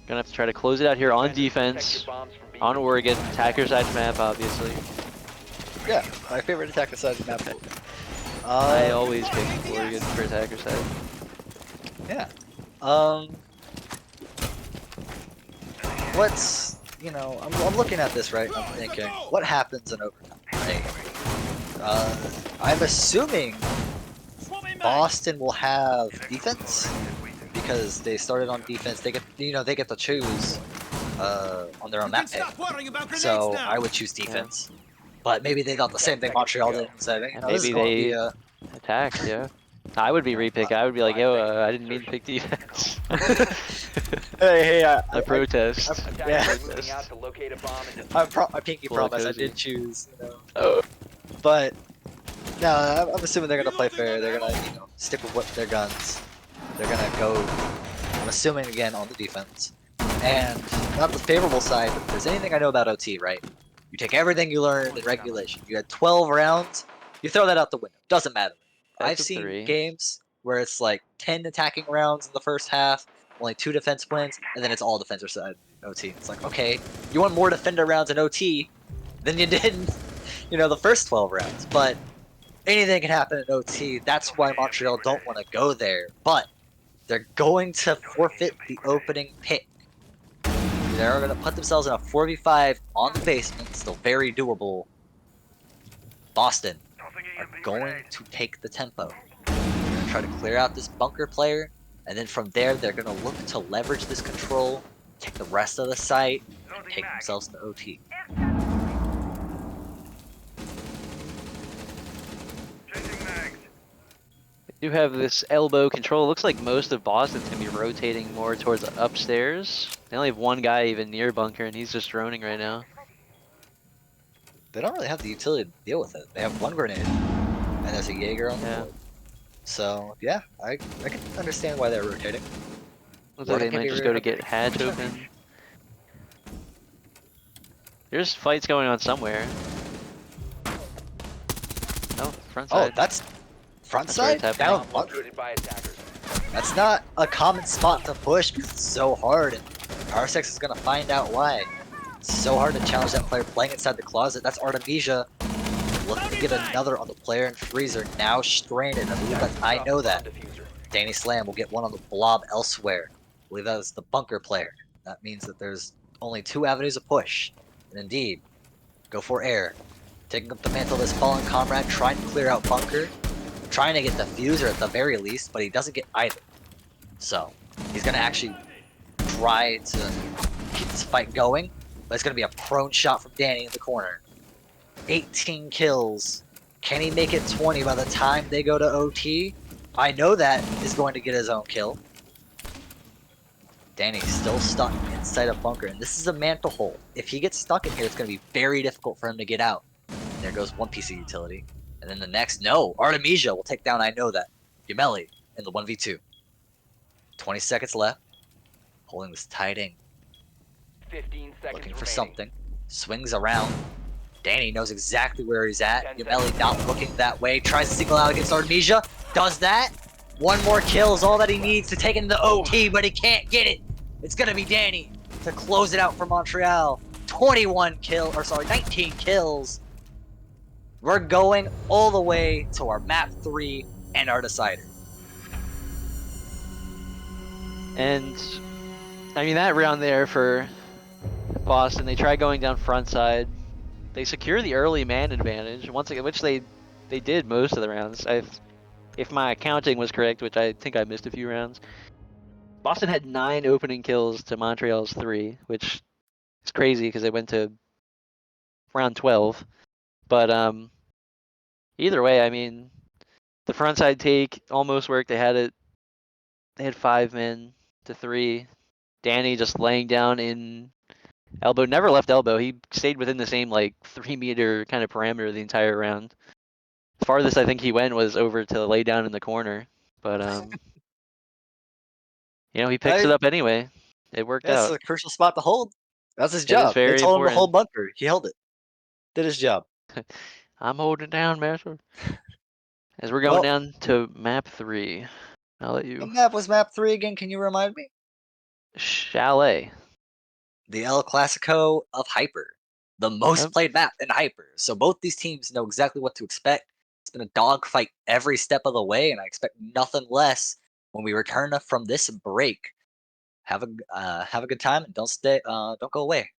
Gonna have to try to close it out here on defense, on Oregon, attacker side map, obviously. Yeah, my favorite attacker side map. I always pick Oregon for attacker side. Yeah. What's, I'm looking at this, right? I'm thinking, what happens in overtime, right? I'm assuming Boston will have defense because they started on defense. They get, they get to choose on their own map pick. So I would choose defense. But maybe they got the same thing Montreal did. So maybe they attacked. Yeah. I would be repick. I would be like, yo, I didn't mean to pick defense. hey, I protest. I pinky promise I did choose. But no, I'm assuming they're gonna play fair. They're gonna, stick with their guns. They're gonna go, I'm assuming again on the defense. And not the favorable side, but if there's anything I know about OT, right? You take everything you learned in regulation. You had 12 rounds. You throw that out the window. Doesn't matter. I've seen games where it's like 10 attacking rounds in the first half, only 2 defense wins, and then it's all defender side OT. It's like, okay, you want more defender rounds in OT than you did in, the first 12 rounds. But anything can happen in OT. That's why Montreal don't want to go there. But they're going to forfeit the opening pick. They're going to put themselves in a 4v5 on the basement. Still very doable. Boston are going to take the tempo. They're going to try to clear out this bunker player, and then from there they're going to look to leverage this control, take the rest of the site, and take themselves to OT. They do have this elbow control. It looks like most of Boston's going to be rotating more towards upstairs. They only have one guy even near bunker, and he's just droning right now. They don't really have the utility to deal with it. They have one grenade, and there's a Jaeger on the board. So, yeah, I can understand why they're rotating. Looks like they might just go to get hatch open. There's fights going on somewhere. Oh, front side. Oh, that's front side? Down bunker. That's not a common spot to push because it's so hard, and Parsex is going to find out why. It's so hard to challenge that player playing inside the closet. That's Artemisia looking to get another on the player, and Freezer now stranded. I believe that's, I know that. Danny Slam will get one on the blob elsewhere. I believe that is the bunker player. That means that there's only 2 avenues of push. And indeed, go for air. Taking up the mantle of this fallen comrade, trying to clear out bunker. trying to get the fuser at the very least, but he doesn't get either. So he's gonna actually try to keep this fight going, but it's gonna be a prone shot from Danny in the corner. 18 kills. Can he make it 20 by the time they go to OT? I know that is going to get his own kill. Danny's still stuck inside a bunker, and this is a mantle hole. If he gets stuck in here, it's going to be very difficult for him to get out. There goes one piece of utility. And then the next, no, Artemisia will take down, I know that, Yumeli in the 1v2. 20 seconds left. Holding this tight in. 15 seconds Looking for remaining. something. Swings around. Danny knows exactly where he's at. 10 Yumeli seconds. not looking that way. Tries to single out against Artemisia. Does that. One more kill is all that he needs to take into the OT, but he can't get it. It's going to be Danny to close it out for Montreal. 19 kills. We're going all the way to our map 3 and our decider. And I mean that round there for Boston, they try going down front side. They secure the early man advantage once again, which they did most of the rounds. If my counting was correct, which I think I missed a few rounds. Boston had 9 opening kills to Montreal's 3, which is crazy because they went to round 12. But either way, I mean, the frontside take almost worked. They had 5 men to 3. Danny just laying down in elbow, never left elbow. He stayed within the same like 3-meter kind of parameter the entire round. The farthest I think he went was over to lay down in the corner, but you know, he picks it up anyway. It worked That's out. a crucial spot to hold. That's his It is job. They very told him to hold important. bunker. He held it. Did his job. I'm holding it down, Master. As we're Well, going down to map 3, I'll let what you. map was map 3 again? Can you remind me? Chalet. The El Clasico of Hyper. The most Yep. played map in Hyper. So both these teams know exactly what to expect. It's been a dogfight every step of the way, and I expect nothing less when we return from this break. Have a good time and don't go away.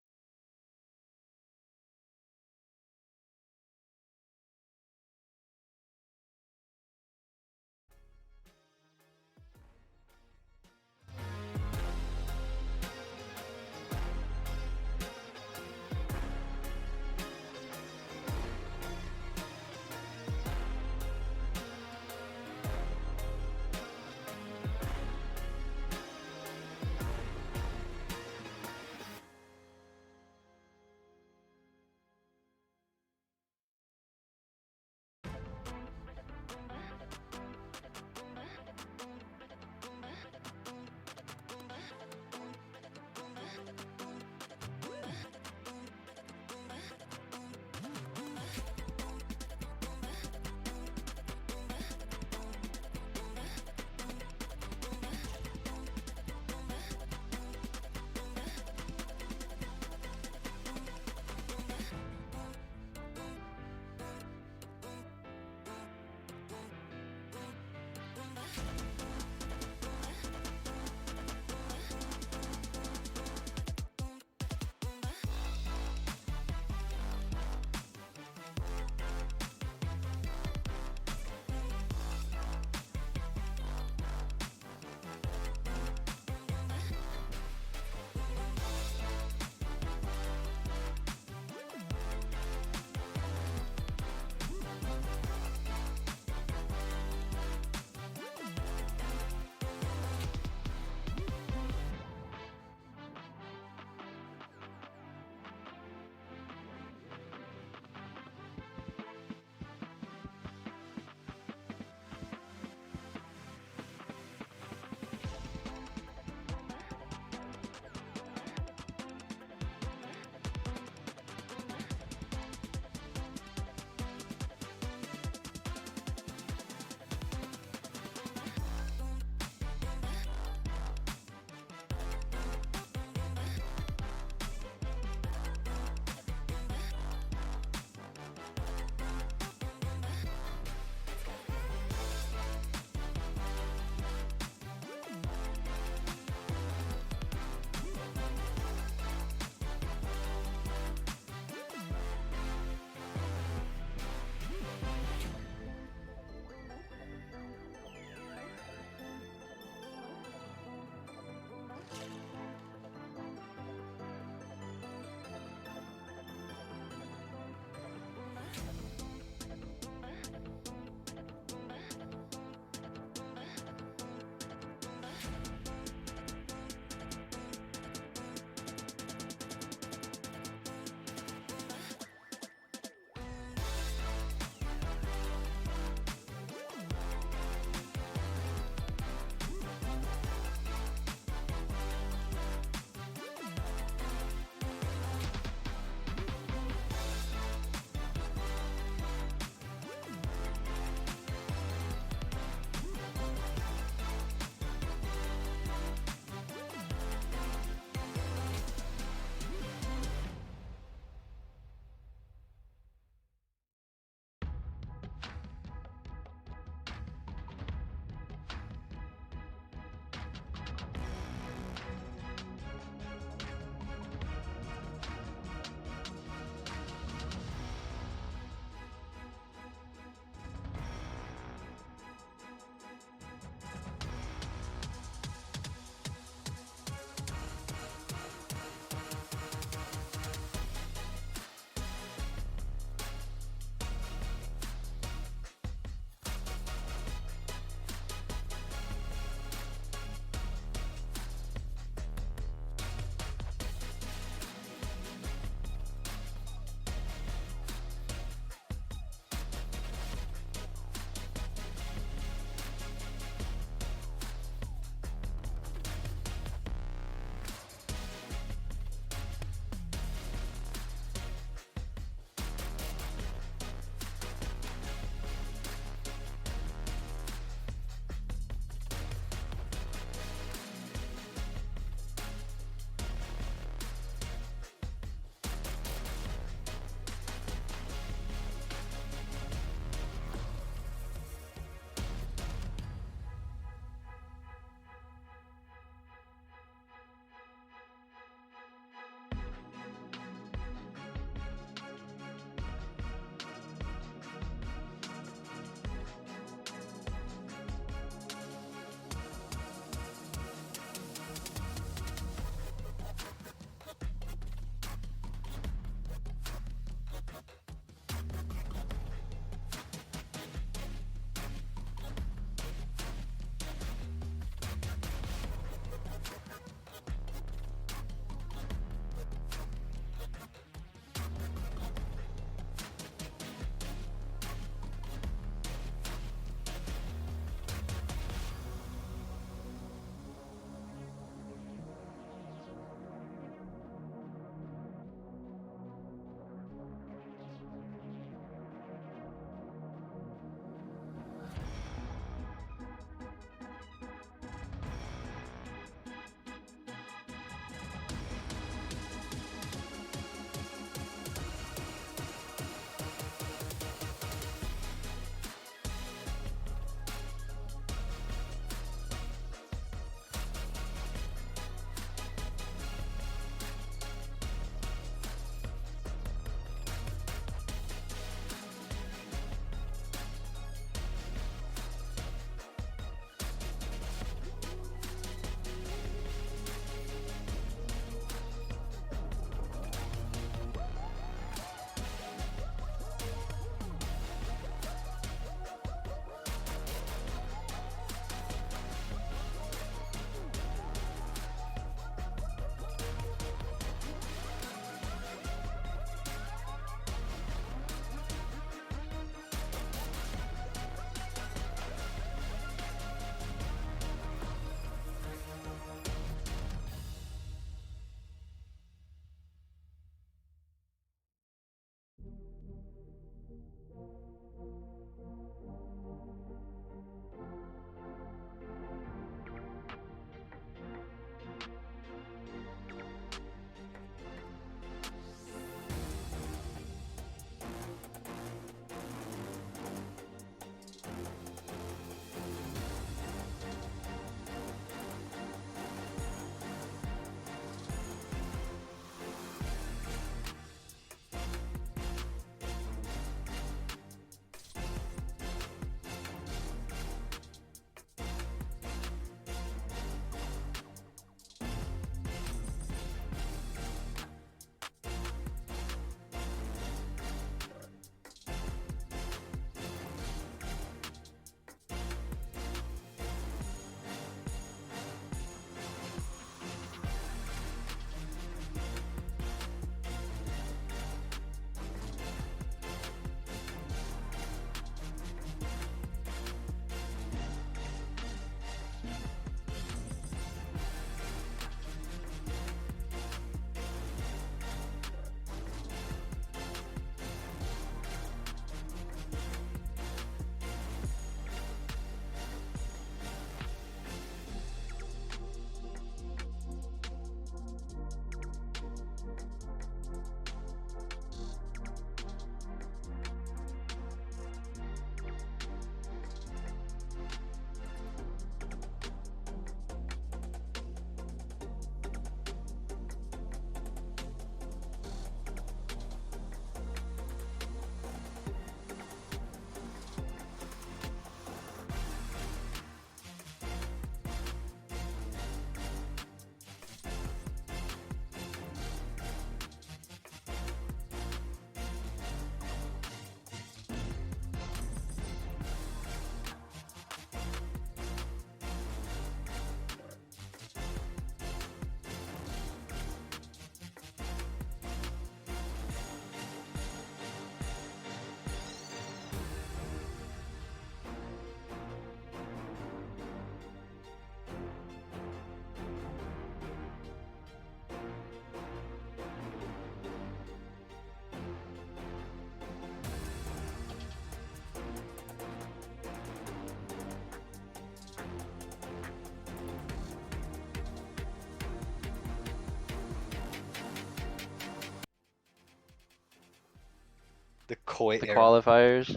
The Koi the era. qualifiers.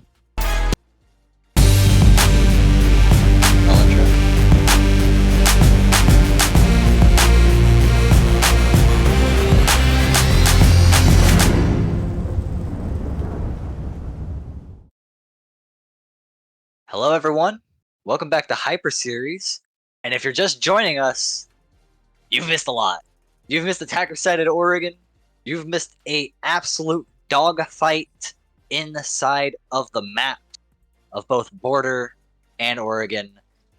Electro. Hello, everyone. Welcome back to Hyper Series. And if you're just joining us, you've missed a lot. You've missed Attacker Side at Oregon. You've missed a absolute dogfight inside of the map of both Border and Oregon.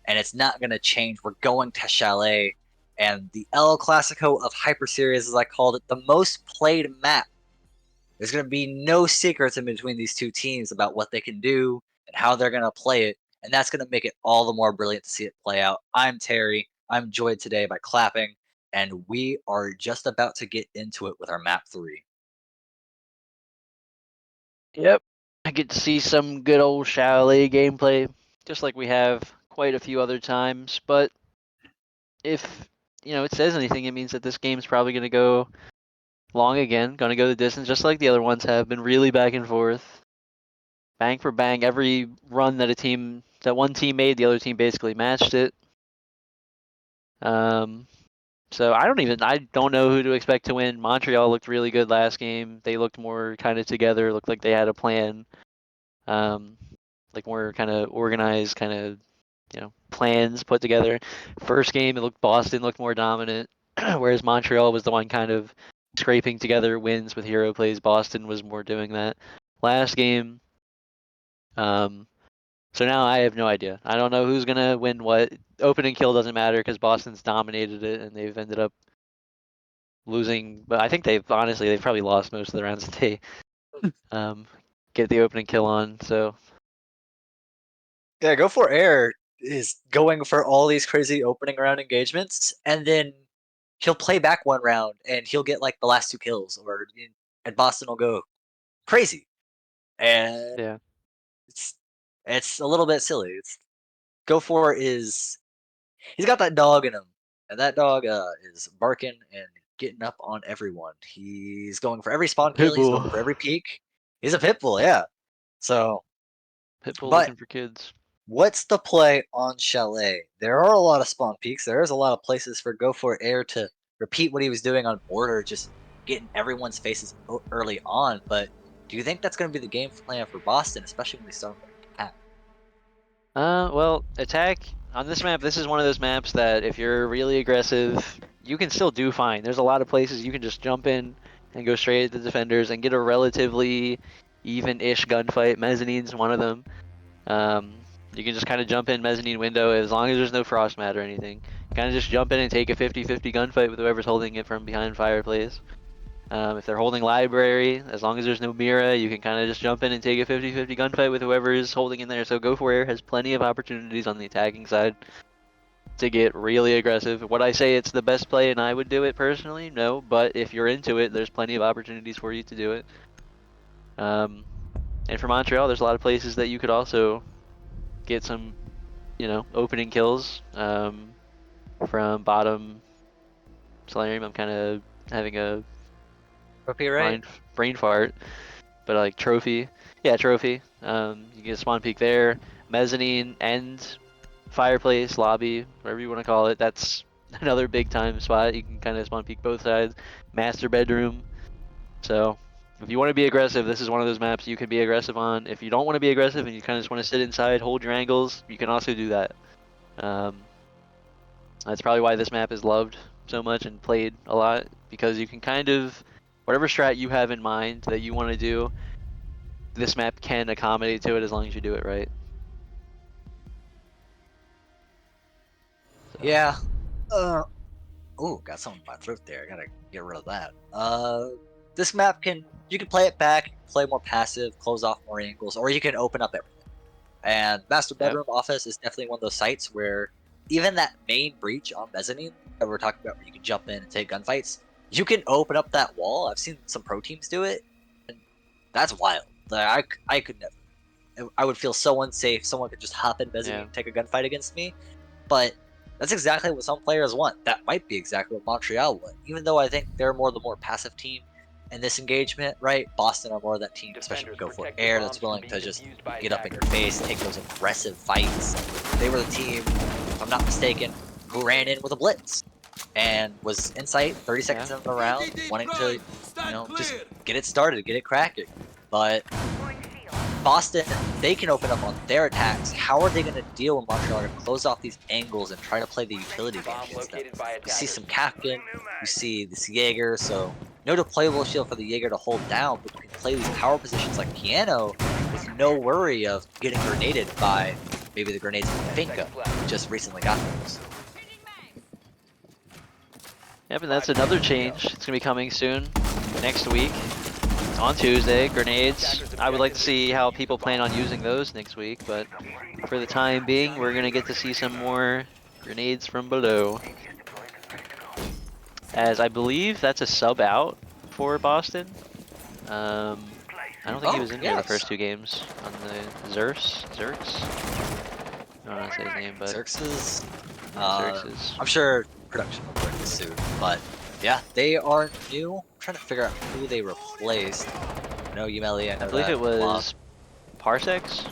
And it's not going to change. We're going to Chalet. And the El Clasico of Hyper Series, as I called it, the most played map. There's going to be no secrets in between these two teams about what they can do and how they're going to play it. And that's going to make it all the more brilliant to see it play out. I'm Terry. I'm joined today by Clapping. And we are just about to get into it with our map 3. Yep. I get to see some good old Chalet gameplay, just like we have quite a few other times. But if it says anything, it means that this game's probably going to go long again, going to go the distance, just like the other ones have been, really back and forth, bang for bang. Every run that one team made, the other team basically matched it. So I don't know who to expect to win. Montreal looked really good last game. They looked more kind of together. Looked like they had a plan. Like more kind of organized, kind of plans put together. First game, Boston looked more dominant, whereas Montreal was the one kind of scraping together wins with hero plays. Boston was more doing that. Last game, so now I have no idea. I don't know who's gonna win what. Opening kill doesn't matter because Boston's dominated it and they've ended up losing. But I think they've probably lost most of the rounds that they get the opening kill on. So Yeah, Go for Air is going for all these crazy opening round engagements, and then he'll play back one round and he'll get like the last 2 kills, and Boston will go crazy. And yeah, it's a little bit silly. Go for is he's got that dog in him, and that dog is barking and getting up on everyone. He's going for every spawn kill. He's going Pitbull. for every peek. He's a pit bull, yeah. So, Pitbull but looking for kids. what's the play on Chalet? There are a lot of spawn peaks. There is a lot of places for Go for Air to repeat what he was doing on Border, just getting everyone's faces early on. But do you think that's going to be the game plan for Boston, especially when they start with attack? Well, attack on this map. This is one of those maps that if you're really aggressive, you can still do fine. There's a lot of places you can just jump in and go straight at the defenders and get a relatively even-ish gunfight. Mezzanine's one of them. You can just kind of jump in mezzanine window as long as there's no frost mat or anything. Kind of just jump in and take a 50-50 gunfight with whoever's holding it from behind fireplace. If they're holding library, as long as there's no Mira, you can kind of just jump in and take a 50-50 gunfight with whoever is holding in there. So Go for Air has plenty of opportunities on the attacking side to get really aggressive. Would I say it's the best play and I would do it personally? No, but if you're into it, there's plenty of opportunities for you to do it. And for Montreal, there's a lot of places that you could also get some, opening kills. From bottom Solarium, I'm kind of having a Right? brain fart, but like trophy, yeah, trophy. You get a spawn peak there, mezzanine and fireplace, lobby, whatever you want to call it. That's another big time spot. You can kind of spawn peek both sides. Master bedroom. So if you want to be aggressive, this is one of those maps you can be aggressive on. If you don't want to be aggressive and you kind of just want to sit inside, hold your angles, you can also do that. That's probably why this map is loved so much and played a lot, because you can kind of, whatever strat you have in mind that you want to do, this map can accommodate to it as long as you do it right. So. Yeah. Oh, got something in my throat there. I gotta get rid of that. This map you can play it back, play more passive, close off more angles, or you can open up everything. And Master Bedroom Office is definitely one of those sites where even that main breach on Mezzanine that we're talking about, where you can jump in and take gunfights, you can open up that wall. I've seen some pro teams do it, and that's wild. Like, I could never. I would feel so unsafe. Someone could just hop in Mezzanine and take a gunfight against me. But that's exactly what some players want. That might be exactly what Montreal want, even though I think they're the more passive team, in this engagement, right? Boston are more of that team, especially with Go for Air, that's willing to just get up in your face, take those aggressive fights. They were the team, if I'm not mistaken, who ran in with a blitz and was in sight 30 seconds into the round, wanting to, just get it started, get it cracking. But Boston, they can open up on their attacks. How are they going to deal when Montreal are going to close off these angles and try to play the utility game against them? You see some Kafkin, you see this Jaeger, so no deployable shield for the Jaeger to hold down, but you can play these power positions like Piano with no worry of getting grenaded by maybe the grenades from Finka, who just recently got those. Yep, and that's another change. It's going to be coming soon, next week. On Tuesday, grenades. I would like to see how people plan on using those next week, but for the time being, we're going to get to see some more grenades from below. As I believe that's a sub out for Boston. I don't think he was in there the first 2 games on the Zerks. I don't know how to say his name, but Xerxes. Xerxes. I'm sure production will work this soon, but yeah, they are new. I'm trying to figure out who they replaced. No, Yumeli, I believe it was Parsecs.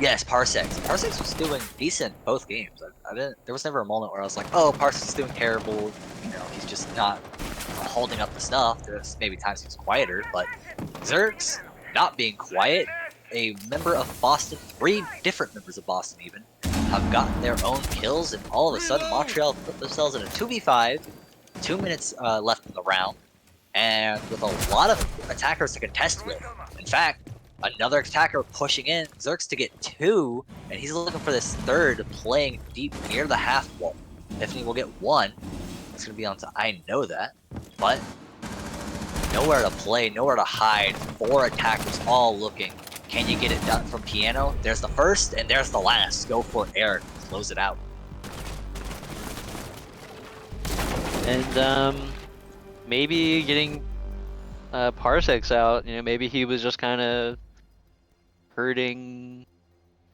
Yes, Parsecs. Parsecs was doing decent both games. I didn't. There was never a moment where I was like, "Oh, Parsecs is doing terrible." He's just not holding up the stuff. There's maybe times he was quieter, but Zerx not being quiet. A member of Boston, 3 different members of Boston even, have gotten their own kills, and all of a sudden Montreal put themselves in a 2v5. 2 minutes left in the round, and with a lot of attackers to contest with. In fact, another attacker pushing in, Zerx to get 2, and he's looking for this 3rd, playing deep near the half wall. Epiphany will get 1. It's going to be on to I know that, but nowhere to play, nowhere to hide. 4 attackers all looking. Can you get it done from Piano? There's the first, and there's the last. Go for Eric. Close it out. And maybe getting Parsecs out, maybe he was just kind of hurting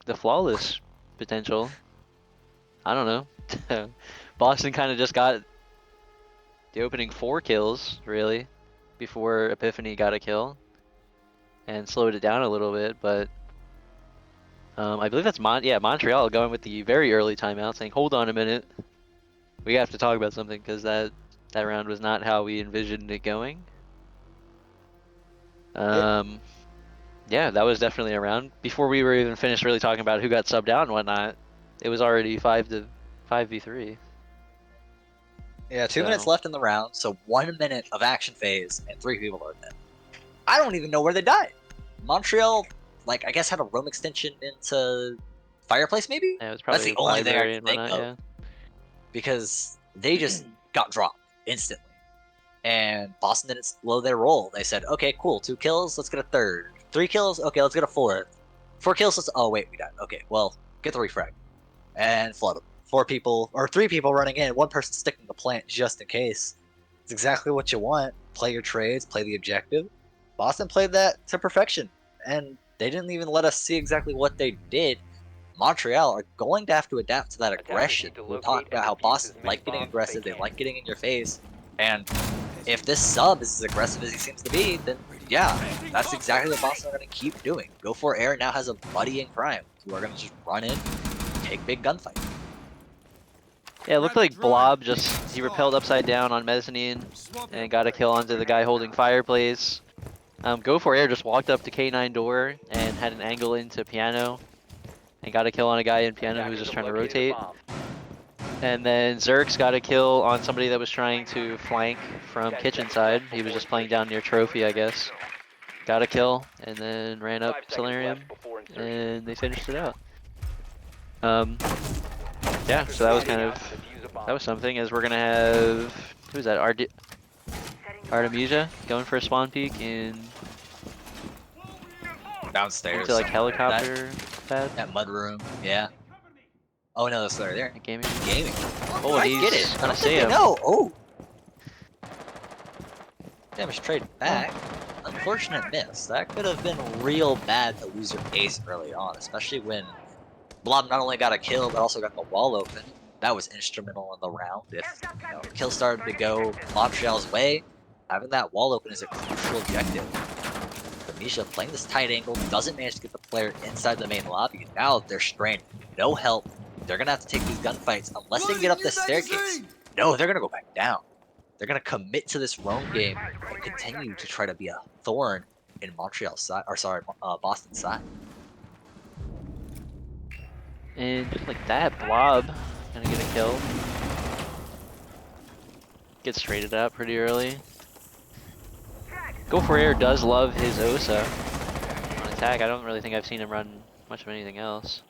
the flawless potential. I don't know. Boston kind of just got the opening 4 kills, really, before Epiphany got a kill and slowed it down a little bit, but I believe that's Montreal going with the very early timeout, saying, hold on a minute. We have to talk about something, because that round was not how we envisioned it going. Yeah, that was definitely a round. Before we were even finished really talking about who got subbed out and whatnot, it was already 5v3. Yeah, 2 minutes left in the round, so 1 minute of action phase, and 3 people are dead. I don't even know where they died. Montreal, I guess had a roam extension into Fireplace, maybe? Yeah, it was probably that's the only thing I library can and think whatnot, of. yeah. Because they just got dropped instantly. And Boston didn't slow their roll. They said, okay, cool, 2 kills, let's get a 3rd. 3 kills, okay, let's get a 4th. 4 kills, oh wait, we died. Okay, well, get the refrag. And flood them. 4 people, or 3 people running in, 1 person sticking the plant just in case. It's exactly what you want. Play your trades, play the objective. Boston played that to perfection. And they didn't even let us see exactly what they did. Montreal are going to have to adapt to that aggression. We'll talk about how Boston like getting aggressive, they like getting in your face, and if this sub is as aggressive as he seems to be, then yeah, that's exactly what Boston are going to keep doing. Go for Air now has a buddy in crime who are going to just run in, take big gunfight. Yeah, it looked like Blob he repelled upside down on Mezzanine and got a kill onto the guy holding Fireplace. Go for Air just walked up to K9 door and had an angle into Piano and got a kill on a guy in Piano who was just trying to rotate. And then Zerx got a kill on somebody that was trying to flank from kitchen side. He was just playing down near Trophy, I guess. Got a kill and then ran up Solarium and they finished it out. Yeah, so that was something, as we're gonna have, who's that, Artemisia going for a spawn peek in Downstairs. into helicopter pad. That mud room, yeah. Oh no, that's right there. Gaming. Oh, I get it. Gonna see him. No, oh. Damage trade back. Unfortunate miss. That could have been real bad to lose your ace early on, especially when Blob not only got a kill, but also got the wall open. That was instrumental in the round. If kill started to go Montreal's way, Having that wall open is a crucial objective. Misha playing this tight angle, doesn't manage to get the player inside the main lobby. Now they're strained. No help. They're going to have to take these gunfights unless they can get up this staircase. No, they're going to go back down. They're going to commit to this roam game and continue to try to be a thorn in Montreal's side, or sorry, Boston's side. And just like that, Blob gonna get a kill. Gets traded out pretty early. Go for Air does love his Osa on attack. I don't really think I've seen him run much of anything else.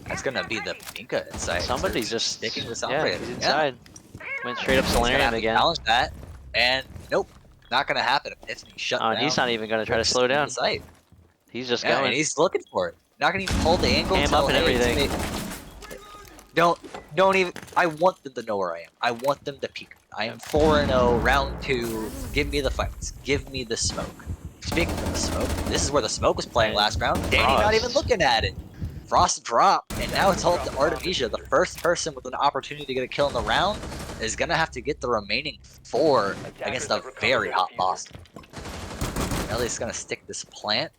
That's gonna be the Pinka inside. Somebody's just sticking with yeah, Alfred. he's inside. Went straight up Solarium again. Challenge that, and nope, not gonna happen. Epiphany shut down. And he's not even gonna try to slow down. He's just going. And he's looking for it. Not gonna even hold the angle. Cam up and everything. Don't even. I want them to know where I am. I want them to peek. I am 4-0, round 2. Give me the fights. Give me the smoke. Speaking of the smoke, this is where the smoke was playing last round. Danny not even looking at it. Frost dropped, and now it's all up to Artemisia. The first person with an opportunity to get a kill in the round is gonna have to get the remaining 4 against a very hot Boston. Elliott's gonna stick this plant.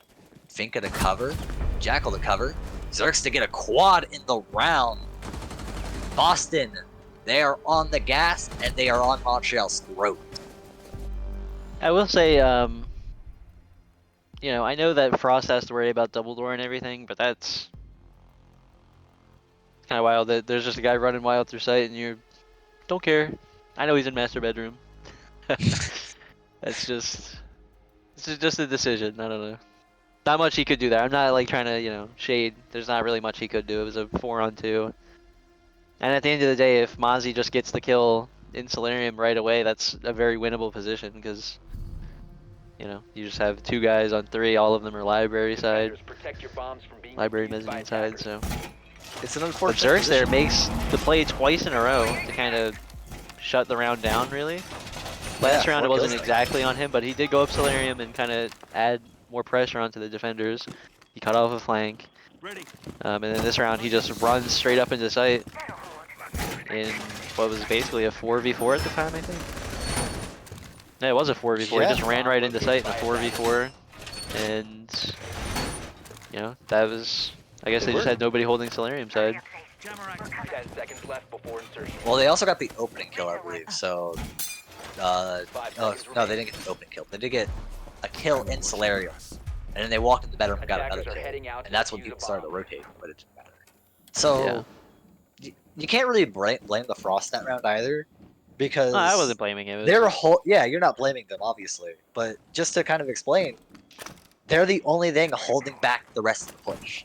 Finka to cover. Jackal to cover. Zerx to get a quad in the round. Boston, they are on the gas, and they are on Montreal's throat. I will say, you know, I know that Frost has to worry about double door and everything, but that's kind of wild that there's just a guy running wild through sight and you don't care. I know he's in master bedroom. It's just a decision. I don't know. Not much he could do there. I'm not like trying to, you know, shade. There's not really much he could do. It was a 4-on-2. And at the end of the day, if Mozzie just gets the kill in Solarium right away, that's a very winnable position because, you know, you just have 2 guys on 3. All of them are library side, library mezzanine side. So it's an unfortunate. But Zerx there makes the play twice in a row to kind of shut the round down. Really, last round it wasn't exactly on him, but he did go up Solarium and kind of add more pressure onto the defenders. He cut off a flank. And then this round he just runs straight up into sight in what was basically a 4v4 at the time, I think. Yeah, it was a 4v4. He just ran right into sight in a 4v4. And, you know, that was... I guess they just had nobody holding Solarium side. 10 seconds left before insertion. Well, they also got the opening kill, I believe, so... no, they didn't get the opening kill. They did get a kill in Solarium. And then they walked in the bedroom and got another kill. And that's when people started to rotate, but it didn't matter. So, you can't really blame the Frost that round either, because... No, I wasn't blaming him. Yeah, you're not blaming them, obviously. But just to kind of explain, they're the only thing holding back the rest of the push.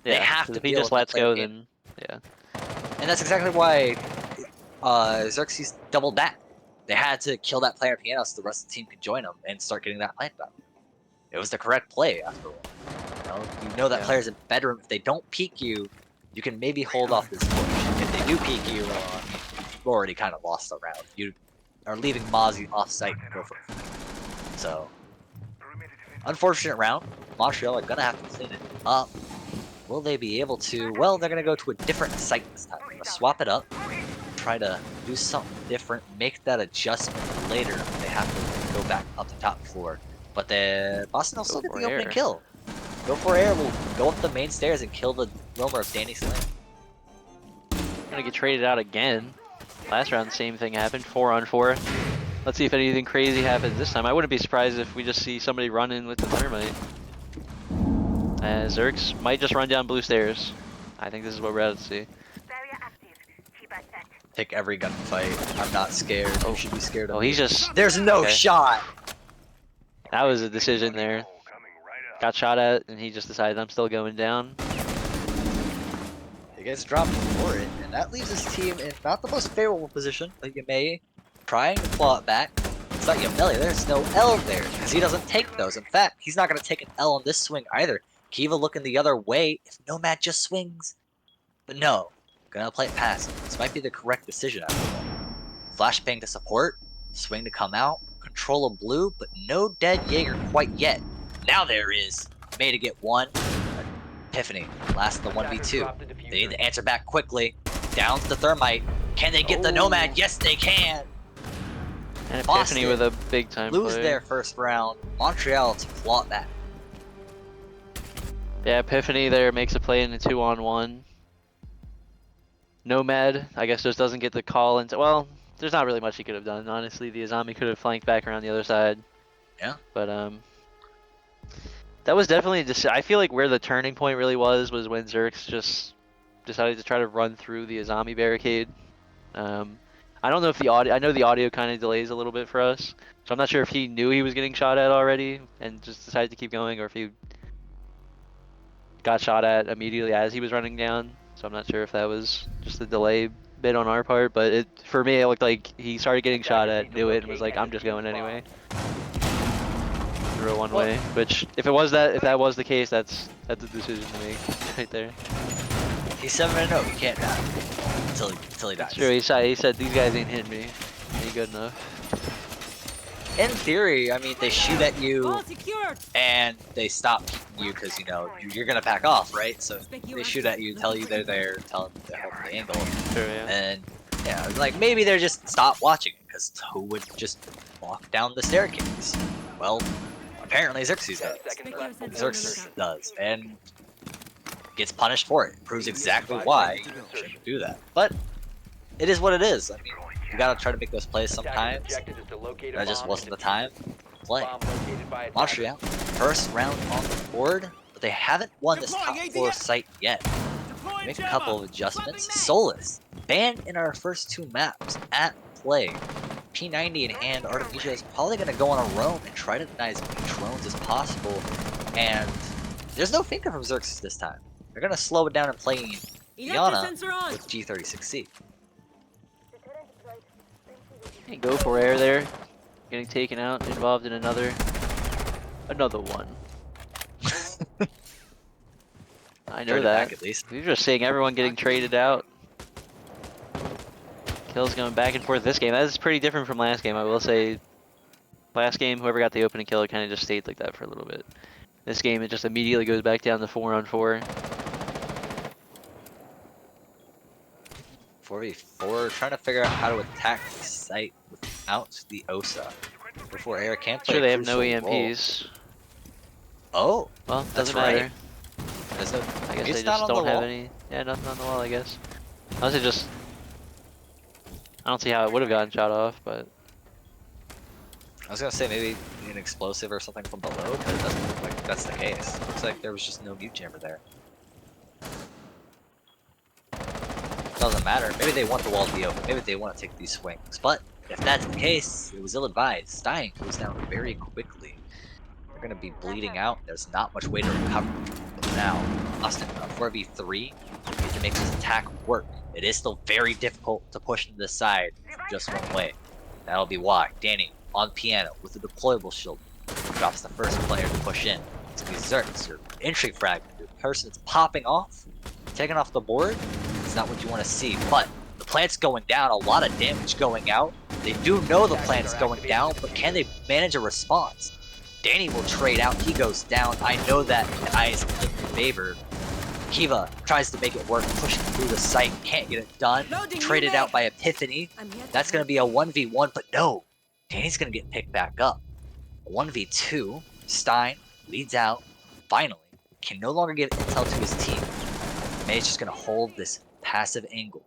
Yeah, they have to if he just lets go, then... Yeah. And that's exactly why Xerxes doubled back. They had to kill that player piano so the rest of the team could join them and start getting that plant down. It was the correct play after all. You know that player's in bedroom. If they don't peek you, you can maybe hold off this push. If they do peek you, you've already kind of lost the round. You are leaving Mozzie off site and go for it. So, unfortunate round. Montreal are gonna have to clean it up. Will they be able to? Well, they're gonna go to a different site this time. They're gonna swap it up, try to do something different, make that adjustment later. They have to go back up the top floor. But the Boston will still get the opening kill. Go for air. We'll go up the main stairs and kill the roamer of Danny Slam. Gonna get traded out again. Last round, the same thing happened. 4-on-4. Let's see if anything crazy happens this time. I wouldn't be surprised if we just see somebody run in with the thermite. Zerx might just run down blue stairs. I think this is what we're about to see. Take every gunfight. I'm not scared. You should be scared of me. He's just... There's no shot! That was a decision there. Got shot at, and he just decided I'm still going down. He gets dropped for it, and that leaves his team in not the most favorable position, but Yamei trying to claw it back. It's not Yameli, there's no L there, because he doesn't take those. In fact, he's not going to take an L on this swing either. Kiva looking the other way if Nomad just swings. But no, gonna play it passive. This might be the correct decision after all. Flashbang to support, swing to come out, control of blue, but no dead Jaeger quite yet. Now there is. May to get one. Epiphany, last of the 1v2. They need to answer back quickly. Downs the thermite. Can they get the Nomad? Yes, they can. And Boston Epiphany with a big time lose play. their first round. Montreal to claw back. Yeah, Epiphany there makes a play in a 2-on-1. Nomad, I guess, just doesn't get the call into. Well, there's not really much he could have done. Honestly, the Azami could have flanked back around the other side. Yeah. But that was definitely just. I feel like where the turning point really was when Zerx just decided to try to run through the Azami barricade. I don't know if the audio. I know the audio kind of delays a little bit for us, so I'm not sure if he knew he was getting shot at already and just decided to keep going, or if he got shot at immediately as he was running down. So I'm not sure if that was just a delay bit on our part, but for me it looked like he started getting shot at, knew it, and was like, I'm just going anyway. Through a one-way, which if that was the case, that's a decision to make right there. He's 7-0. He can't die until he dies. Sure, he said these guys ain't hitting me. Ain't good enough. In theory, I mean, they shoot at you All secured. and they stop you because you're gonna back off, right? So they shoot at you, tell you they're there, tell them they're helping the angle, Sure, yeah. and yeah, like maybe they're just stop watching it because who would just walk down the staircase? Well, apparently Xerxes does. Xerxes does, and gets punished for it. Proves exactly why you shouldn't do that. But it is what it is. I mean, you gotta try to make those plays sometimes. That just wasn't the time to play. Montreal, first round on the board, but they haven't won this top 4 site yet. Make a couple of adjustments. Solus, banned in our first 2 maps at play. P90 in hand, Artemisia is probably going to go on a roam and try to deny as many drones as possible. And there's no finger from Xerxes this time. They're going to slow it down and play Diana with G36C. Hey, go for air there. Getting taken out, involved in another one. I know that. Back at least. We're just seeing everyone getting traded out. Kills going back and forth this game. That is pretty different from last game, I will say. Last game, whoever got the opening kill, it kind of just stayed like that for a little bit. This game, it just immediately goes back down to 4-on-4. 4v4, trying to figure out how to attack the site without the OSA. Before air can't play Sure, a they have no crucial role. EMPs. Oh, Well, that's doesn't right. matter. There's no, I guess it's they not just on the don't have wall. any. Yeah, nothing on the wall, I guess. Unless it just. I don't see how it would have gotten shot off, but. I was gonna say maybe an explosive or something from below, but it doesn't look like that's the case. Looks like there was just no mute jammer there. Doesn't matter. Maybe they want the wall to be open. Maybe they want to take these swings. But if that's the case, it was ill-advised. Stein goes down very quickly. They're gonna be bleeding out. There's not much way to recover now. Austin, 4v3, you have to make this attack work. It is still very difficult to push to the side from just one way. That'll be why Danny on piano with a deployable shield drops the first player to push in. It's gonna be Xerx, your entry fragment, your person that's popping off, taking off the board. It's not what you want to see, but the plant's going down, a lot of damage going out. They do know the plant's going down, but can they manage a response? Danny will trade out, he goes down. I know that the eyes in favor. Kiva tries to make it work, pushing through the site, can't get it done. Traded out by Epiphany. That's going to be a 1v1, but no. Danny's going to get picked back up. A 1v2, Stein leads out, finally, can no longer give intel to his team. May's just going to hold this passive angle.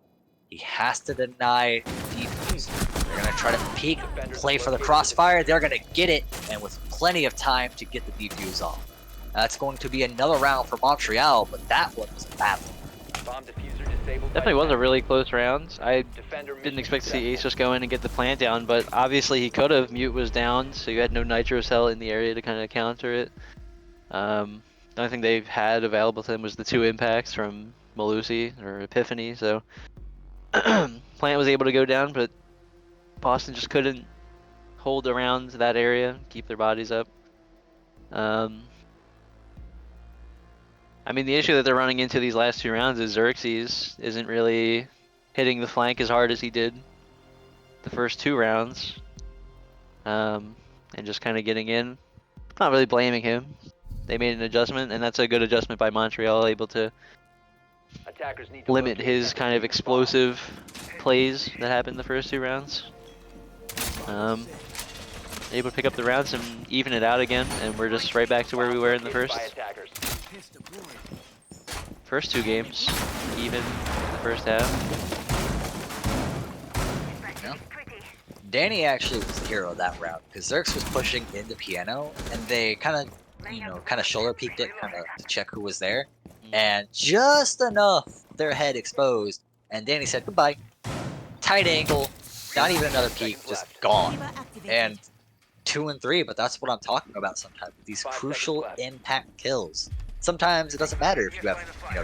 He has to deny defuse. They're going to try to peek, play for the crossfire. They're going to get it, and with plenty of time to get the defuse off. That's going to be another round for Montreal, but that one was a battle. Definitely was a really close round. I didn't expect to see Ace just go in and get the plant down, but obviously he could have. Mute was down, so you had no nitro cell in the area to kind of counter it. The only thing they've had available to them was the 2 impacts from Malusi or Epiphany, so plant was able to go down, but Boston just couldn't hold around that area, keep their bodies up. I mean, the issue that they're running into these last 2 rounds is Xerxes isn't really hitting the flank as hard as he did the first 2 rounds. And just kind of getting in. Not really blaming him. They made an adjustment, and that's a good adjustment by Montreal, able to limit his kind of explosive plays that happened the first 2 rounds. Able to pick up the rounds and even it out again, and we're just right back to where we were in the first 2 games, even in the first half. Yeah. Danny actually was the hero of that round because Zerx was pushing into piano, and they kind of, kind of shoulder peeked it, kind of to check who was there, and just enough their head exposed, and Danny said goodbye. Tight angle, not even another peek, just gone. And 2 and 3, but that's what I'm talking about sometimes. These crucial impact kills. Sometimes it doesn't matter if you have,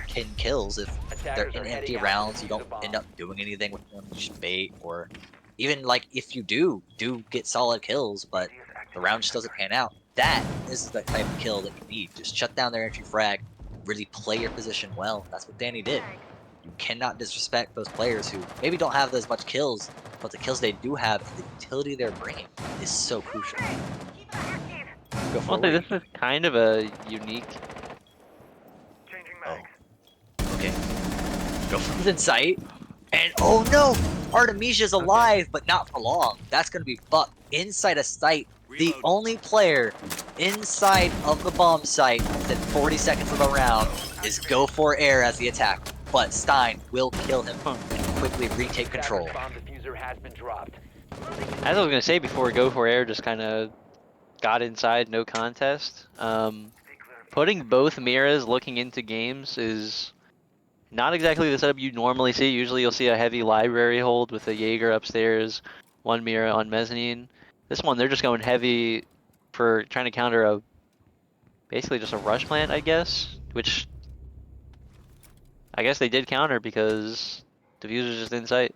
10 kills. If they're in empty rounds, you don't end up doing anything with them, just bait, or even like if you do get solid kills, but the round just doesn't pan out. That is the type of kill that you need. Just shut down their entry frag, really play your position well. That's what Danny did. You cannot disrespect those players who maybe don't have as much kills, but the kills they do have and the utility they're bringing is so crucial. Go I'll say this is kind of a unique. Oh. Okay. Go from in sight. And oh no! Artemisia's alive, but not for long. That's gonna be fucked. Inside a sight. The only player inside of the bomb site within 40 seconds of the round is go for air as the attack. But Stein will kill him and quickly retake control. As I was gonna say before, go for air just kind of got inside, no contest. Putting both Miras looking into games is not exactly the setup you normally see. Usually you'll see a heavy library hold with a Jaeger upstairs, 1 Mira on mezzanine. This one, they're just going heavy for trying to counter basically just a rush plant, I guess, which I guess they did counter because Diffuser's just in sight.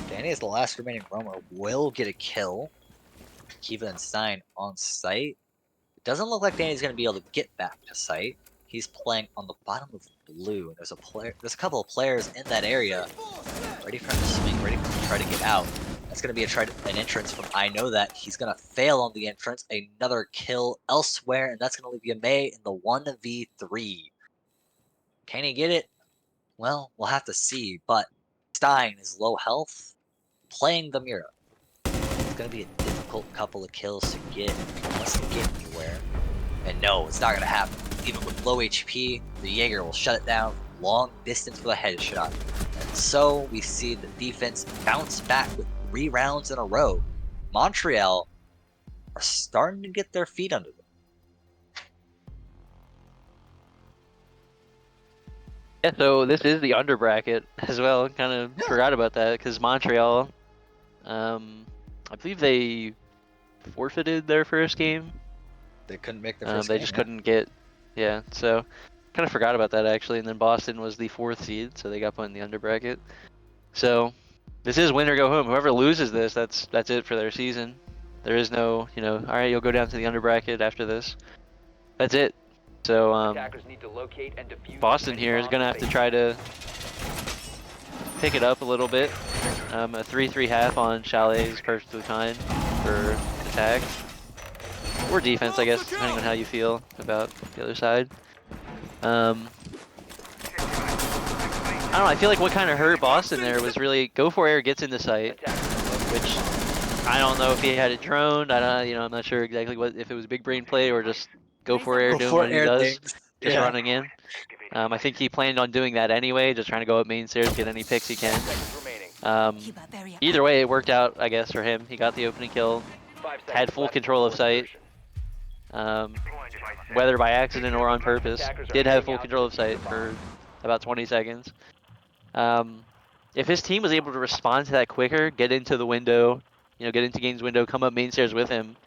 Danny is the last remaining roamer, will get a kill. Kiva and Stein on site. It doesn't look like Danny's going to be able to get back to site. He's playing on the bottom of blue. There's a couple of players in that area, ready for him to swing, ready for him to try to get out. That's going to be an entrance from I Know That. He's going to fail on the entrance. Another kill elsewhere, and that's going to leave Yamei in the 1v3. Can he get it? Well, we'll have to see, but Stein is low health, playing the Mira. It's going to be a difficult couple of kills to get if he wants to get anywhere. And no, it's not going to happen. Even with low HP, the Jaeger will shut it down long distance with a headshot. And so we see the defense bounce back with 3 rounds in a row. Montreal are starting to get their feet under them. Yeah, so this is the under bracket as well. Kind of forgot about that because Montreal, I believe they forfeited their first game. They couldn't make their first They game, just couldn't get, so kind of forgot about that actually. And then Boston was the 4th seed, so they got put in the under bracket. So this is win or go home. Whoever loses this, that's it for their season. There is no, all right, you'll go down to the under bracket after this. That's it. So Boston here is gonna have to try to pick it up a little bit. A 3-3 half on Chalet is perfectly fine for attack. Or defense, I guess, depending on how you feel about the other side. I don't know, I feel like what kind of hurt Boston there was really go for air gets into sight, which I don't know if he had it droned. I'm not sure exactly if it was a big brain play or just go for air doing what he does, just running in. I think he planned on doing that anyway, just trying to go up main stairs, get any picks he can. Either way, it worked out, I guess, for him. He got the opening kill, had full control of sight. Whether by accident or on purpose, did have full control of sight for about 20 seconds. If his team was able to respond to that quicker, get into the window, get into Gain's window, come up main stairs with him,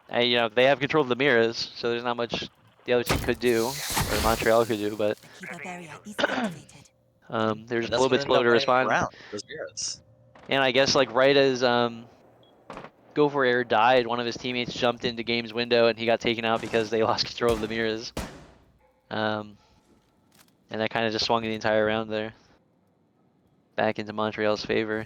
and, they have control of the Miras, so there's not much the other team could do, or Montreal could do, but they're just a little bit slow to respond. Those Miras. And I guess right as Go for Air died, one of his teammates jumped into Game's window and he got taken out because they lost control of the Miras. And that kind of just swung the entire round there. Back into Montreal's favor.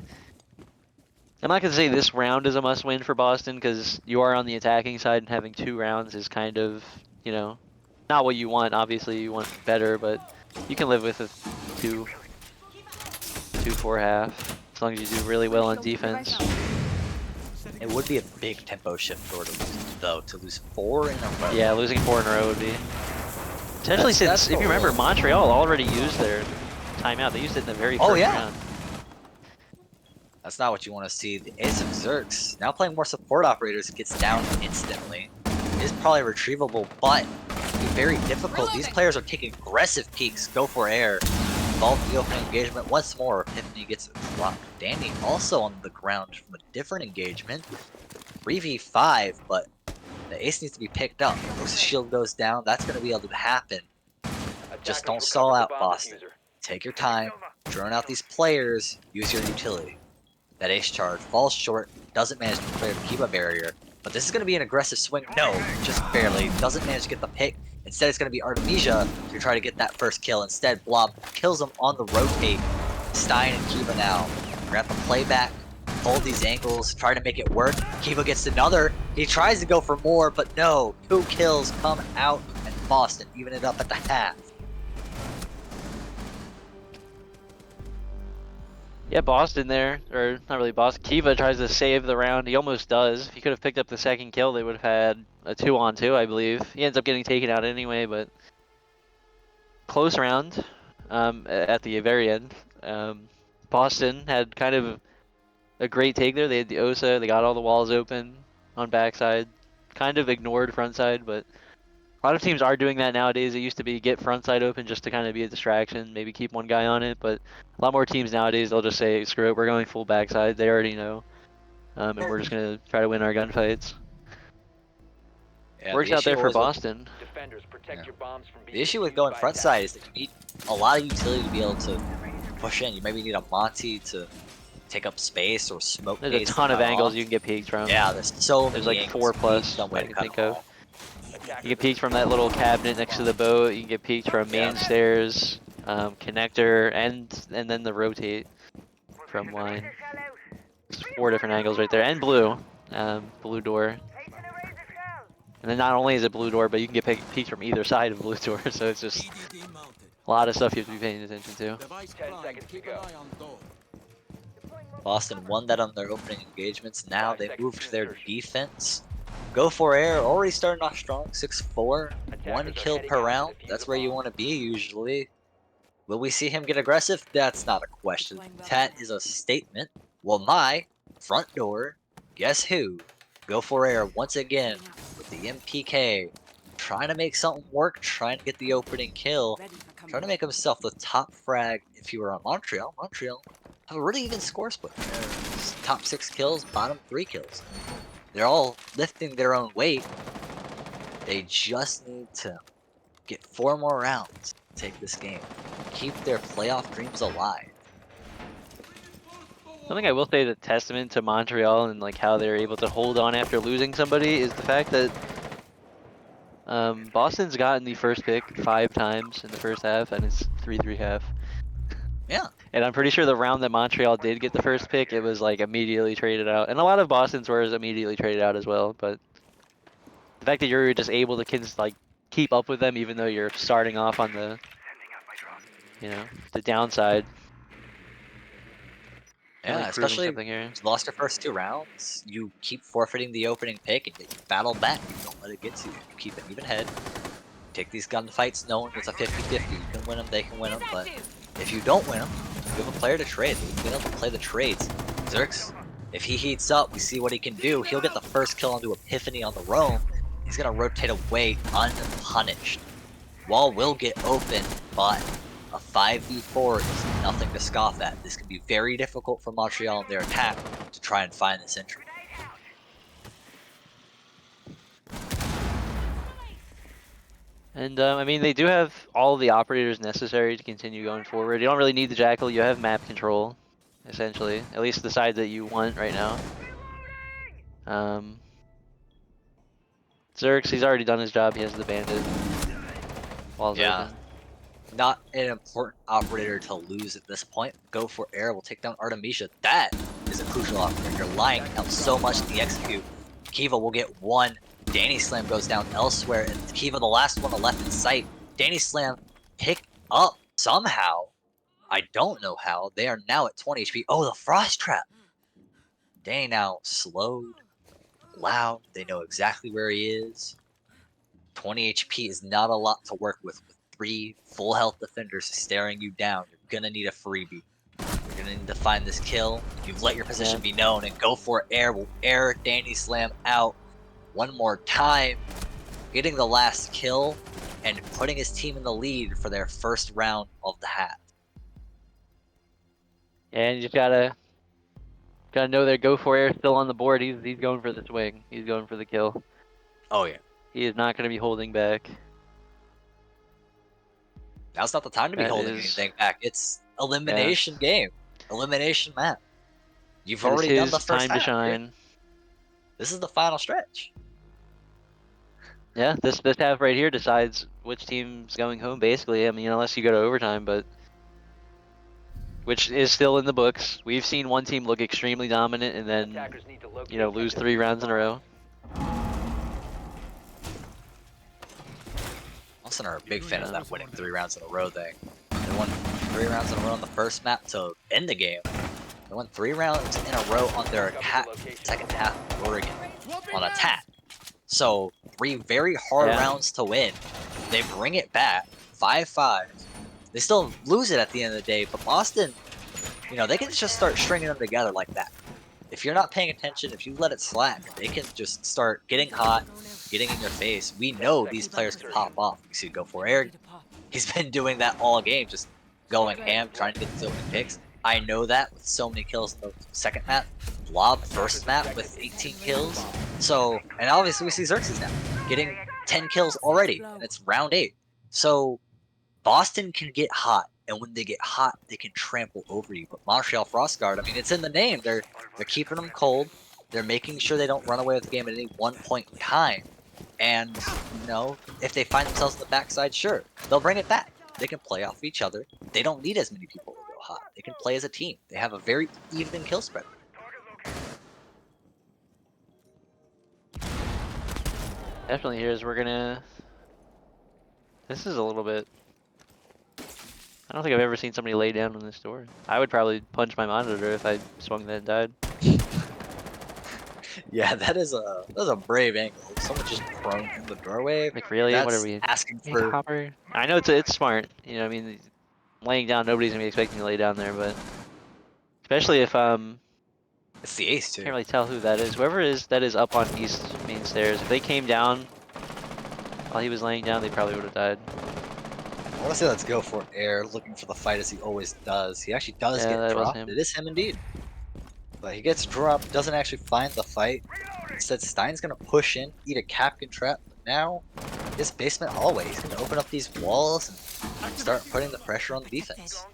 I'm not going to say this round is a must-win for Boston because you are on the attacking side and having 2 rounds is kind of, not what you want. Obviously, you want better, but you can live with 2 2-4 half, as long as you do really well on defense. It would be a big tempo shift for to lose, though, to lose 4 in a row. Yeah, losing 4 in a row would be. Especially That's since, if you remember, real. Montreal already used their timeout. They used it in the very first round. That's not what you want to see. The Ace of Zerks, now playing more support operators, gets down instantly. It is probably retrievable, but it'd be very difficult. These players are taking aggressive peeks. Go for air. Involve the opening engagement once more. Epiphany gets dropped. Danny also on the ground from a different engagement. 3v5, but the ace needs to be picked up. Once the shield goes down, that's going to be able to happen. Just don't stall out, Boston. Take your time, drone out these players, use your utility. That ace charge falls short, doesn't manage to clear the Kiba barrier, but this is going to be an aggressive swing. No, just barely. Doesn't manage to get the pick. Instead, it's going to be Artemisia to try to get that first kill. Instead, Blob kills him on the rotate. Stein and Kiba now. We're going to have to play back, hold these angles, try to make it work. Kiba gets another. He tries to go for more, but no. 2 kills come out, and Boston even it up at the half. Yeah, Boston there, or not really Boston. Kiva tries to save the round. He almost does. If he could have picked up the second kill, they would have had a 2-on-2, I believe. He ends up getting taken out anyway, but close round at the very end. Boston had kind of a great take there. They had the Osa, they got all the walls open on backside. Kind of ignored frontside, but a lot of teams are doing that nowadays. It used to be get frontside open just to kind of be a distraction, maybe keep one guy on it, but a lot more teams nowadays, they'll just say, screw it, we're going full backside. They already know. And we're just going to try to win our gunfights. Yeah, Works out there for Boston. The issue with going frontside is that you need a lot of utility to be able to push in. You maybe need a Monty to take up space or smoke. There's a ton of angles you can get peeked from. Yeah, there's so many. There's like 4 plus I can think of. You get peeked from that little cabinet next to the boat. You can get peeked from main stairs, connector, and then the rotate from line. There's 4 different angles right there, and blue, blue door. And then not only is it blue door, but you can get peeked from either side of blue door. So it's just a lot of stuff you have to be paying attention to. 10 seconds to go. Boston won that on their opening engagements. Now they moved to their defense. Go for air, already starting off strong, 6-4. 1 kill per round, that's where you want to be usually. Will we see him get aggressive? That's not a question. That is a statement. Well, my front door, guess who? Go for air once again with the MPK. Trying to make something work, trying to get the opening kill. Trying to make himself the top frag if he were on Montreal. Montreal have a really even score split. Top 6 kills, bottom 3 kills. They're all lifting their own weight. They just need to get 4 more rounds to take this game. Keep their playoff dreams alive. Something I will say is a testament to Montreal and like how they're able to hold on after losing somebody is the fact that Boston's gotten the first pick 5 times in the first half, and it's 3-3 half. Yeah. And I'm pretty sure the round that Montreal did get the first pick, it was like immediately traded out. And a lot of Boston's were immediately traded out as well, but the fact that you're just able to like keep up with them even though you're starting off on the, you know, the downside. Yeah, especially if you lost your first 2 rounds, you keep forfeiting the opening pick and you battle back. You don't let it get to you. You keep an even head. Take these gunfights knowing it's a 50-50. You can win them, they can win them, but if you don't win them, you have a player to trade. You've been able to play the trades. Zerks, if he heats up, we see what he can do. He'll get the first kill onto Epiphany on the roam. He's going to rotate away unpunished. Wall will get open, but a 5v4 is nothing to scoff at. This can be very difficult for Montreal in their attack to try and find this entry. And I mean, they do have all the operators necessary to continue going forward. You don't really need the Jackal. You have map control, essentially. At least the side that you want right now. Zerks, he's already done his job. He has the bandit. Walls open. Not an important operator to lose at this point. Go for air. We'll take down Artemisia. That is a crucial operator. You're lying out so much in the execute. Kiva will get 1. Danny Slam goes down elsewhere, and Kiva, the last one left in sight. Danny Slam picked up somehow I don't know how. They are now at 20 HP. Oh, the Frost Trap. Danny now slowed, loud. They know exactly where he is. 20 HP is not a lot to work with 3 full health defenders staring you down. You're gonna need a freebie. You're gonna need to find this kill. You've let your position be known and go for it. Air will air Danny Slam out one more time, getting the last kill and putting his team in the lead for their first round of the half. And you just gotta know their go for air still on the board. He's going for the swing. He's going for the kill. Oh yeah. He is not gonna be holding back. Now's not the time to be holding anything back. It's elimination game, elimination map. You've already done the first time to shine. This is the final stretch. Yeah, this half right here decides which team's going home. Basically, I mean, unless you go to overtime, but which is still in the books. We've seen one team look extremely dominant and then lose 3 rounds in a row. Austin are a big fan of that winning 3 rounds in a row thing. They won 3 rounds in a row on the first map to end the game. They won 3 rounds in a row on their attack, second half of Oregon on attack. So 3 very hard rounds to win. They bring it back 5-5. They still lose it at the end of the day, but Boston, they can just start stringing them together like that. If you're not paying attention, if you let it slack, they can just start getting hot, getting in your face. We know these players can pop off. You see, go for air. He's been doing that all game, just going ham, trying to get the opening picks. I know that with so many kills in the second map. Blob first map with 18 kills. So, and obviously we see Xerxes now getting 10 kills already, and it's round 8. So Boston can get hot, and when they get hot, they can trample over you. But Montréal Frostguard, I mean, it's in the name. They're keeping them cold. They're making sure they don't run away with the game at any one point in time. And, if they find themselves in the backside, sure, they'll bring it back. They can play off each other. They don't need as many people to go hot. They can play as a team. They have a very even kill spread. Definitely here's we're gonna. This is a little bit. I don't think I've ever seen somebody lay down on this door. I would probably punch my monitor if I swung that and died. Yeah, that is a brave angle. Someone just prone in the doorway. Like really, what are we asking for? Copper? I know it's smart. I mean, laying down, nobody's gonna be expecting to lay down there, but especially if it's the ace too. Can't really tell who that is. Whoever that is up on east main stairs. If they came down while he was laying down, they probably would have died. I want to say let's go for air, looking for the fight as he always does. He actually does get dropped. It is him indeed. But he gets dropped, doesn't actually find the fight. Instead, Stein's going to push in, eat a Capcan trap. But now, this basement hallway, he's going to open up these walls and start putting the pressure on the defense.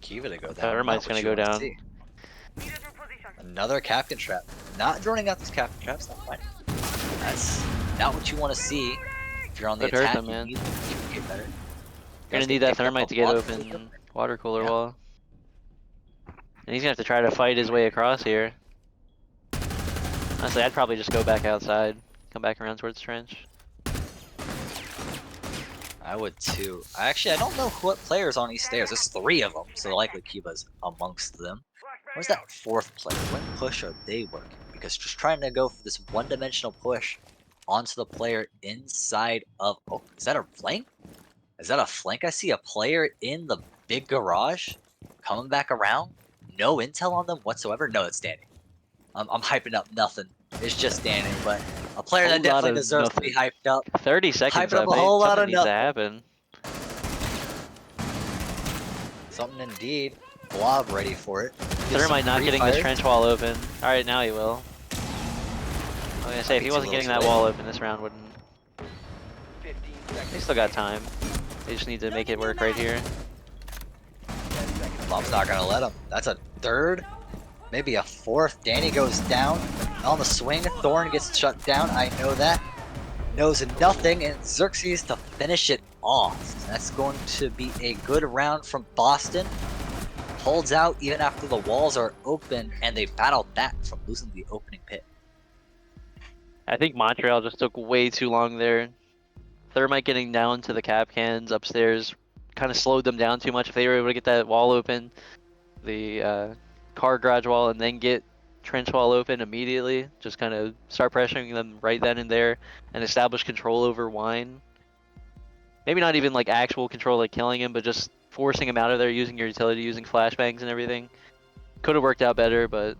Kiva to go down. Thermite's going to go down. Another Capcan trap. Not droning out these Capcan traps, not fine. That's not what you want to see. If you're on the attack, you need to get better. You're going to need that thermite to get open water cooler wall. And he's going to have to try to fight his way across here. Honestly, I'd probably just go back outside. Come back around towards the trench. I would too. I don't know what players on these stairs. There's 3 of them, so likely Kiba's amongst them. Where's that 4th player? What push are they working? Because just trying to go for this one-dimensional push onto the player inside of... Oh, is that a flank? Is that a flank? I see a player in the big garage coming back around. No intel on them whatsoever. No, it's Danny. I'm hyping up nothing. It's just Danny, but a player that definitely deserves to be hyped up. 30 seconds up a whole lot of needs to happen. Something indeed. Blob ready for it. Thermite not getting this trench wall open. Alright, now he will. I was gonna say, if he wasn't getting that wall open, this round wouldn't. They still got time. They just need to make it work right here. Blob's not gonna let him. That's a 3rd, maybe a 4th. Danny goes down on the swing. Thorn gets shut down. I know that. Knows nothing, and Xerxes to finish it off. That's going to be a good round from Boston. Holds out even after the walls are open, and they battle back from losing the opening pit. I think Montreal just took way too long there. Thermite getting down to the cap cans upstairs kind of slowed them down too much. If they were able to get that wall open, the car garage wall, and then get trench wall open immediately, just kind of start pressuring them right then and there and establish control over Wine. Maybe not even like actual control, like killing him, but just forcing him out of there using your utility, using flashbangs and everything. Could have worked out better, but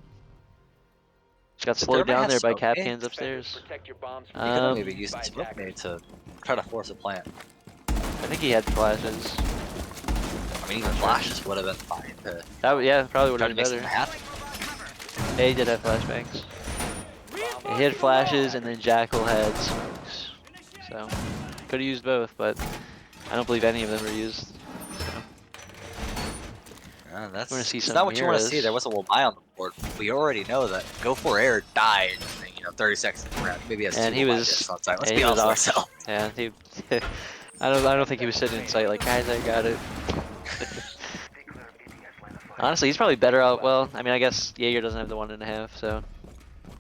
just got slowed Thermite down have there by smoke cap nades? cans upstairs. Protect your bombs You could have maybe being used by the smoke attackers. nade to try to force a plant. I think he had flashes. I mean, even flashes would have been fine to Yeah, probably would try have to been make something better. happen. Yeah, he did have flashbangs. Yeah, he had flashes, and then Jackal had smokes. So, could have used both, but I don't believe any of them were used. So, That's we're gonna see it's some not what you want to see. mirrors. There was a Womai on the board. We already know that Go for Air died, 30 seconds in the round. Maybe he has And two he Womai was, discs on site. Let's yeah, be he was honest with off. ourselves. Yeah, he. I don't think he was sitting in sight like, guys, I got it. Honestly, he's probably better out. Well, I mean, I guess Jaeger doesn't have the 1.5, so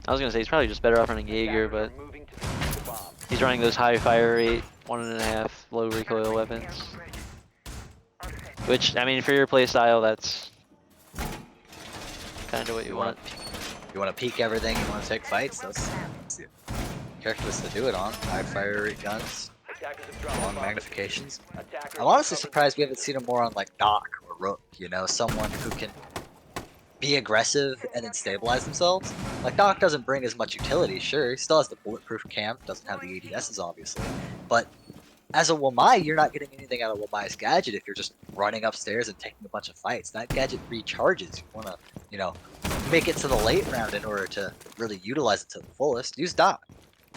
I was gonna say he's probably just better off running Jaeger, but Attackers are moving to defuse the bomb. he's running those high fire rate, 1.5 low recoil weapons. Which, I mean, for your playstyle, that's kind of what you want. You want to peek everything. You want to take fights. That's the characteristics to do it on. High fire rate guns, Attackers have dropped long the bomb. magnifications. Attackers I'm honestly recovered surprised we the haven't seen him more on like Doc or Rook. Someone who can be aggressive and then stabilize themselves. Like Doc doesn't bring as much utility. Sure, he still has the bulletproof cam. Doesn't have the ADSs obviously, but as a Womai, you're not getting anything out of Womai's gadget if you're just running upstairs and taking a bunch of fights. That gadget recharges. You want to, make it to the late round in order to really utilize it to the fullest. Use Doc.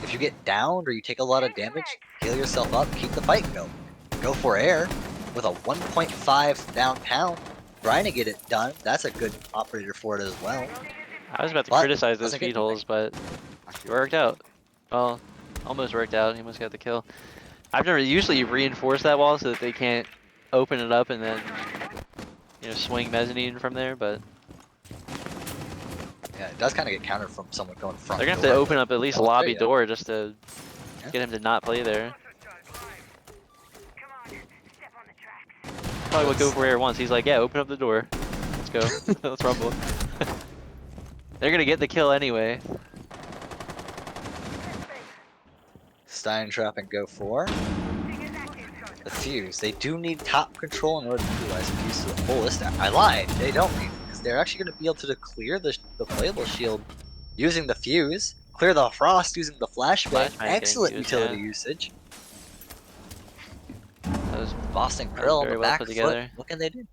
If you get downed or you take a lot of damage, heal yourself up, keep the fight going. Go for Air with a 1.5 down pound. Trying to get it done. That's a good operator for it as well. I was about to But criticize those doesn't get feed holes, but it worked out. Well, almost worked out. He almost got the kill. I've never usually reinforced that wall so that they can't open it up and then, swing mezzanine from there, but Yeah, it does kind of get countered from someone going front. they're gonna have to door. open up at least Oh, lobby yeah. door just to Yeah. get him to not play there. Probably what Go for Air wants. He's like, yeah, open up the door. Let's go. Let's rumble. They're gonna get the kill anyway. Stein trap and Go for the fuse. They do need top control in order to utilize the fuse to the fullest. I lied. They don't need it because they're actually going to be able to clear the playable shield using the fuse, clear the frost using the flashbang. Flashbang Excellent getting used, utility yeah. usage. That was Boston Krill on very the well back put foot. together. What can they do?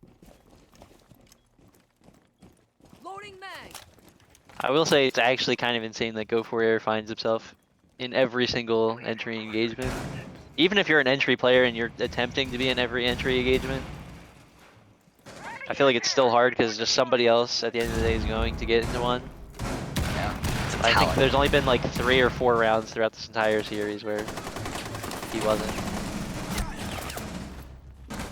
Loading mag. I will say it's actually kind of insane that Go for Air finds himself in every single entry engagement. Even if you're an entry player and you're attempting to be in every entry engagement, I feel like it's still hard because just somebody else at the end of the day is going to get into one. Yeah, it's a I think talent. there's only been like 3 or 4 rounds throughout this entire series where he wasn't.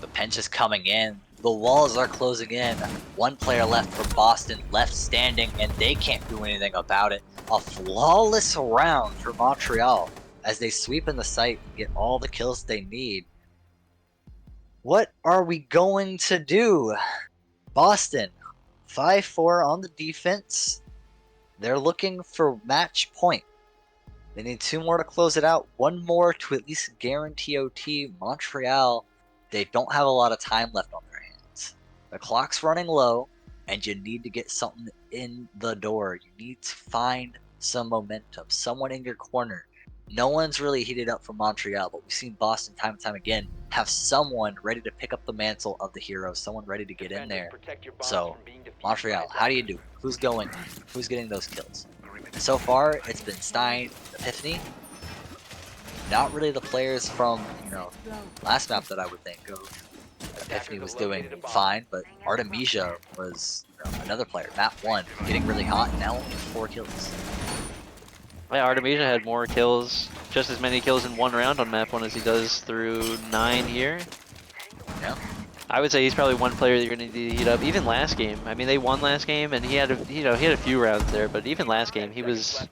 The pinch is coming in. The walls are closing in. One player left for Boston, left standing, and they can't do anything about it. A flawless round for Montreal as they sweep in the site and get all the kills they need. What are we going to do? Boston, 5-4 on the defense. They're looking for match point. They need 2 more to close it out. 1 more to at least guarantee OT. Montreal, they don't have a lot of time left on their hands. The clock's running low, and you need to get something in the door. You need to find some momentum, someone in your corner. No one's really heated up for Montreal, but we've seen Boston time and time again have someone ready to pick up the mantle of the hero, someone ready to get in there. Protect your bombs So, from being defused Montreal, by how do you attackers. do? Who's going? Who's getting those kills? So far, it's been Stein, Epiphany. Not really the players from, last map that I would think of. Epiphany was doing fine, but Artemisia was another player. Map 1, getting really hot, now only 4 kills. Yeah, Artemisia had more kills, just as many kills in 1 round on map 1 as he does through 9 here. Yeah. I would say he's probably one player that you're going to need to heat up. Even last game, I mean, they won last game, and he had a few rounds there. But even last game, he was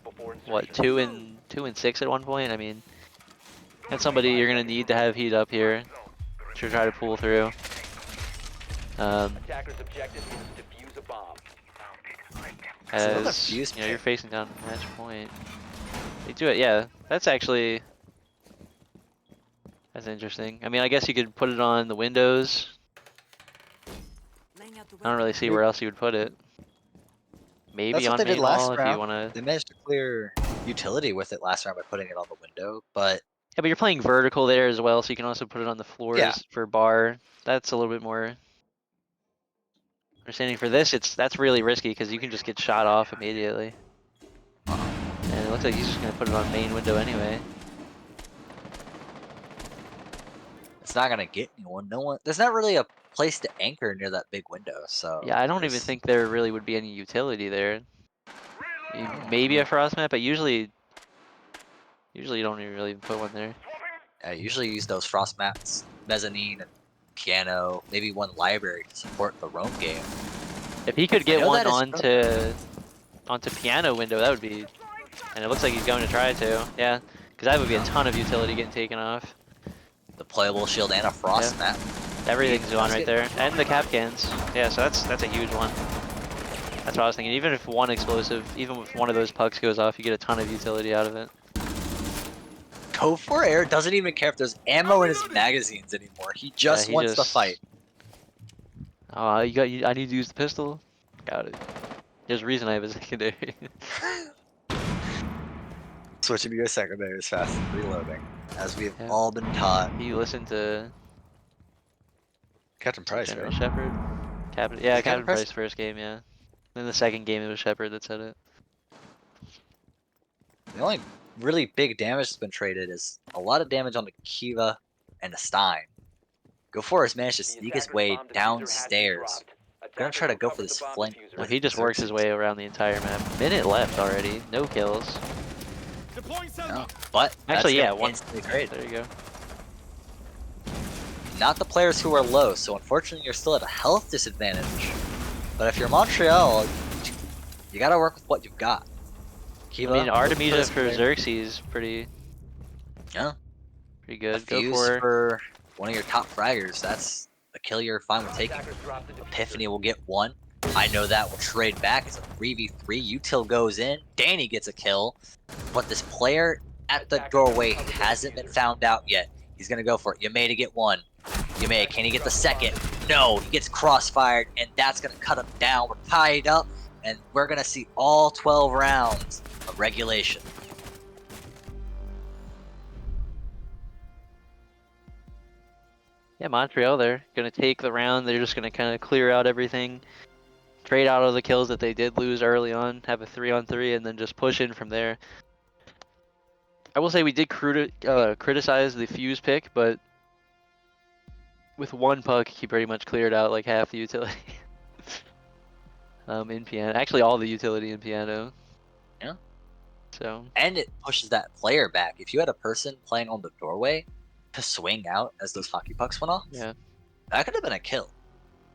what 2-2 2 and 6 at one point. I mean, that's somebody you're gonna need to have heat up here to try to pull through. Attacker's objective is to defuse a bomb. As you know, you're facing down the match point. They do it, yeah. That's actually interesting. I mean, I guess you could put it on the windows. Laying out the I don't really see where else you would put it. Maybe That's what on they did main last wall if you round. wanna. They managed to clear utility with it last round by putting it on the window, but Yeah, but you're playing vertical there as well, so you can also put it on the floors Yeah. for bar. That's a little bit more understanding. For this, that's really risky because you can just get shot off immediately. And it looks like he's just gonna put it on main window anyway. it's not gonna get anyone. No one. There's not really a place to anchor near that big window. So Yeah, I don't even there's- think there really would be any utility there. Maybe a frost map, but usually you don't even really put one there. I usually use those frost mats, mezzanine, and piano. Maybe one library to support the roam game. If he could I get know one that is onto piano window, that would be. And it looks like he's going to try to. Yeah, because that would be a ton of utility getting taken off. The playable shield and a frost mat. Everything's on Let's right get- there, and the cap cans. Yeah, so that's a huge one. That's what I was thinking. Even if one explosive, even if one of those pucks goes off, you get a ton of utility out of it. Go for Air doesn't even care if there's ammo in his magazines anymore. He just he wants to just- fight. Oh, I need to use the pistol. Got it. There's a reason I have a secondary. Switching to your secondary is fast as reloading, as we've Yeah. all been taught. You listen to Captain Price, General right? Shepard. Captain, Is yeah, it Captain Captain Price? Price first game, yeah. Then the second game it was Shepard that said it. The only really big damage that's been traded is a lot of damage on the Kiva and the Stein. Go for has managed to The sneak his attacker's way bomb diffuser has been downstairs. dropped. Gonna try to go for this Attackers flank. recovered the No, bomb he diffuser. just worked his way around the entire map. Minute left already, no kills. Deploying No, Selma. but that's Actually, yeah, gonna one. instantly trade. There you go. Not the players who are low, so unfortunately you're still at a health disadvantage. But if you're Montreal, you gotta work with what you've got. Kiva, I mean, look for Artemisia this for player. Xerxes, pretty Yeah, pretty a good. Go fuse for. for one of your top fraggers. That's a kill you're fine with taking. Attackers dropped the diffuser. Epiphany will get one. I know that will trade back as a 3v3. Util goes in. Danny gets a kill. But this player at the doorway hasn't been found out yet. He's gonna go for it. Yamei to get one. Yamei, can he get the second? No, he gets crossfired, and that's gonna cut him down. We're tied up, and we're gonna see all 12 rounds of regulation. Yeah, Montreal, they're gonna take the round. They're just gonna kind of clear out everything, trade out all the kills that they did lose early on, have a 3-on-3, and then just push in from there. I will say we did criticize the fuse pick, but with one puck, he pretty much cleared out like half the utility. In piano, actually all the utility in piano. Yeah. So And it pushes that player back. If you had a person playing on the doorway to swing out as those hockey pucks went off, yeah, that could have been a kill.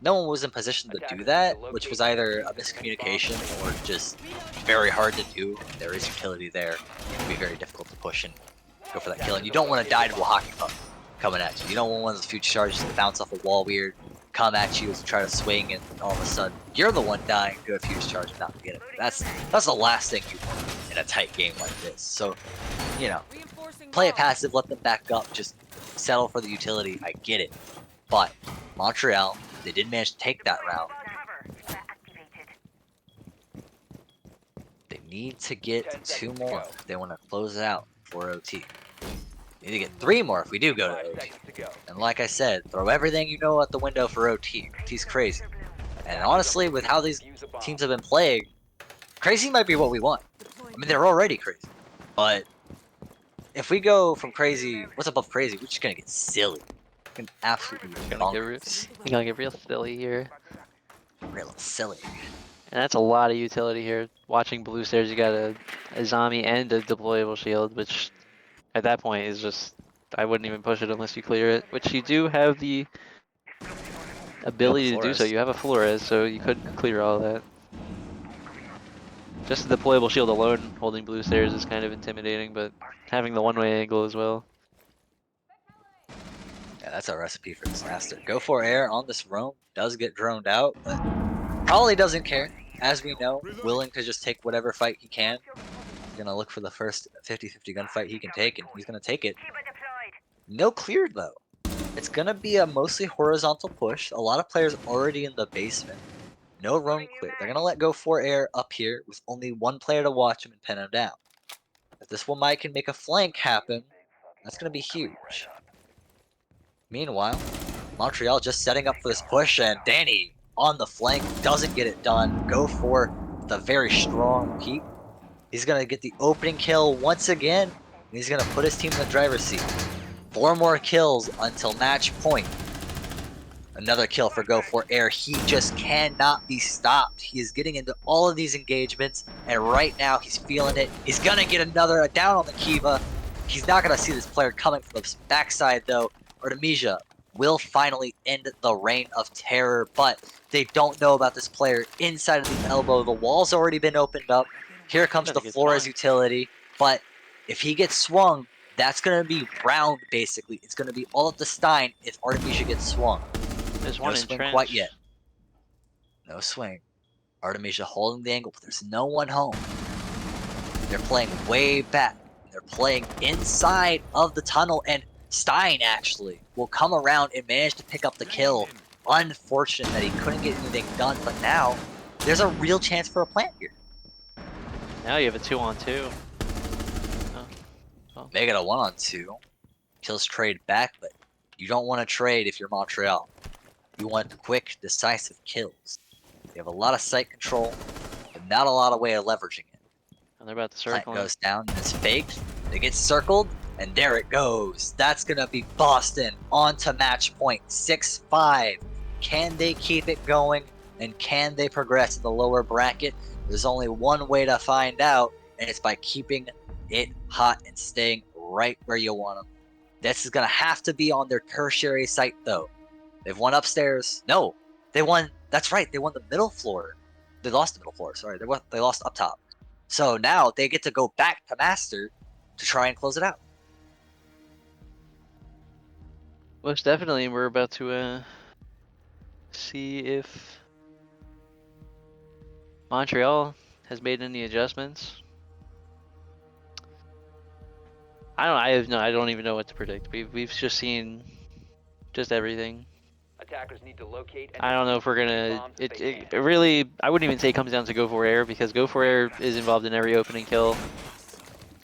No one was in position to do that, which was either a miscommunication or just very hard to do. There is utility there. It can be very difficult to push and go for that kill. And you don't want to die to a hockey puck coming at you. You don't want one of those future charges to bounce off a wall weird, come at you as you try to swing, and all of a sudden you're the one dying to a fuse charge and not get it. That's the last thing you want in a tight game like this. So, you know, Reinforcing play it bomb. passive, let them back up, just settle for the utility. I get it. But Montreal, they did manage to take that round. They need to get 2 more if they want to close it out for OT. They need to get 3 more if we do go to 5 OT. seconds to go. And like I said, throw everything you know out the window for OT. OT's crazy. And honestly, with how these Defuse a bomb. teams have been playing, crazy might be what we want. I mean, they're already crazy. But if we go from crazy, what's above crazy? We're just gonna get silly. We're gonna absolutely Gonna get bonkers. you're gonna get real silly here. Real silly. And that's a lot of utility here. Watching blue stairs, you got a zombie and a deployable shield, which at that point is just, I wouldn't even push it unless you clear it, which you do have the ability to do so. Flores. You have a Flores, so you could clear all that. Just the deployable shield alone holding blue stairs is kind of intimidating, but having the one-way angle as well. Yeah, that's a recipe for disaster. Go for air on this roam. Does get droned out, but probably doesn't care. As we know, willing to just take whatever fight he can. He's gonna look for the first 50-50 gunfight he can take, and he's gonna take it. No cleared though. It's gonna be a mostly horizontal push. A lot of players already in the basement. No roam clear. They're gonna let go for air up here with only one player to watch him and pin him down. If this one might can make a flank happen, that's gonna be huge. Meanwhile, Montreal just setting up for this push, and Danny on the flank doesn't get it done. Go for the very strong peak. He's gonna get the opening kill once again, and he's gonna put his team in the driver's seat. 4 more kills until match point. Another kill for Go for Air. He just cannot be stopped. He is getting into all of these engagements, and right now he's feeling it. He's gonna get another down on the Kiva. He's not gonna see this player coming from the backside though. Artemisia will finally end the reign of terror, but they don't know about this player inside of the elbow. The wall's already been opened up. Here comes the Flores utility, but if he gets swung, that's going to be round, basically. It's going to be all up to Stein if Artemisia gets swung. There's No one swing in quite trench. yet. No swing. Artemisia holding the angle, but there's no one home. They're playing way back. They're playing inside of the tunnel, and Stein actually will come around and manage to pick up the kill. Unfortunate that he couldn't get anything done, but now there's a real chance for a plant here. Now you have a 2-on-2. Make it a 1-on-2. Kills trade back, but you don't want to trade if you're Montreal. You want quick, decisive kills. They have a lot of site control, but not a lot of way of leveraging it. And they're about to Plant circle. goes down, and it's faked. They get circled, and there it goes. That's going to be Boston on to match point. 6-5. Can they keep it going, and can they progress in the lower bracket? There's only one way to find out, and it's by keeping it hot and staying right where you want them. This is going to have to be on their tertiary site, though. They've won upstairs. No, they won. That's right. They won the middle floor. They lost the middle floor. Sorry, they lost up top. So now they get to go back to master to try and close it out. Most definitely, we're about to see if Montreal has made any adjustments. I don't even know what to predict. We've just seen just everything. Attackers need to locate and I don't know if we're gonna. bombs if they It can. really. I wouldn't even say it comes down to Go for Air, because Go for Air is involved in every opening kill.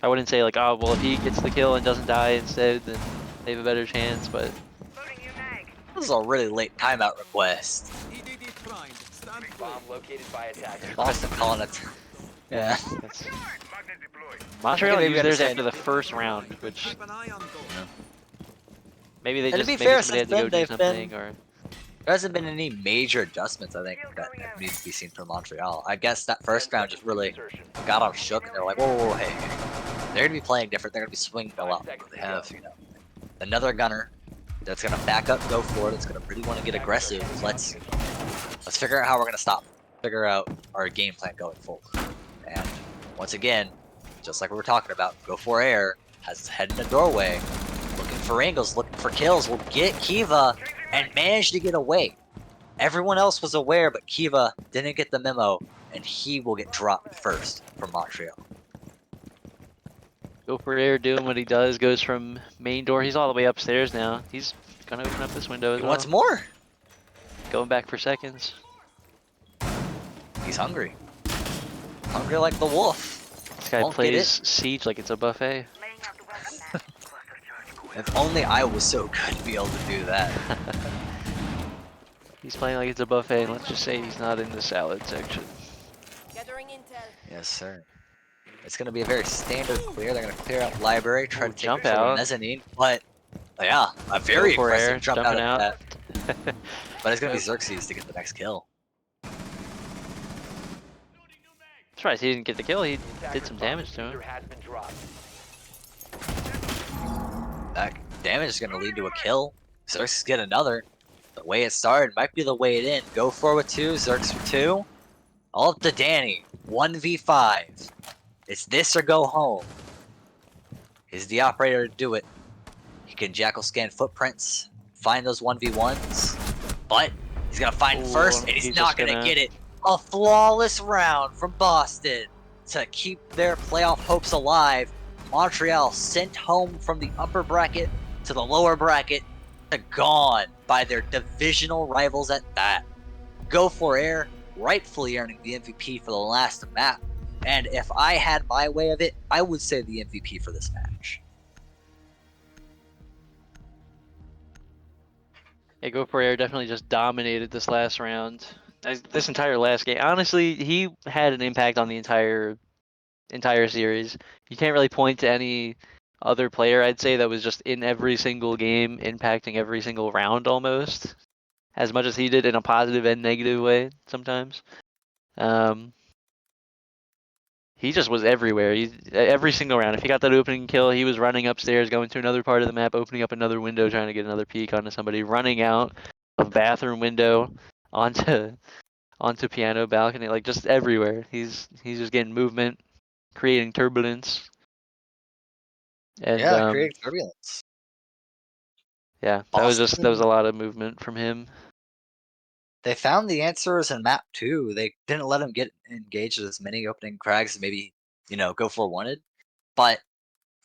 I wouldn't say like, oh well, if he gets the kill and doesn't die instead, then they have a better chance. But This is a really late timeout request. EDD primed. Stand Bomb located by attackers. Boston calling it. Yeah. that's, Magnet deployed. Montreal maybe used theirs understand. after the first round, which Keep an eye on Go. maybe they And to just be maybe fair, somebody had since to go then, do they've been- something or. There hasn't been any major adjustments, I think, that need to be seen from Montreal. I guess that first round just really got them shook, and they're like, whoa, hey. They're going to be playing different. They're going to be swinging a lot. They have, another gunner that's going to back up, go for it. It's going to really want to get aggressive. Let's figure out how we're going to stop. Figure out our game plan going forward. And once again, just like we were talking about, Go for Air has his head in the doorway, looking for angles, looking for kills. Will get Kiva and managed to get away. Everyone else was aware, but Kiva didn't get the memo, and he will get dropped first from Montreal. Go for Air doing what he does, goes from main door. He's all the way upstairs now. He's gonna open up this window as He well. wants more. Going back for seconds. He's hungry. Hungry like the wolf. This guy Won't get plays Siege like it's a buffet. If only I was so good to be able to do that. He's playing like it's a buffet, and let's just say he's not in the salad section. Gathering intel. Yes, sir. It's going to be a very standard clear. They're going to clear out library, try Ooh, to take jump control of out. mezzanine, but yeah, a very Go for aggressive Air, jump out jumping of out. that. But it's going to be Xerxes to get the next kill. Surprised he didn't get the kill. He did some Attackers' damage to bomb him. diffuser has been dropped. That damage is going to lead to a kill. Xerxes get another. The way it started might be the way it ends. Go for it with 2, Xerxes for 2. All up to Danny. 1v5. It's this or go home. He's the operator to do it. He can jackal scan footprints, find those 1v1s, but he's going to find Ooh, first, and he's he's not just going to gonna- get it. A flawless round from Boston to keep their playoff hopes alive. Montreal sent home from the upper bracket to the lower bracket to gone by their divisional rivals at that. Go for Air, rightfully earning the MVP for the last map. And if I had my way of it, I would say the MVP for this match. Yeah, Go for Air definitely just dominated this last round. This entire last game. Honestly, he had an impact on the entire series. You can't really point to any other player, I'd say, that was just in every single game, impacting every single round almost, as much as he did in a positive and negative way sometimes. He just was everywhere. Every single round. If he got that opening kill, he was running upstairs, going to another part of the map, opening up another window, trying to get another peek onto somebody, running out of bathroom window onto piano balcony, like just everywhere. He's just getting movement, creating turbulence. And Yeah, creating turbulence. yeah, that was a lot of movement from him. They found the answers in map 2. They didn't let him get engaged with as many opening crags as maybe, Go For wanted. But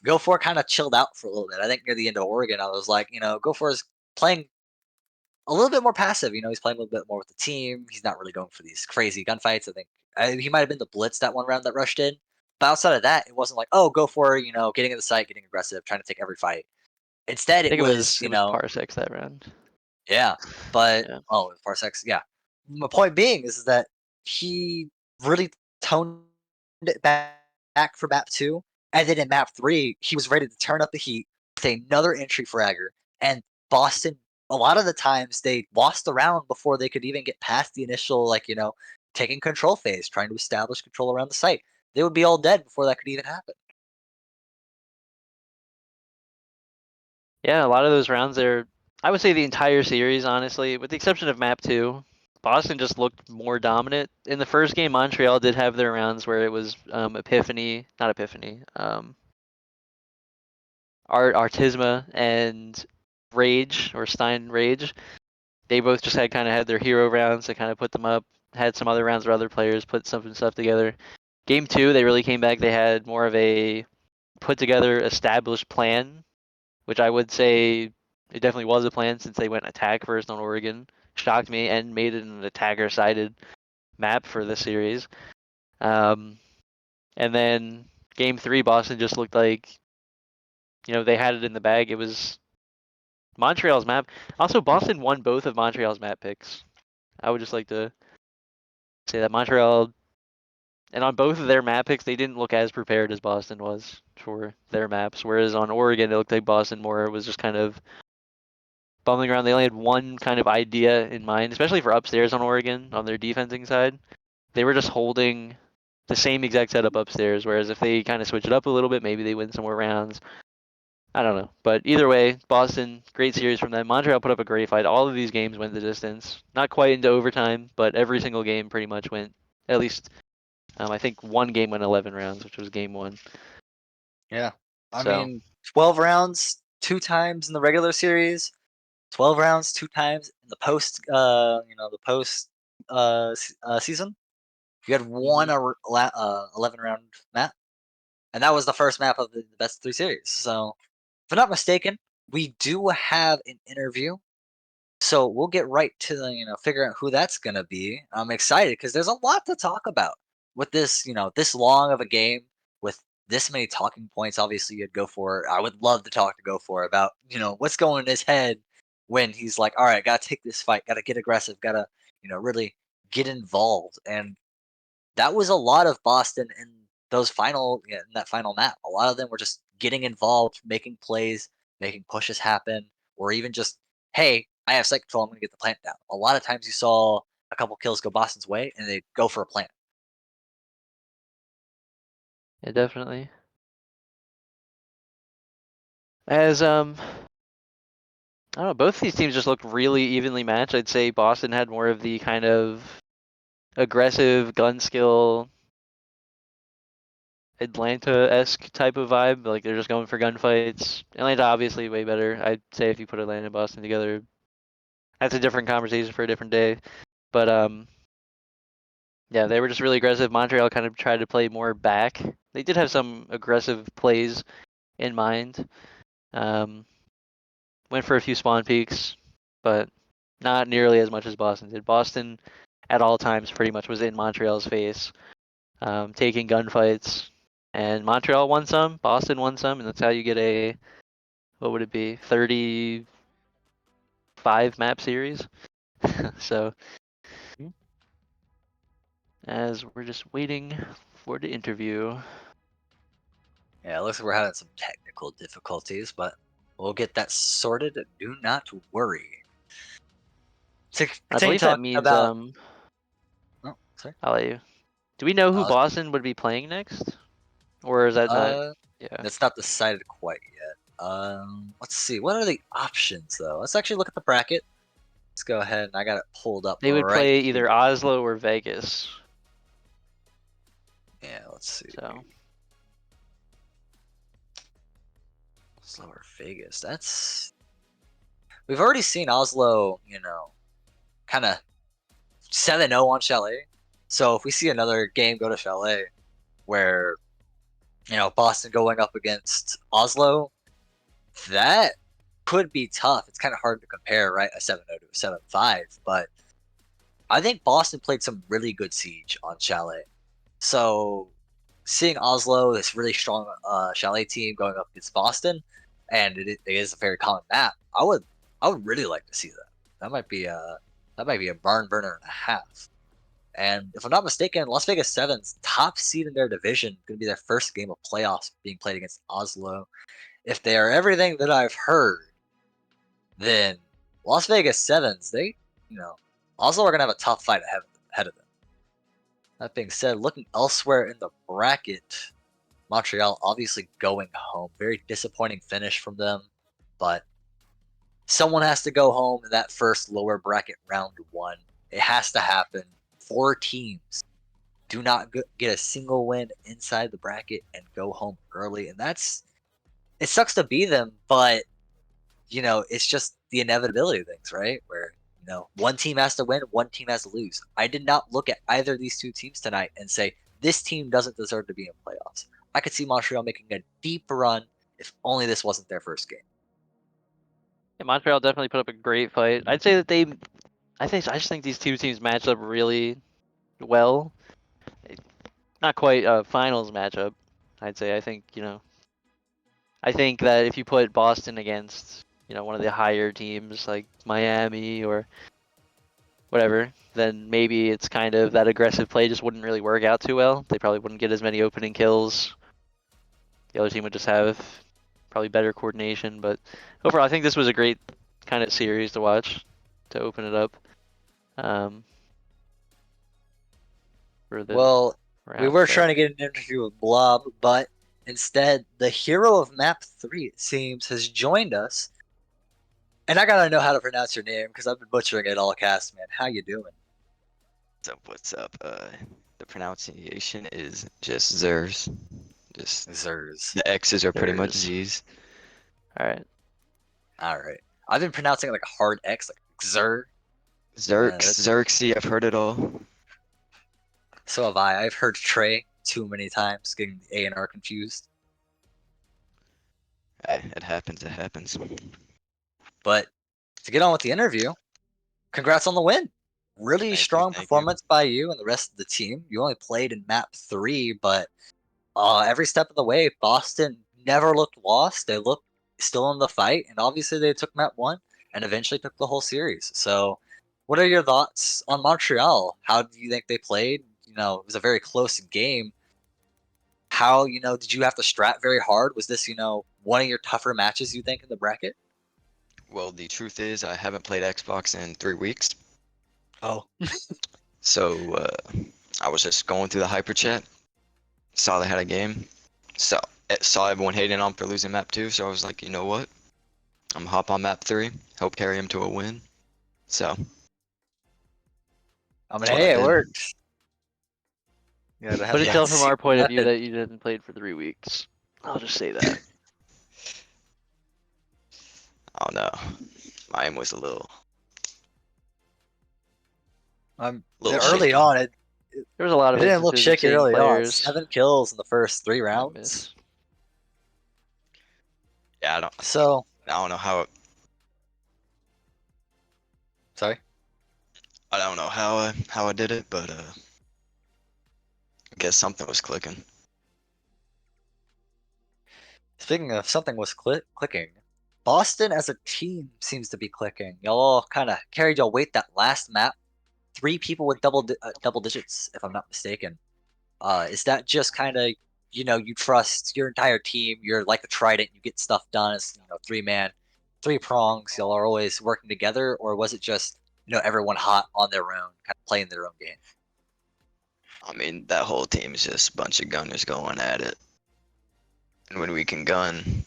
Go For kind of chilled out for a little bit. I think near the end of Oregon, I was like, Go For is playing a little bit more passive. He's playing a little bit more with the team. He's not really going for these crazy gunfights. I think he might have been the blitz that one round that rushed in. But outside of that, it wasn't like, oh, Go For, getting in the site, getting aggressive, trying to take every fight. Instead, I it think was, it was Parsecs that round. yeah, but Yeah. Parsecs, yeah. My point being is that he really toned it back for map 2, and then in map 3, he was ready to turn up the heat with another entry fragger, and Boston, a lot of the times, they lost the round before they could even get past the initial, taking control phase, trying to establish control around the site. They would be all dead before that could even happen. Yeah, a lot of those rounds there, I would say the entire series, honestly, with the exception of map 2, Boston just looked more dominant. In the first game, Montreal did have their rounds where it was Artisma and Rage, or Stein Rage. They both just had their hero rounds to kind of put them up. Had some other rounds where other players put some stuff together. Game 2, they really came back. They had more of a put together, established plan, which I would say it definitely was a plan since they went attack first on Oregon. Shocked me and made it an attacker-sided map for this series. And then game 3, Boston just looked like, they had it in the bag. It was Montreal's map. Also, Boston won both of Montreal's map picks. I would just like to say that Montreal, and on both of their map picks, they didn't look as prepared as Boston was for their maps. Whereas on Oregon, it looked like Boston more was just kind of bumbling around. They only had one kind of idea in mind, especially for upstairs on Oregon on their defending side. They were just holding the same exact setup upstairs, whereas if they kind of switch it up a little bit, maybe they win some more rounds. I don't know. But either way, Boston, great series from them. Montreal put up a great fight. All of these games went the distance. Not quite into overtime, but every single game pretty much went, at least, I think one game went 11 rounds, which was game 1. Yeah. I So, mean, 12 rounds 2 times in the regular series, 12 rounds 2 times in the season. You had one 11 round map, and that was the first map of the best of 3 series. So, if I'm not mistaken, we do have an interview. So we'll get right to figuring out who that's gonna be. I'm excited because there's a lot to talk about with this, this long of a game with this many talking points. Obviously, you'd go for. I would love to talk to Go For about what's going in his head when he's like, all right, gotta take this fight, gotta get aggressive, gotta really get involved. And that was a lot of Boston in in that final map. A lot of them were just getting involved, making plays, making pushes happen, or even just, hey, I have site control, I'm gonna get the plant down. A lot of times you saw a couple kills go Boston's way and they go for a plant. yeah, definitely. As, I don't know, both these teams just looked really evenly matched. I'd say Boston had more of the kind of aggressive gun skill Atlanta-esque type of vibe. Like they're just going for gunfights. Atlanta obviously way better. I'd say if you put Atlanta and Boston together, that's a different conversation for a different day. But yeah, they were just really aggressive. Montreal kind of tried to play more back. They did have some aggressive plays in mind. Um, went for a few spawn peaks, but not nearly as much as Boston did. Boston at all times pretty much was in Montreal's face, taking gunfights. And Montreal won some, Boston won some, and that's how you get a, what would it be, 35 map series. So as we're just waiting for the interview. Yeah, it looks like we're having some technical difficulties, but we'll get that sorted. Do not worry. To I continue believe that talking means about. Oh, sorry. I'll let you. Do we know who Uh, Boston would be playing next? Or is that not? uh, Yeah. that's not decided quite yet. Let's see. What are the options though? Let's actually look at the bracket. Let's go ahead and I got it pulled up They would right play here. either Oslo or Vegas. Yeah, let's see. So Slower Vegas. That's we've already seen Oslo, kind of 7-0 on Chalet. So if we see another game go to Chalet where, Boston going up against Oslo, that could be tough. It's kind of hard to compare, right? A 7-0 to a 7-5, but I think Boston played some really good Siege on Chalet. So seeing Oslo, this really strong Chalet team going up against Boston, and it is a very common map. I would really like to see that. That might be a barn burner and a half. And if I'm not mistaken, Las Vegas Sevens top seed in their division going to be their first game of playoffs being played against Oslo. If they are everything that I've heard, then Las Vegas Sevens, Oslo are going to have a tough fight ahead of them. That being said, looking elsewhere in the bracket, Montreal obviously going home. Very disappointing finish from them, but someone has to go home in that first lower bracket round one. It has to happen. 4 teams do not get a single win inside the bracket and go home early, and it sucks to be them, but it's just the inevitability of things, right? Where one team has to win, one team has to lose. I did not look at either of these two teams tonight and say this team doesn't deserve to be in playoffs. I could see Montreal making a deep run if only this wasn't their first game. yeah, Montreal definitely put up a great fight. I'd say that I just think these two teams matched up really well. Not quite a finals matchup. I'd say I think that if you put Boston against one of the higher teams like Miami or whatever, then maybe it's kind of that aggressive play just wouldn't really work out too well. They probably wouldn't get as many opening kills. The other team would just have probably better coordination. But overall, I think this was a great kind of series to watch to open it up. For the Well, we round were start. trying to get an interview with Blob, but instead, the hero of Map 3, it seems, has joined us. And I gotta know how to pronounce your name because I've been butchering it all cast, man. How you doing? What's up? The pronunciation is just Zers. Just Zers. the X's are pretty much Zers. Z's. All right. All right. I've been pronouncing it like a hard X, like Zer. Xerxes, I've heard it all. So have I. I've heard Trey too many times, getting the A and R confused. It happens, it happens. But to get on with the interview, congrats on the win. Really strong Thank you. performance by you and the rest of the team. You only played in map 3, but every step of the way, Boston never looked lost. They looked still in the fight, and obviously they took map 1 and eventually took the whole series. So what are your thoughts on Montreal? How do you think they played? It was a very close game. How, did you have to strat very hard? Was this, one of your tougher matches, you think, in the bracket? Well, the truth is, I haven't played Xbox in 3 weeks. Oh. So, I was just going through the hyper chat, saw they had a game, saw everyone hating on for losing map 2, so I was like, you know what? I'm gonna hop on map 3, help carry him to a win. So. I mean, That's what hey, I it did. worked. Yeah, to have Couldn't the tell from our point of view method. that you didn't play for 3 weeks. I'll just say that. I don't know. My aim was a little Early shaky. on, it There was a lot of didn't look instances of shaky seeing early on. players 7 kills in the first 3 might rounds. miss. Yeah, So, I don't know how sorry. I don't know how I did it, but I guess something was clicking. Speaking of something was clicking, Boston as a team seems to be clicking. Y'all all kind of carried y'all weight that last map. 3 people with double digits, if I'm not mistaken. Is that just kind of, you trust your entire team? You're like the Trident. You get stuff done as 3-man, 3 prongs. Y'all are always working together, or was it just everyone hot on their own, kind of playing their own game? I mean, that whole team is just a bunch of gunners going at it. And when we can gun,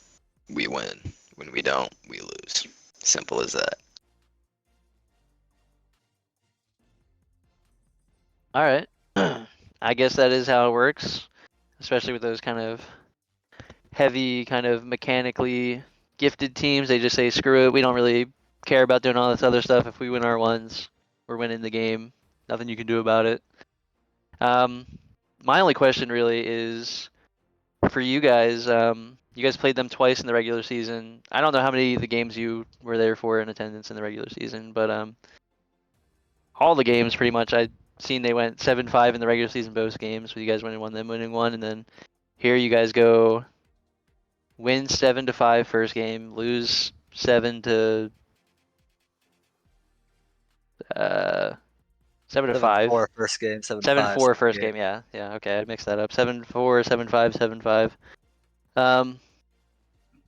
we win. When we don't, we lose. Simple as that. All right. I guess that is how it works, especially with those kind of heavy, kind of mechanically gifted teams. They just say, screw it. We don't really care about doing all this other stuff. If we win our ones, we're winning the game. Nothing you can do about it. My only question really is for you guys. You guys played them twice in the regular season. I don't know how many of the games you were there for in attendance in the regular season, but all the games pretty much I'd seen they went 7-5 in the regular season both games, with you guys winning one, them winning one, and then here you guys go win 7-5 first game, lose 7 to 7-5. 7-4 first game, 7-5 7-4 second first game. game, yeah, okay, I mixed that up. 7-4, 7-5, 7-5.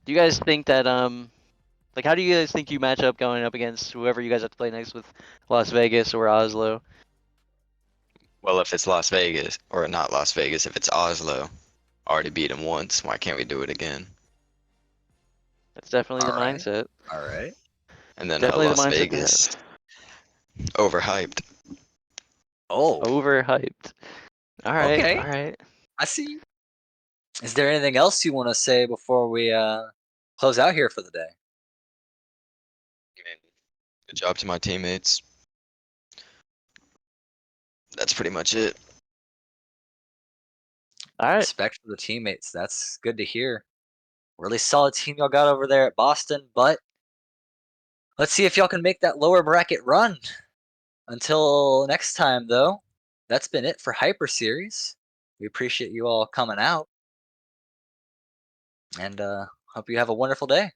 Do you guys think that like how do you guys think you match up going up against whoever you guys have to play next with Las Vegas or Oslo? Well, if it's Las Vegas, or not Las Vegas, if it's Oslo, already beat him once. Why can't we do it again? That's definitely the All right. mindset. All right. And then Definitely the Las mindset to Vegas, have. overhyped. Oh, Overhyped. All right, okay. all right. I see. Is there anything else you want to say before we close out here for the day? Good job to my teammates. That's pretty much it. All right. Respect for the teammates. That's good to hear. Really solid team y'all got over there at Boston, but let's see if y'all can make that lower bracket run. Until next time, though, that's been it for Hyper Series. We appreciate you all coming out, and hope you have a wonderful day.